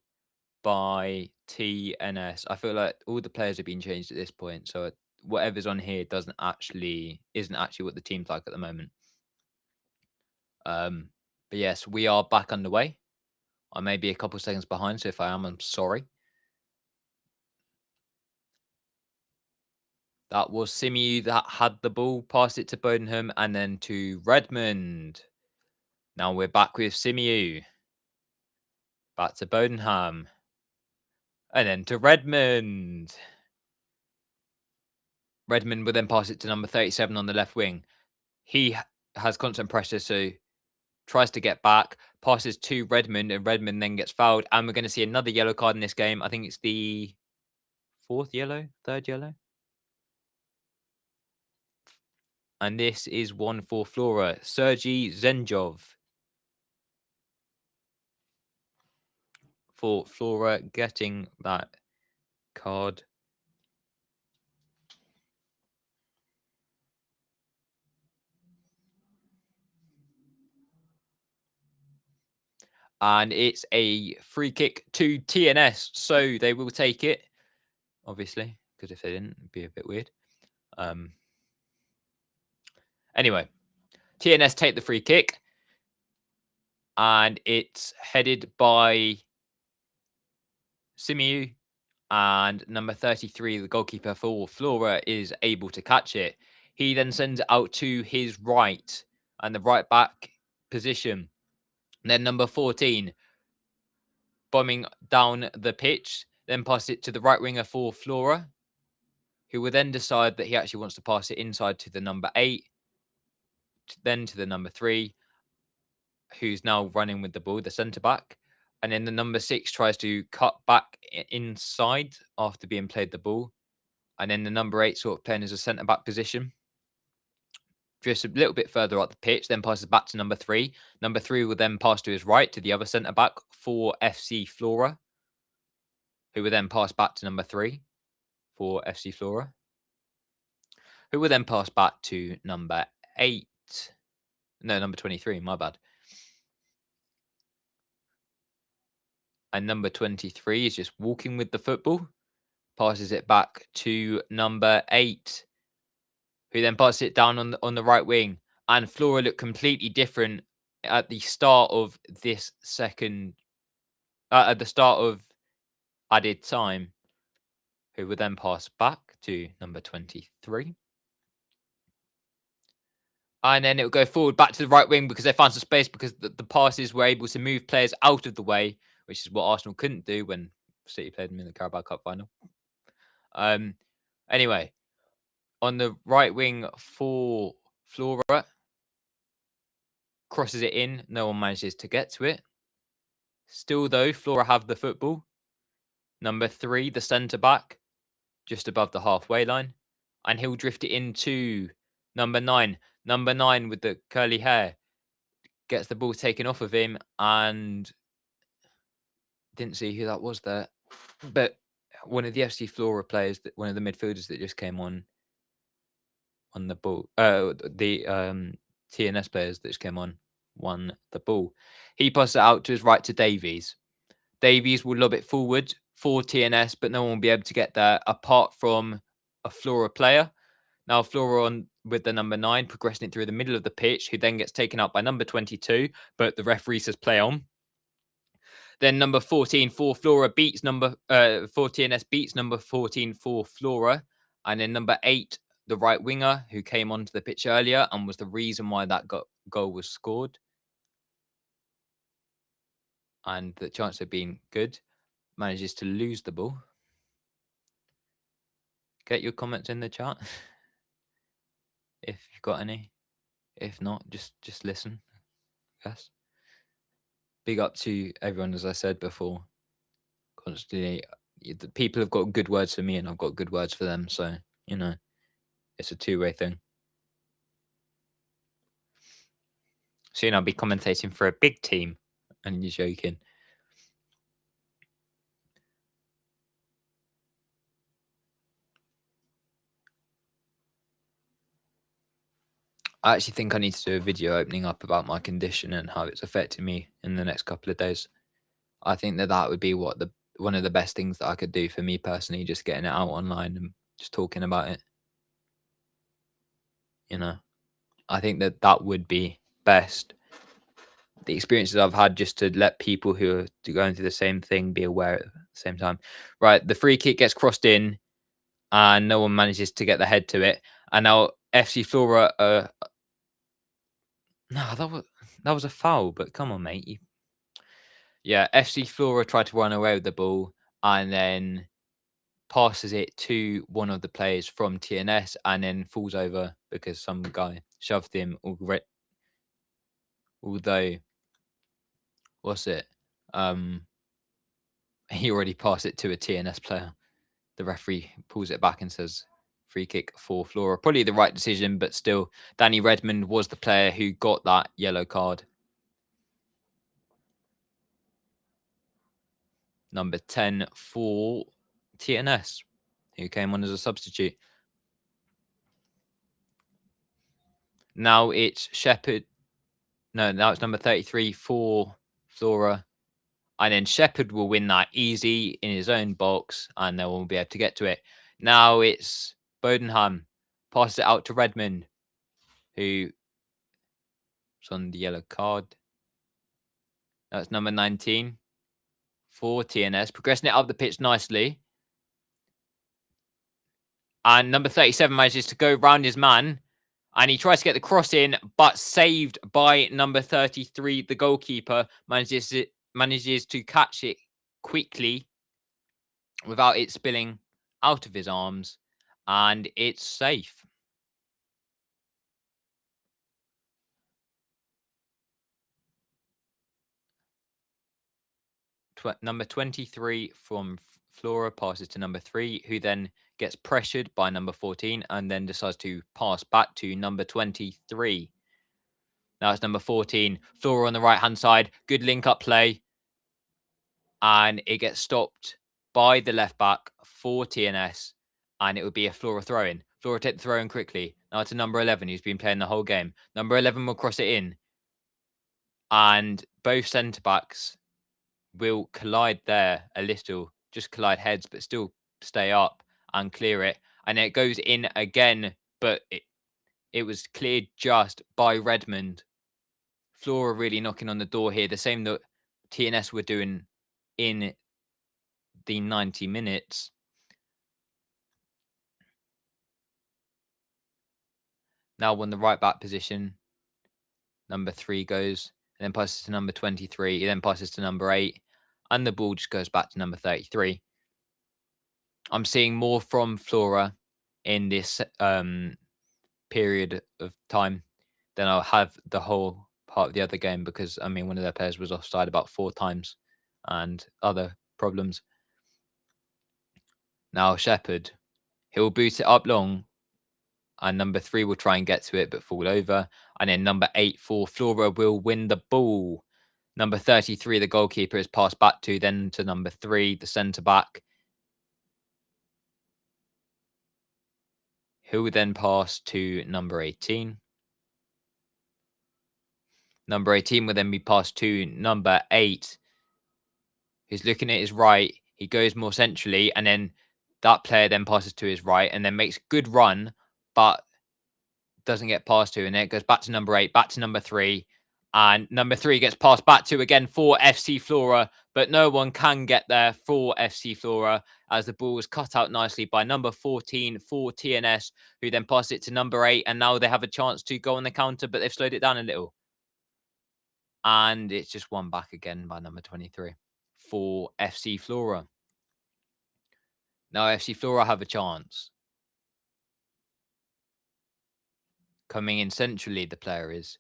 by TNS. I feel like all the players have been changed at this point. So whatever's on here isn't actually what the team's like at the moment. But yes, we are back underway. I may be a couple seconds behind, so if I am, I'm sorry. That was Simiu that had the ball, passed it to Bodenham, and then to Redmond. Now we're back with Simiu. Back to Bodenham. And then to Redmond. Redmond will then pass it to number 37 on the left wing. He has constant pressure, so tries to get back, passes to Redmond, and Redmond then gets fouled. And we're going to see another yellow card in this game. I think it's the 4th yellow, 3rd yellow. And this is one for Flora. Sergei Zenjov for Flora getting that card. And it's a free kick to TNS. So they will take it, obviously, because if they didn't, it'd be a bit weird. Anyway, TNS take the free kick. And it's headed by Simiu. And number 33, the goalkeeper for Flora, is able to catch it. He then sends it out to his right and the right back position. Then number 14, bombing down the pitch, then pass it to the right winger for Flora, who will then decide that he actually wants to pass it inside to the number 8, then to the number 3, who's now running with the ball, the centre-back. And then the number 6 tries to cut back inside after being played the ball. And then the number 8 sort of playing as a centre-back position. Just a little bit further up the pitch, then passes back to number 3. Number 3 will then pass to his right to the other centre-back for FC Flora, who will then pass back to number 3 for FC Flora, who will then pass back to number 8. No, number 23, my bad. And number 23 is just walking with the football, passes it back to number 8, who then passes it down on the right wing. And Flora looked completely different at the start of this second, at the start of added time, who would then pass back to number 23. And then it will go forward back to the right wing because they found some space because the passes were able to move players out of the way, which is what Arsenal couldn't do when City played them in the Carabao Cup final. Anyway, on the right wing for Flora, crosses it in. No one manages to get to it. Still, though, Flora have the football. Number 3, the centre-back, just above the halfway line. And he'll drift it into number 9. Number 9 with the curly hair gets the ball taken off of him and didn't see who that was there. But one of the FC Flora players, one of the midfielders that just came on the ball, the TNS players that just came on, won the ball. He passes it out to his right to Davies. Davies will lob it forward for TNS, but no one will be able to get there apart from a Flora player. Now Flora on with the number 9, progressing it through the middle of the pitch, who then gets taken out by number 22, but the referee says play on. Then number 14 for Flora beats number for TNS beats number 14 for Flora. And then number 8, the right winger, who came onto the pitch earlier and was the reason why that goal was scored. And the chance of being good, manages to lose the ball. Get your comments in the chat if you've got any. If not, just listen. Yes. Big up to everyone, as I said before. Constantly, the people have got good words for me, and I've got good words for them. So it's a two-way thing. Soon I'll be commentating for a big team, and you're joking. I actually think I need to do a video opening up about my condition and how it's affecting me in the next couple of days. I think that would be one of the best things that I could do for me personally, just getting it out online and just talking about it. I think that would be best. The experiences I've had, just to let people who are going through the same thing be aware at the same time. Right, the free kick gets crossed in and no one manages to get the head to it. And now FC Flora, no, that was a foul, but come on, mate. Yeah, FC Flora tried to run away with the ball and then passes it to one of the players from TNS and then falls over because some guy shoved him. Although, what's it? He already passed it to a TNS player. The referee pulls it back and says free kick for Flora. Probably the right decision, but still, Danny Redmond was the player who got that yellow card. Number 10 for TNS, who came on as a substitute. Now it's Shepherd. No, now it's number 33 for Flora. And then Shepherd will win that easy in his own box, and no one will be able to get to it. Now it's Bodenham. Passes it out to Redmond, who is on the yellow card. That's number 19 for TNS. Progressing it up the pitch nicely. And number 37 manages to go round his man And he tries to get the cross in, but saved by number 33. The goalkeeper manages to catch it quickly without it spilling out of his arms, and it's safe. Number 23 from Flora passes to number 3, who then gets pressured by number 14 and then decides to pass back to number 23. Now it's number 14. Flora on the right-hand side. Good link-up play. And it gets stopped by the left-back for TNS. And it would be a Flora throw-in. Flora take the throw-in quickly. Now to number 11, who's been playing the whole game. Number 11 will cross it in. And both centre-backs will collide there a little. Just collide heads, but still stay up and clear it. And it goes in again, but it was cleared just by Redmond. Flora really knocking on the door here, the same that TNS were doing in the 90 minutes. Now on the right back position, number 3 goes, and then passes to number 23, he then passes to number 8, and the ball just goes back to number 33. I'm seeing more from Flora in this period of time than I'll have the whole part of the other game, because, I mean, one of their players was offside about 4 times and other problems. Now Shepherd, he'll boot it up long, and number 3 will try and get to it but fall over. And then number 8 for Flora will win the ball. Number 33, the goalkeeper, is passed back to, then to number 3, the centre-back, who will then pass to number 18. Number 18 will then be passed to number 8, who's looking at his right. He goes more centrally, and then that player then passes to his right and then makes good run, but doesn't get passed to. And then it goes back to number 8, back to number 3. And number 3 gets passed back to again for FC Flora, but no one can get there for FC Flora as the ball was cut out nicely by number 14 for TNS, who then passed it to number 8. And now they have a chance to go on the counter, but they've slowed it down a little. And it's just won back again by number 23 for FC Flora. Now FC Flora have a chance. Coming in centrally, the player is.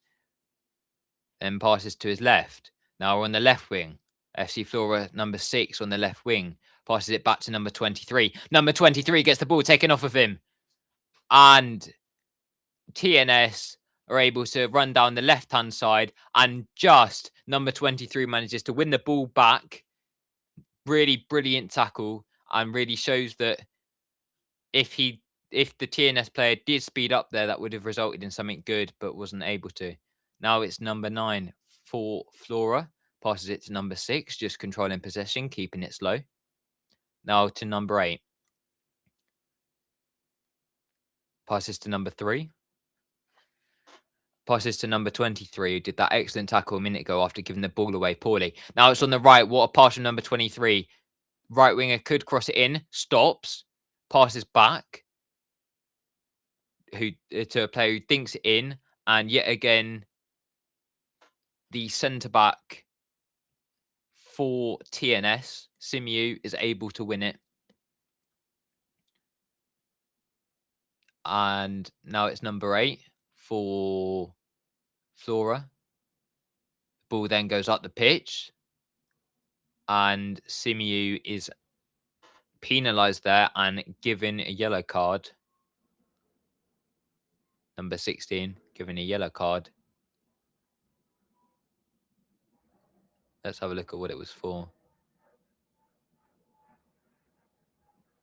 Then passes to his left. Now we're on the left wing. FC Flora, number 6 on the left wing. Passes it back to number 23. Number 23 gets the ball taken off of him. And TNS are able to run down the left-hand side. And just number 23 manages to win the ball back. Really brilliant tackle. And really shows that if the TNS player did speed up there, that would have resulted in something good, but wasn't able to. Now it's number 9 for Flora. Passes it to number 6, just controlling possession, keeping it slow. Now to number 8. Passes to number 3. Passes to number 23, who did that excellent tackle a minute ago after giving the ball away poorly. Now it's on the right. What a pass from number 23. Right winger could cross it in. Stops. Passes back. To a player who thinks it in. And yet again, the centre-back for TNS, Simu, is able to win it. And now it's number 8 for Flora. Ball then goes up the pitch. And Simu is penalised there and given a yellow card. Number 16, given a yellow card. Let's have a look at what it was for.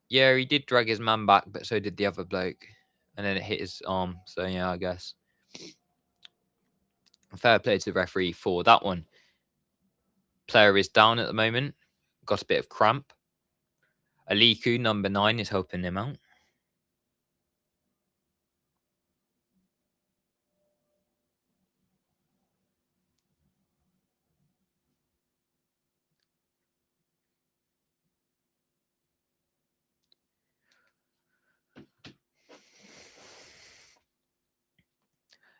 Yeah, he did drag his man back, but so did the other bloke. And then it hit his arm. So, yeah, I guess. Fair play to the referee for that one. Player is down at the moment. Got a bit of cramp. Aliku, number 9, is helping him out.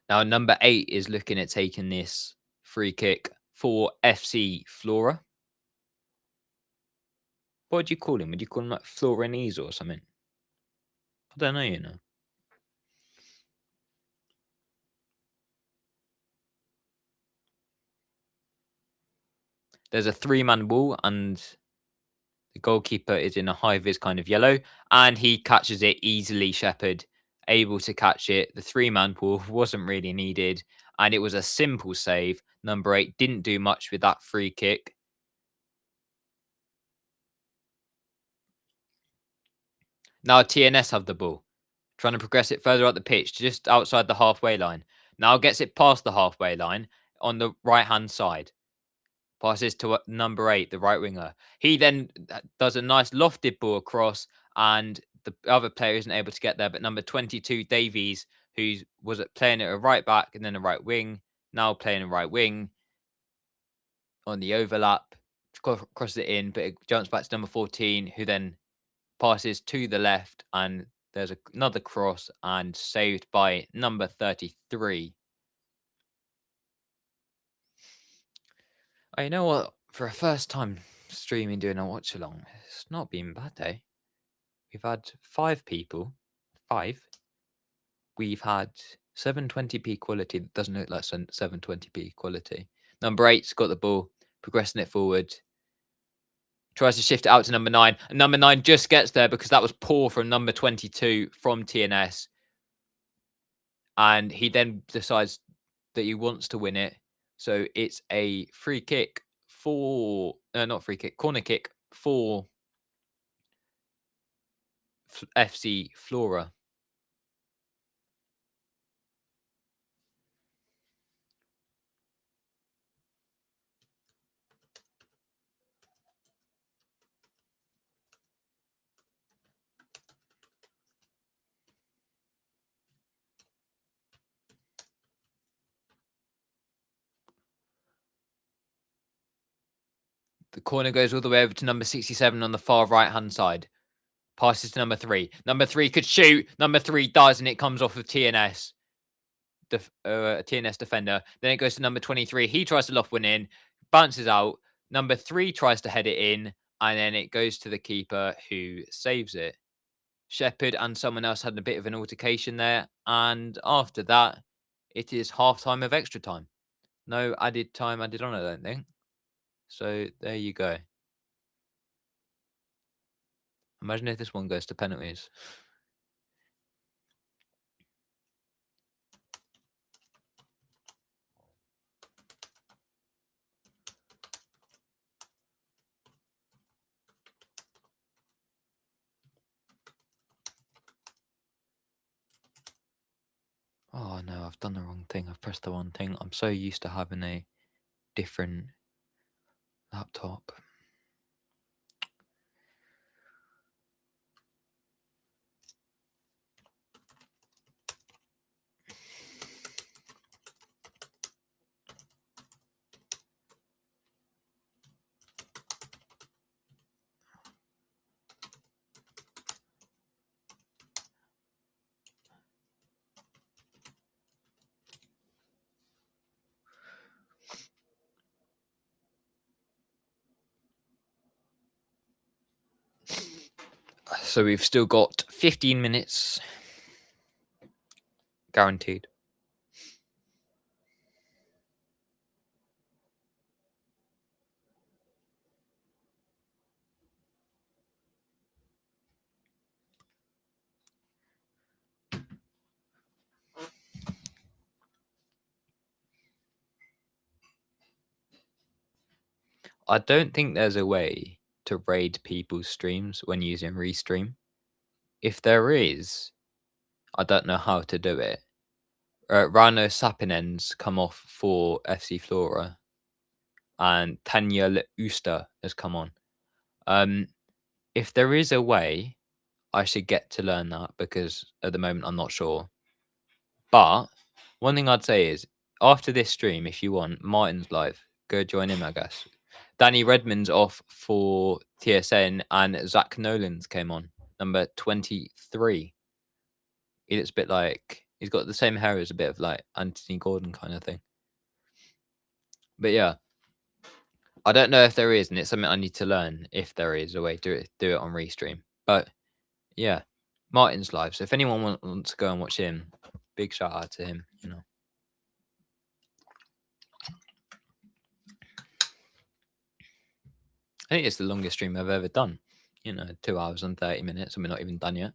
Now, number 8 is looking at taking this free kick for FC Flora. What would you call him? Would you call him like Florinese or something? I don't know, you know. There's a 3-man wall and the goalkeeper is in a high-vis kind of yellow and he catches it easily, Shepherd, able to catch it. The 3-man wall wasn't really needed and it was a simple save. Number 8 didn't do much with that free kick. Now TNS have the ball, trying to progress it further up the pitch, just outside the halfway line. Now gets it past the halfway line on the right-hand side. Passes to number 8, the right winger. He then does a nice lofted ball across, and the other player isn't able to get there. But number 22, Davies, who was playing at a right back and then a right wing, now playing a right wing on the overlap, crosses it in, but it jumps back to number 14, who then passes to the left, and there's another cross and saved by number 33. Oh, you know what? For a first time streaming doing a watch along, it's not been bad, eh? We've had 5 people. 5. We've had 720p quality. That doesn't look like 720p quality. Number 8's got the ball, progressing it forward. Tries to shift it out to number 9. And number 9 just gets there because that was poor from number 22 from TNS. And he then decides that he wants to win it. So it's a free kick for... not free kick, corner kick for FC Flora. The corner goes all the way over to number 67 on the far right-hand side. Passes to number 3. Number 3 could shoot. Number 3 does, and it comes off of TNS. TNS defender. Then it goes to number 23. He tries to loft one in. Bounces out. Number 3 tries to head it in. And then it goes to the keeper who saves it. Shepherd and someone else had a bit of an altercation there. And after that, it is half-time of extra time. No added time added on, I don't think. So there you go. Imagine if this one goes to penalties. Oh no, I've done the wrong thing. I've pressed the wrong thing. I'm so used to having a different laptop. So we've still got 15 minutes guaranteed. I don't think there's a way to raid people's streams when using Restream. If there is, I don't know how to do it. Rano Sapinen's come off for FC Flora, and Tanya Uster has come on. If there is a way, I should get to learn that because at the moment I'm not sure. But one thing I'd say is after this stream, if you want, Martin's live. Go join him, I guess. Danny Redmond's off for TSN and Zach Nolan's came on, number 23. He looks a bit like He's got the same hair as a bit of like Anthony Gordon kind of thing. But yeah, I don't know if there is, and it's something I need to learn if there is a way to do it on Restream. But yeah, Martin's live. So if anyone wants to go and watch him, big shout out to him. I think it's the longest stream I've ever done. 2 hours and 30 minutes, and we're not even done yet.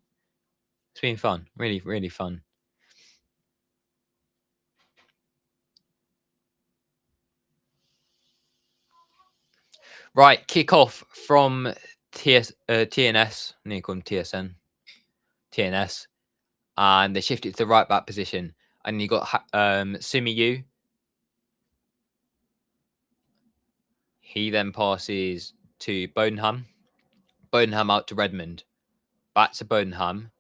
It's been fun, really, really fun. Right, kick off from TNS. I need to call him TSN. TNS, and they shift it to the right back position, and you got Simi Yu. He then passes to Bodenham. Bodenham out to Redmond, back to Bodenham,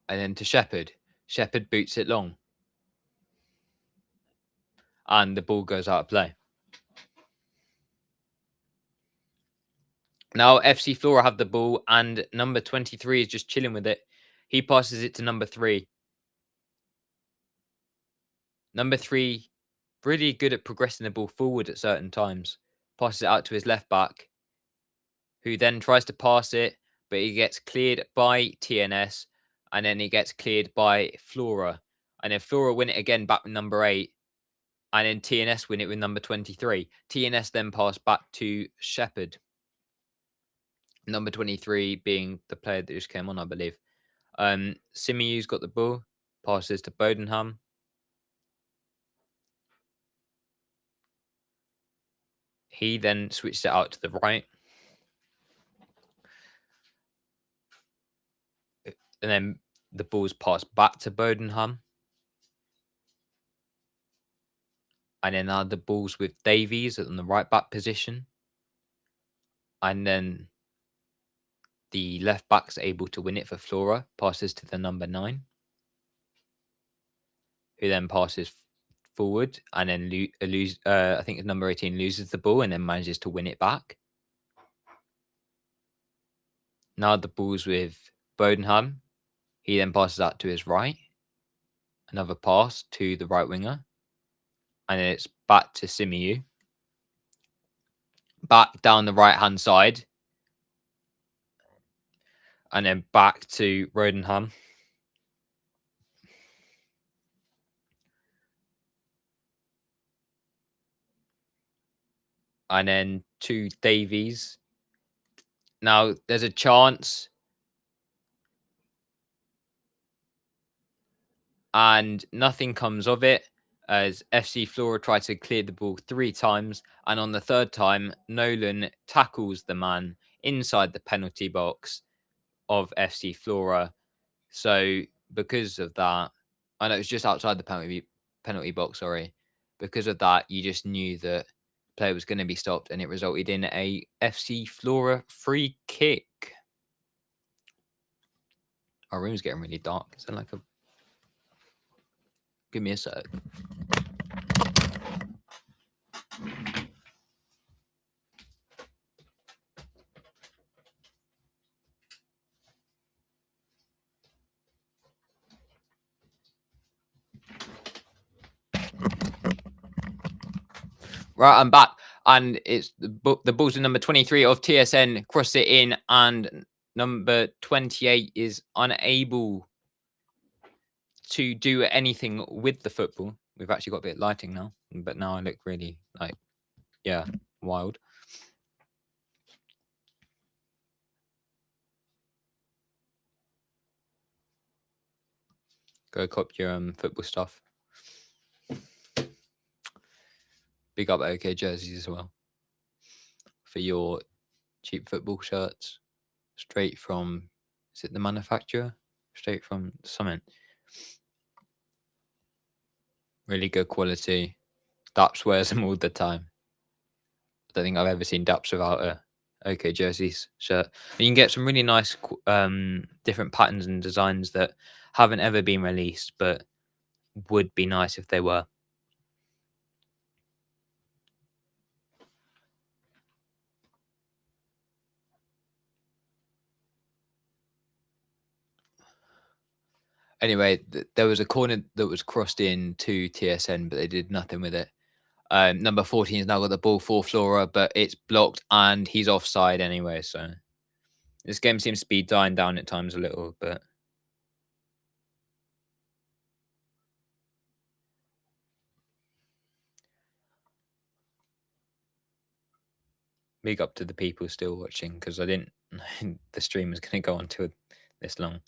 and then to Shepherd. Shepherd boots it long, and the ball goes out of play. Now FC Flora have the ball, and number 23 is just chilling with it. He passes it to number 3. Number 3, really good at progressing the ball forward at certain times. Passes it out to his left back, who then tries to pass it, but he gets cleared by TNS, and then he gets cleared by Flora. And then Flora win it again back with number 8, and then TNS win it with number 23. TNS then pass back to Shepherd. Number 23 being the player that just came on, I believe. Simiyu's got the ball, passes to Bodenham. He then switches it out to the right. And then the ball's passed back to Bodenham. And then now the ball's with Davies on the right back position. And then the left back's able to win it for Flora, passes to the number 9, who then passes forward, and then I think it's number 18 loses the ball and then manages to win it back. Now the ball's with Bodenham. He then passes out to his right. Another pass to the right winger. And then it's back to Simiyu. Back down the right-hand side. And then back to Rodenham. And then to Davies. Now, there's a chance. And nothing comes of it, as FC Flora try to clear the ball 3 times. And on the 3rd time, Nolan tackles the man inside the penalty box of FC Flora. So because of that, I know it's just outside the penalty box, sorry. Because of that, you just knew that the player was going to be stopped, and it resulted in a FC Flora free kick. Our room's getting really dark. Is that like a... Give me a sec. Right, I'm back. And it's the ball's in number 23 of TSN, cross it in, and number 28 is unable to do anything with the football. We've actually got a bit of lighting now, but now I look really like, yeah, wild. Go cop your football stuff. Big up OK jerseys as well for your cheap football shirts, straight from, is it the manufacturer? Straight from something. Really good quality. Daps wears them all the time. I don't think I've ever seen Daps without a OK jerseys shirt. And you can get some really nice different patterns and designs that haven't ever been released, but would be nice if they were. Anyway, there was a corner that was crossed in to TSN, but they did nothing with it. Number 14 has now got the ball for Flora, but it's blocked and he's offside anyway. So this game seems to be dying down at times a little, but big up to the people still watching, because I didn't know the stream was going to go on to this long.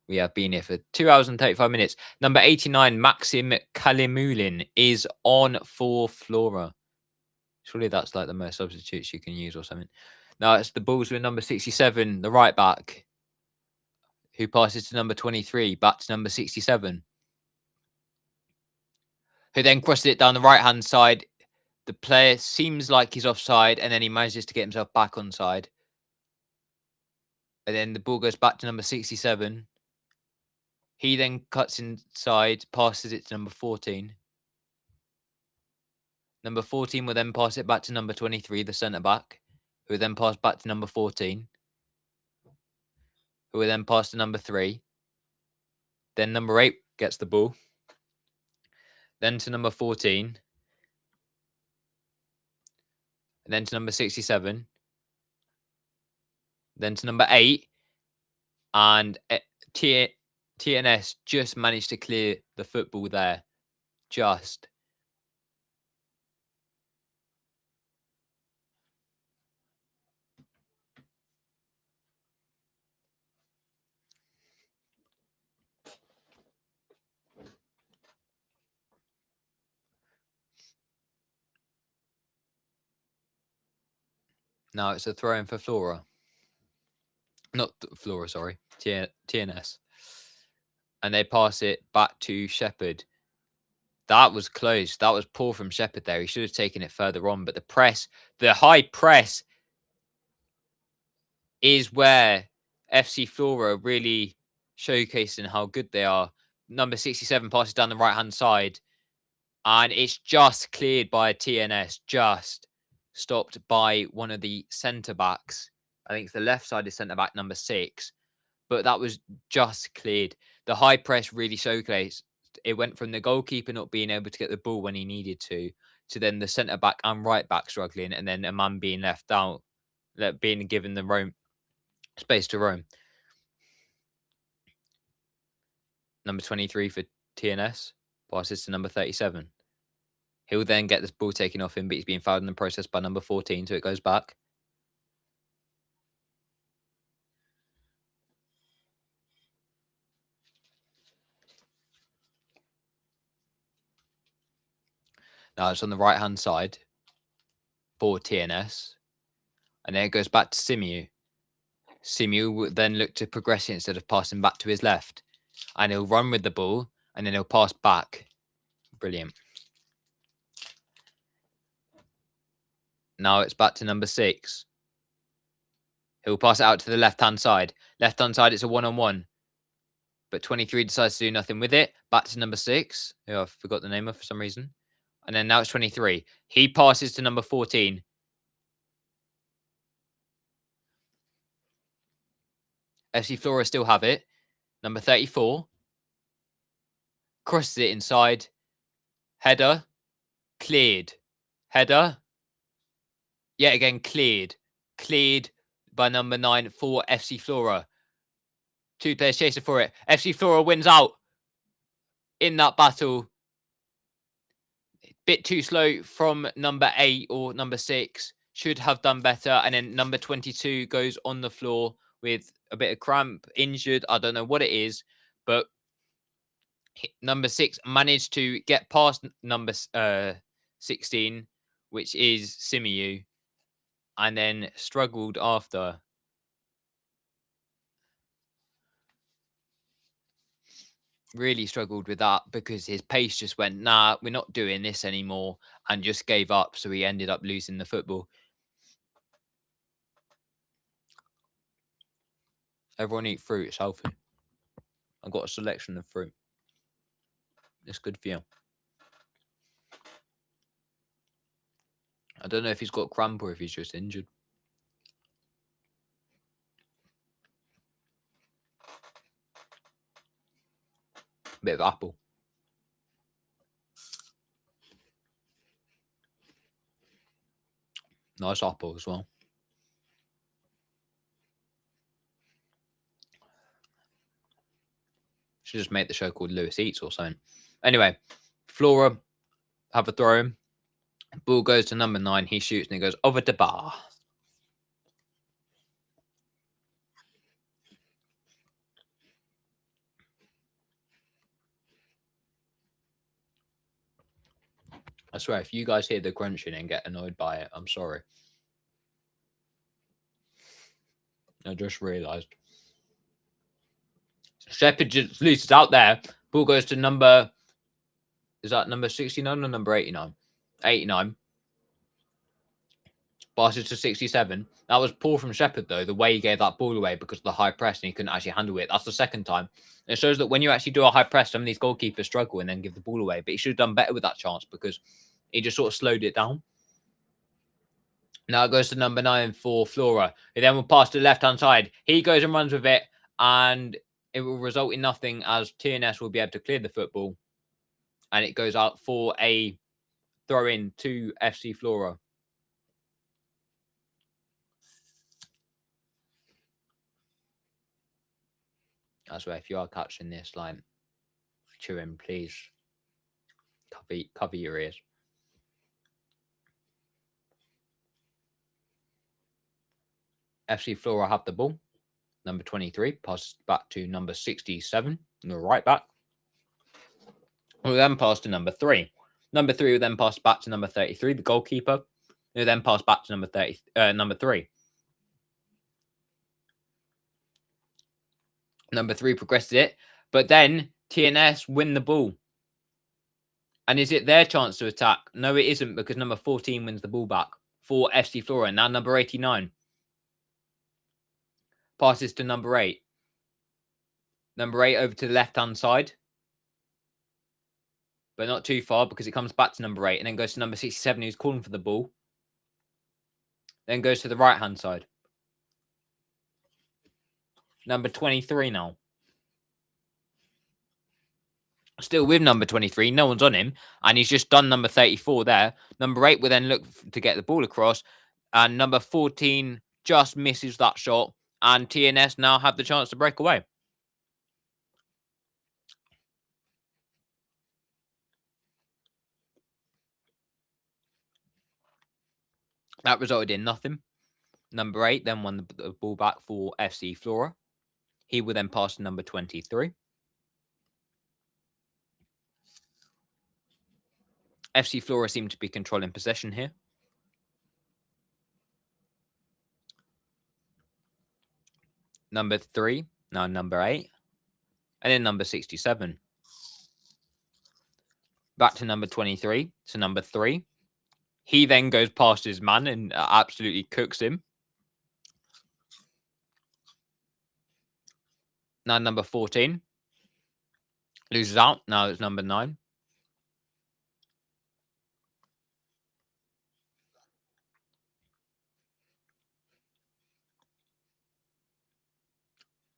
We have been here for 2 hours and 35 minutes. Number 89, Maxim Kalimulin, is on for Flora. Surely that's like the most substitutes you can use or something. No, it's the balls with number 67, the right back, who passes to number 23, back to number 67, who then crosses it down the right-hand side. The player seems like he's offside, and then he manages to get himself back onside. And then the ball goes back to number 67. He then cuts inside, passes it to number 14. Number 14 will then pass it back to number 23, the centre-back, who will then pass back to number 14, who will then pass to number 3. Then number 8 gets the ball. Then to number 14. And then to number 67. Then to number 8. And TNS just managed to clear the football there. Just. Now it's a throw in for Flora. Not Flora, sorry. TNS. And they pass it back to Shepherd. That was close. That was poor from Shepherd there. He should have taken it further on. But the press, the high press, is where FC Flora really showcasing how good they are. Number 67 passes down the right-hand side. And it's just cleared by TNS. Just stopped by one of the centre-backs. I think it's the left side is centre-back number 6. But that was just cleared. The high press really showcased. It went from the goalkeeper not being able to get the ball when he needed to then the centre-back and right-back struggling, and then a man being left out, being given the space to roam. Number 23 for TNS passes to number 37. He'll then get this ball taken off him, but he's being fouled in the process by number 14, so it goes back. Now it's on the right-hand side for TNS. And then it goes back to Simeon. Simeon will then look to progress it instead of passing back to his left. And he'll run with the ball, and then he'll pass back. Brilliant. Now it's back to number 6. He'll pass it out to the left-hand side. Left-hand side, it's a one-on-one. But 23 decides to do nothing with it. Back to number 6, who I forgot the name of for some reason. And then now it's 23. He passes to number 14. FC Flora still have it. Number 34. Crosses it inside. Header. Cleared. Header. Yet again, cleared. Cleared by number 9 for FC Flora. 2 players chasing for it. FC Flora wins out in that battle. Bit too slow from number 8 or number 6. Should have done better. And then number 22 goes on the floor with a bit of cramp, injured. I don't know what it is. But number 6 managed to get past number 16, which is Simiyu, and then struggled after. Really struggled with that because his pace just went, nah, we're not doing this anymore, and just gave up. So he ended up losing the football. Everyone eat fruit. It's healthy. I've got a selection of fruit. It's good for you. I don't know if he's got cramp or if he's just injured. Bit of apple. Nice apple as well. Should just make the show called Lewis Eats or something. Anyway, Flora have a throw in. Ball goes to number 9. He shoots and it goes over the bar. I swear, if you guys hear the crunching and get annoyed by it, I'm sorry. I just realised. Shepherd just loses out there. Ball goes to number... Is that number 69 or number 89? 89. Passes to 67. That was poor from Shepherd, though, the way he gave that ball away because of the high press and he couldn't actually handle it. That's the second time. It shows that when you actually do a high press, some of these goalkeepers struggle and then give the ball away. But he should have done better with that chance because he just sort of slowed it down. Now it goes to number 9 for Flora. He then will pass to the left-hand side. He goes and runs with it, and it will result in nothing as TNS will be able to clear the football. And it goes out for a throw-in to FC Flora. That's where if you are catching this, like, chewing, please cover your ears. FC Flora have the ball. Number 23 passes back to number 67, the right back. Will then pass to number 3. Number 3 will then pass back to number 33, the goalkeeper. Who then pass back to number 3. Number 3 progresses it, but then TNS win the ball. And is it their chance to attack? No, it isn't, because number 14 wins the ball back for FC Flora. Now number 89 passes to number 8. Number 8 over to the left-hand side. But not too far because it comes back to number 8 and then goes to number 67 who's calling for the ball. Then goes to the right-hand side. Number 23 now. Still with number 23. No one's on him. And he's just done number 34 there. Number 8 will then look to get the ball across. And number 14 just misses that shot. And TNS now have the chance to break away. That resulted in nothing. Number 8 then won the ball back for FC Flora. He will then pass to number 23. FC Flora seem to be controlling possession here. Number 3, now number 8. And then number 67. Back to number 23, to number 3. He then goes past his man and absolutely cooks him. Now number 14 loses out. Now it's number 9.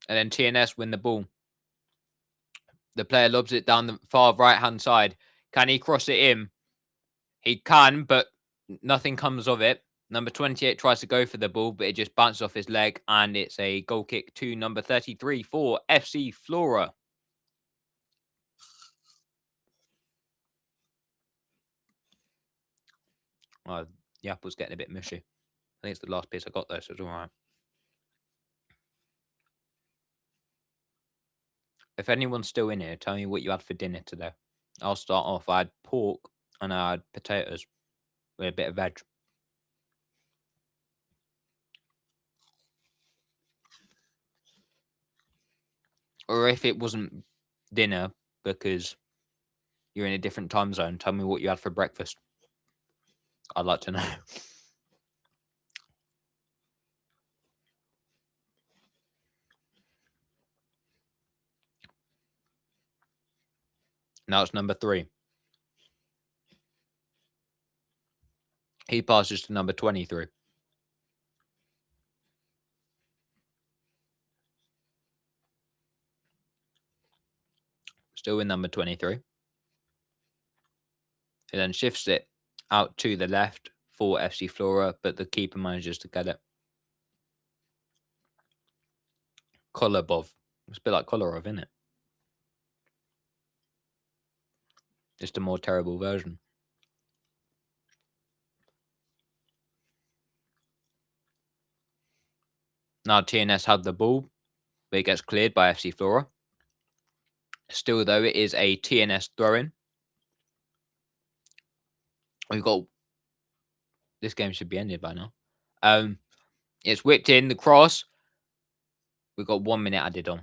And then TNS win the ball. The player lobs it down the far right-hand side. Can he cross it in? He can, but nothing comes of it. Number 28 tries to go for the ball, but it just bounces off his leg, and it's a goal kick to number 33 for FC Flora. Oh, the apple's getting a bit mushy. I think it's the last piece I got there, so it's all right. If anyone's still in here, tell me what you had for dinner today. I'll start off. I had pork and I had potatoes with a bit of veg. Or if it wasn't dinner because you're in a different time zone, tell me what you had for breakfast. I'd like to know. Now it's number 3. He passes to number 23. still in number 23. He then shifts it out to the left for FC Flora, but the keeper manages to get it. Kolobov. It's a bit like Kolarov, isn't it? Just a more terrible version. Now TNS have the ball, but it gets cleared by FC Flora. Still, though, it is a TNS throw-in. We've got... This game should be ended by now. It's whipped in, the cross. We've got 1 minute added on.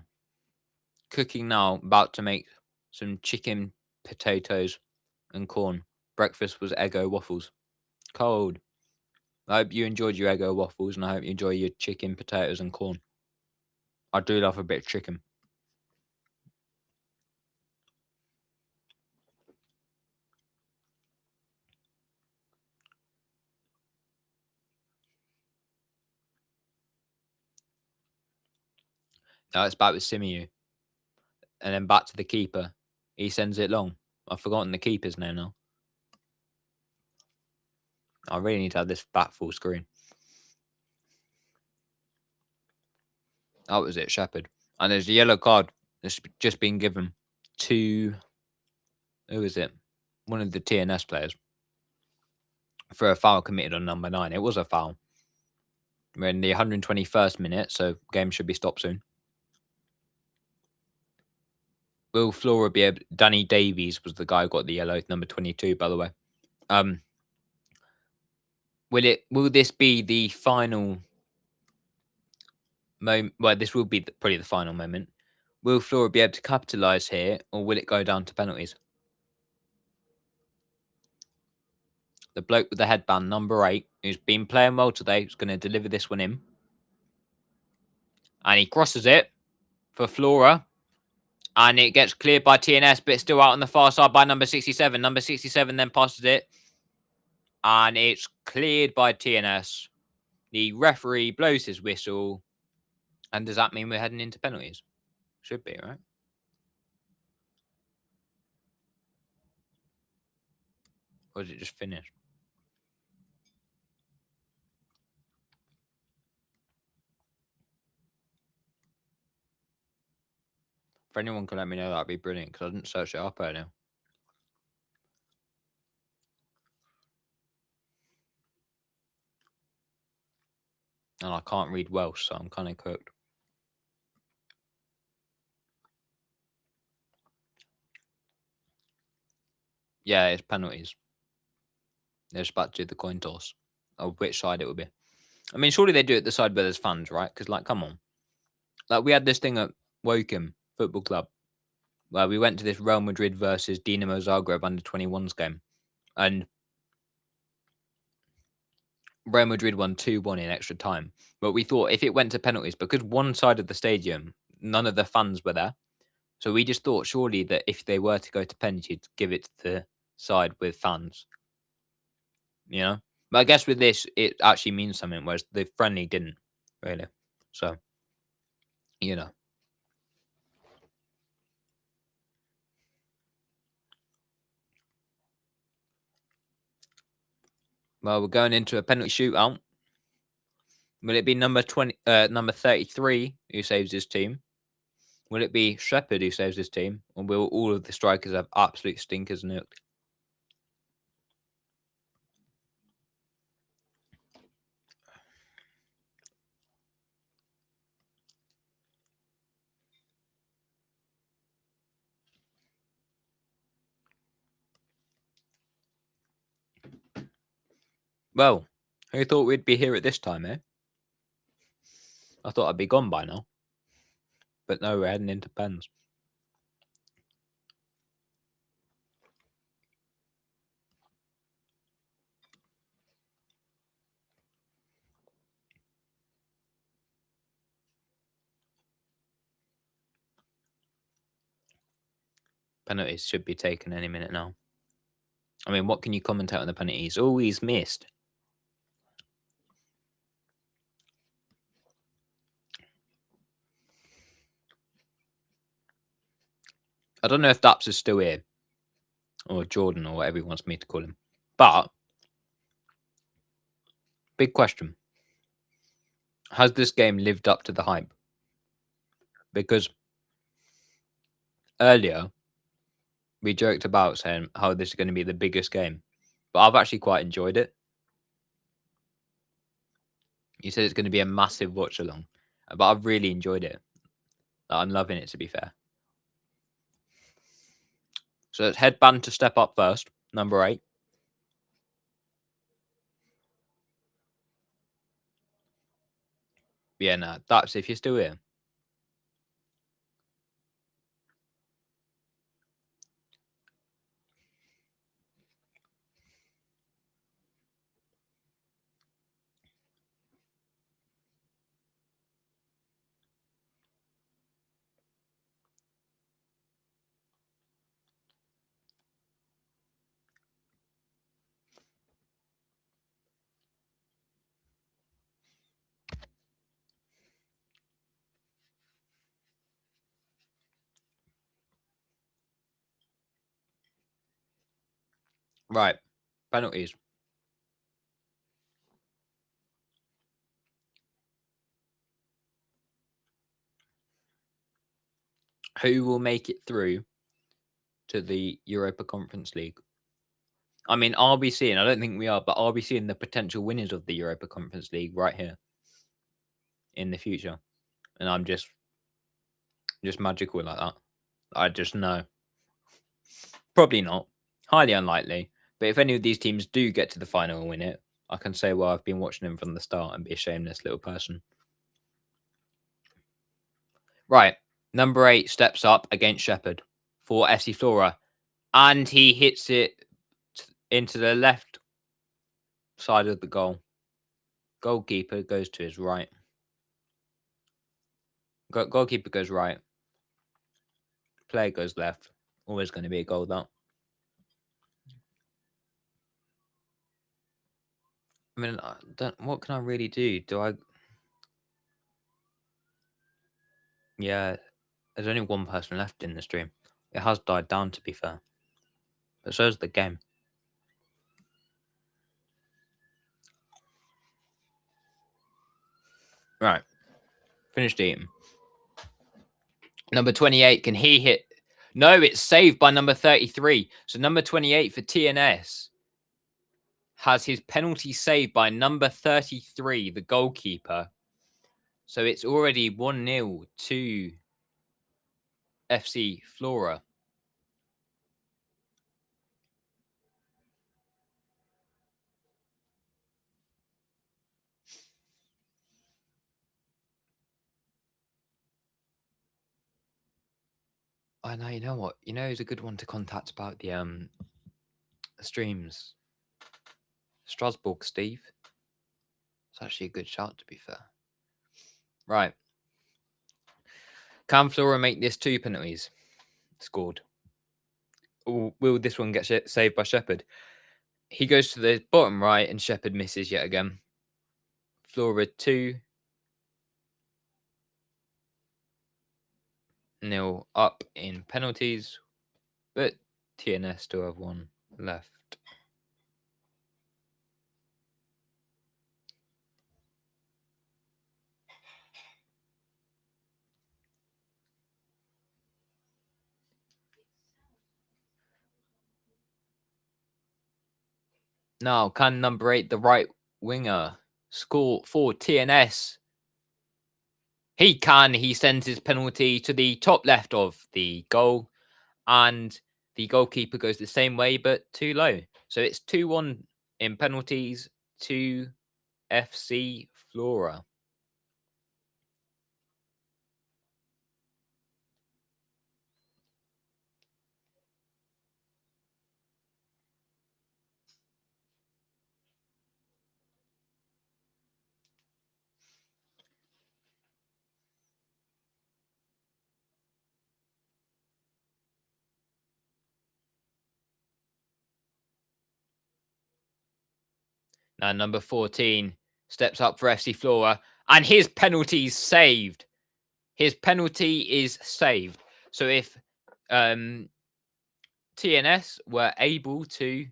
Cooking now, about to make some chicken, potatoes, and corn. Breakfast was Eggo waffles. Cold. I hope you enjoyed your Eggo waffles, and I hope you enjoy your chicken, potatoes, and corn. I do love a bit of chicken. Now it's back with Simiu. And then back to the keeper. He sends it long. I've forgotten the keeper's name now. I really need to have this back full screen. That was it, Shepherd. And there's a yellow card that's just been given to... Who is it? One of the TNS players. For a foul committed on number 9. It was a foul. We're in the 121st minute, so game should be stopped soon. Will Flora be able... Danny Davies was the guy who got the yellow, number 22, by the way. Will this be the final moment? Well, this will be probably the final moment. Will Flora be able to capitalise here, or will it go down to penalties? The bloke with the headband, number 8, who's been playing well today, is going to deliver this one in. And he crosses it for Flora. And it gets cleared by TNS, but it's still out on the far side by number 67. Number 67 then passes it. And it's cleared by TNS. The referee blows his whistle. And does that mean we're heading into penalties? Should be, right? Or is it just finished? If anyone can let me know, that'd be brilliant, because I didn't search it up earlier. And I can't read Welsh, so I'm kind of cooked. Yeah, it's penalties. They're just about to do the coin toss of which side it would be. I mean, surely they do it the side where there's fans, right? Because, like, come on. Like, we had this thing at Woking Football Club where we went to this Real Madrid versus Dinamo Zagreb under-21s game. And Real Madrid won 2-1 in extra time. But we thought if it went to penalties, because one side of the stadium, none of the fans were there. So we just thought surely that if they were to go to penalties, give it to the side with fans. You know? But I guess with this, it actually means something, whereas the friendly didn't, really. So, you know. Well, we're going into a penalty shootout. Will it be number 33 who saves his team? Will it be Shepherd who saves his team? Or will all of the strikers have absolute stinkers nuked? Well, who thought we'd be here at this time, eh? I thought I'd be gone by now. But no, we're heading into pens. Penalties should be taken any minute now. I mean, what can you commentate on the penalties? Oh, he's missed. I don't know if Daps is still here, or Jordan, or whatever he wants me to call him. But big question: has this game lived up to the hype? Because earlier we joked about saying how this is going to be the biggest game, but I've actually quite enjoyed it. You said it's going to be a massive watch along, but I've really enjoyed it. I'm loving it, to be fair. So it's Headband to step up first, number 8. Yeah, no, that's if you're still here. Right, penalties. Who will make it through to the Europa Conference League? I mean, are we seeing? I don't think we are, but are we seeing the potential winners of the Europa Conference League right here in the future? And I'm just magical like that. I just know. Probably not. Highly unlikely. But if any of these teams do get to the final and win it, I can say, well, I've been watching them from the start and be a shameless little person. Right. Number 8 steps up against Shepherd for FC Flora. And he hits it into the left side of the goal. Goalkeeper goes to his right. Goalkeeper goes right. Player goes left. Always going to be a goal, that. I mean, what can I really do? Yeah, there's only one person left in the stream. It has died down, to be fair. But so's the game. Right. Finished eating. Number 28, can he hit? No, it's saved by number 33. So number 28 for TNS has his penalty saved by number 33, the goalkeeper. So it's already 1-0 to FC Flora. I know, you know what? You know who's a good one to contact about the streams? Strasbourg, Steve. It's actually a good shout, to be fair. Right. Can Flora make this 2 penalties? Scored. Or will this one get saved by Shepherd? He goes to the bottom right and Shepherd misses yet again. Flora 2-0 up in penalties, but TNS still have one left. Now, can number 8, the right winger, score for TNS? He can. He sends his penalty to the top left of the goal, and the goalkeeper goes the same way, but too low. So it's 2-1 in penalties to FC Flora. Now, number 14 steps up for FC Flora, and his penalty's saved. His penalty is saved. So if TNS were able to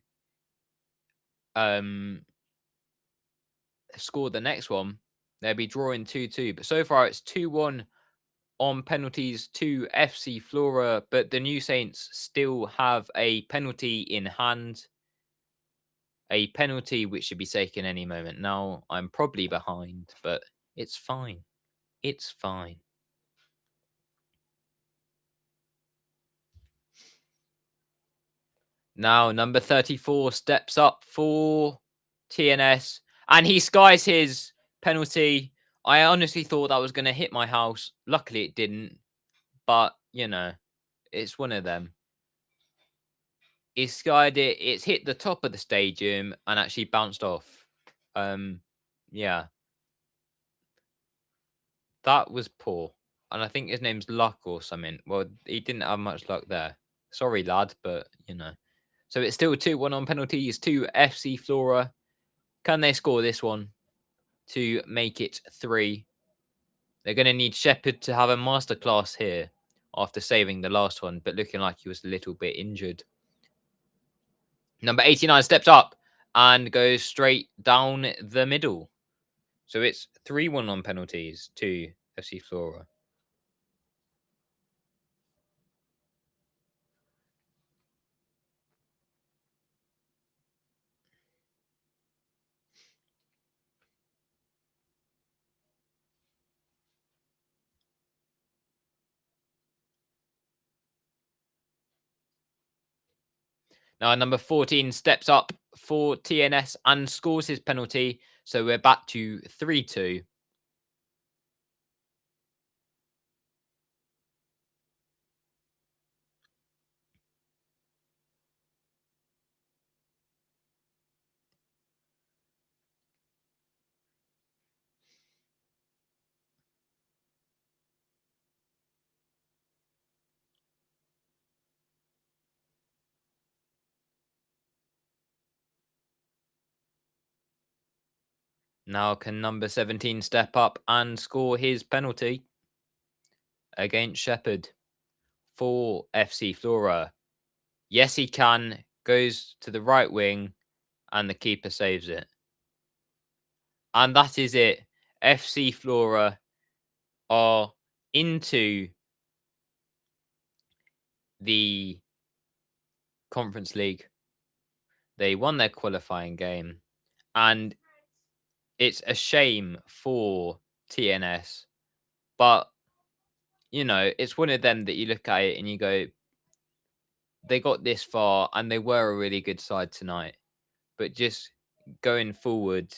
score the next one. They'll be drawing 2-2, but so far it's 2-1 on penalties to FC Flora, but the New Saints still have a penalty in hand. A penalty which should be taken any moment now. I'm probably behind, but it's fine. It's fine. Now, number 34 steps up for TNS, and he skies his penalty. I honestly thought that was going to hit my house. Luckily, it didn't. But, you know, it's one of them. He skied it. It's hit the top of the stadium and actually bounced off. Yeah. That was poor. And I think his name's Luck or something. Well, he didn't have much luck there. Sorry, lad, but, you know. So it's still 2-1 on penalties to FC Flora. Can they score this one to make it 3? They're going to need Shepherd to have a masterclass here after saving the last one, but looking like he was a little bit injured. Number 89 steps up and goes straight down the middle. So it's 3-1 on penalties to FC Flora. Now, number 14 steps up for TNS and scores his penalty. So we're back to 3-2. Now, can number 17 step up and score his penalty against Shepherd for FC Flora? Yes, he can. Goes to the right wing and the keeper saves it. And that is it. FC Flora are into the Conference League. They won their qualifying game. And it's a shame for TNS. But, you know, it's one of them that you look at it and you go, they got this far and they were a really good side tonight. But just going forward,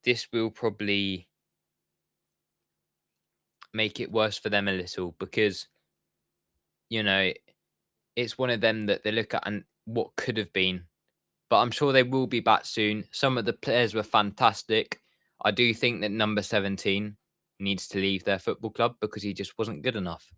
this will probably make it worse for them a little because, you know, it's one of them that they look at and what could have been. But I'm sure they will be back soon. Some of the players were fantastic. I do think that number 17 needs to leave their football club because he just wasn't good enough,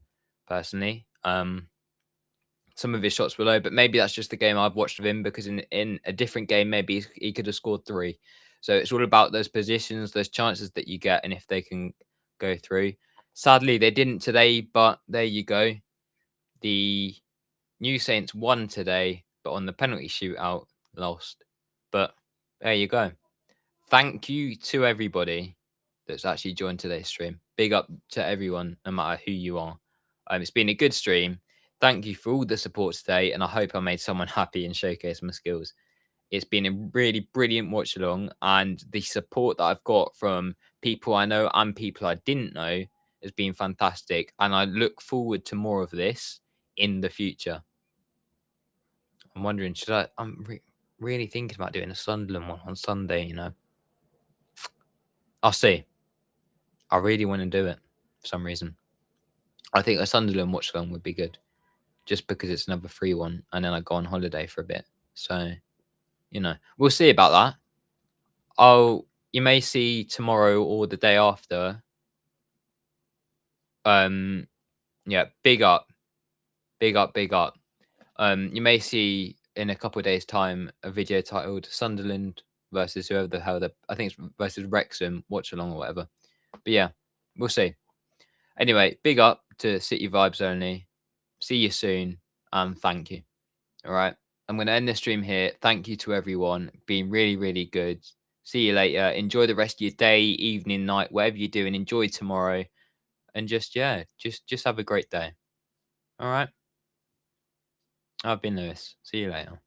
personally. Some of his shots were low, but maybe that's just the game I've watched of him because in a different game, maybe he could have scored 3. So it's all about those positions, those chances that you get, and if they can go through. Sadly, they didn't today, but there you go. The New Saints won today, but on the penalty shootout, lost. But there you go. Thank you to everybody that's actually joined today's stream. Big up to everyone, no matter who you are. It's been a good stream. Thank you for all the support today, and I hope I made someone happy and showcased my skills. It's been a really brilliant watch along, and the support that I've got from people I know and people I didn't know has been fantastic. And I look forward to more of this in the future. I'm wondering, should I? I'm really thinking about doing a Sunderland one on Sunday. You know, I'll see. I really want to do it for some reason. I think a Sunderland watch along would be good, just because it's another free one, and then I go on holiday for a bit. So, you know, we'll see about that. You may see tomorrow or the day after. Yeah, big up, big up, big up. You may see in a couple of days' time a video titled Sunderland versus whoever the hell I think it's versus Wrexham watch along or whatever. But yeah, we'll see. Anyway, big up to City Vibes Only. See you soon, and thank you. All right. I'm going to end the stream here. Thank you to everyone. Been really, really good. See you later. Enjoy the rest of your day, evening, night, whatever you're doing. Enjoy tomorrow. And just have a great day. All right. I've been Lewis. See you later.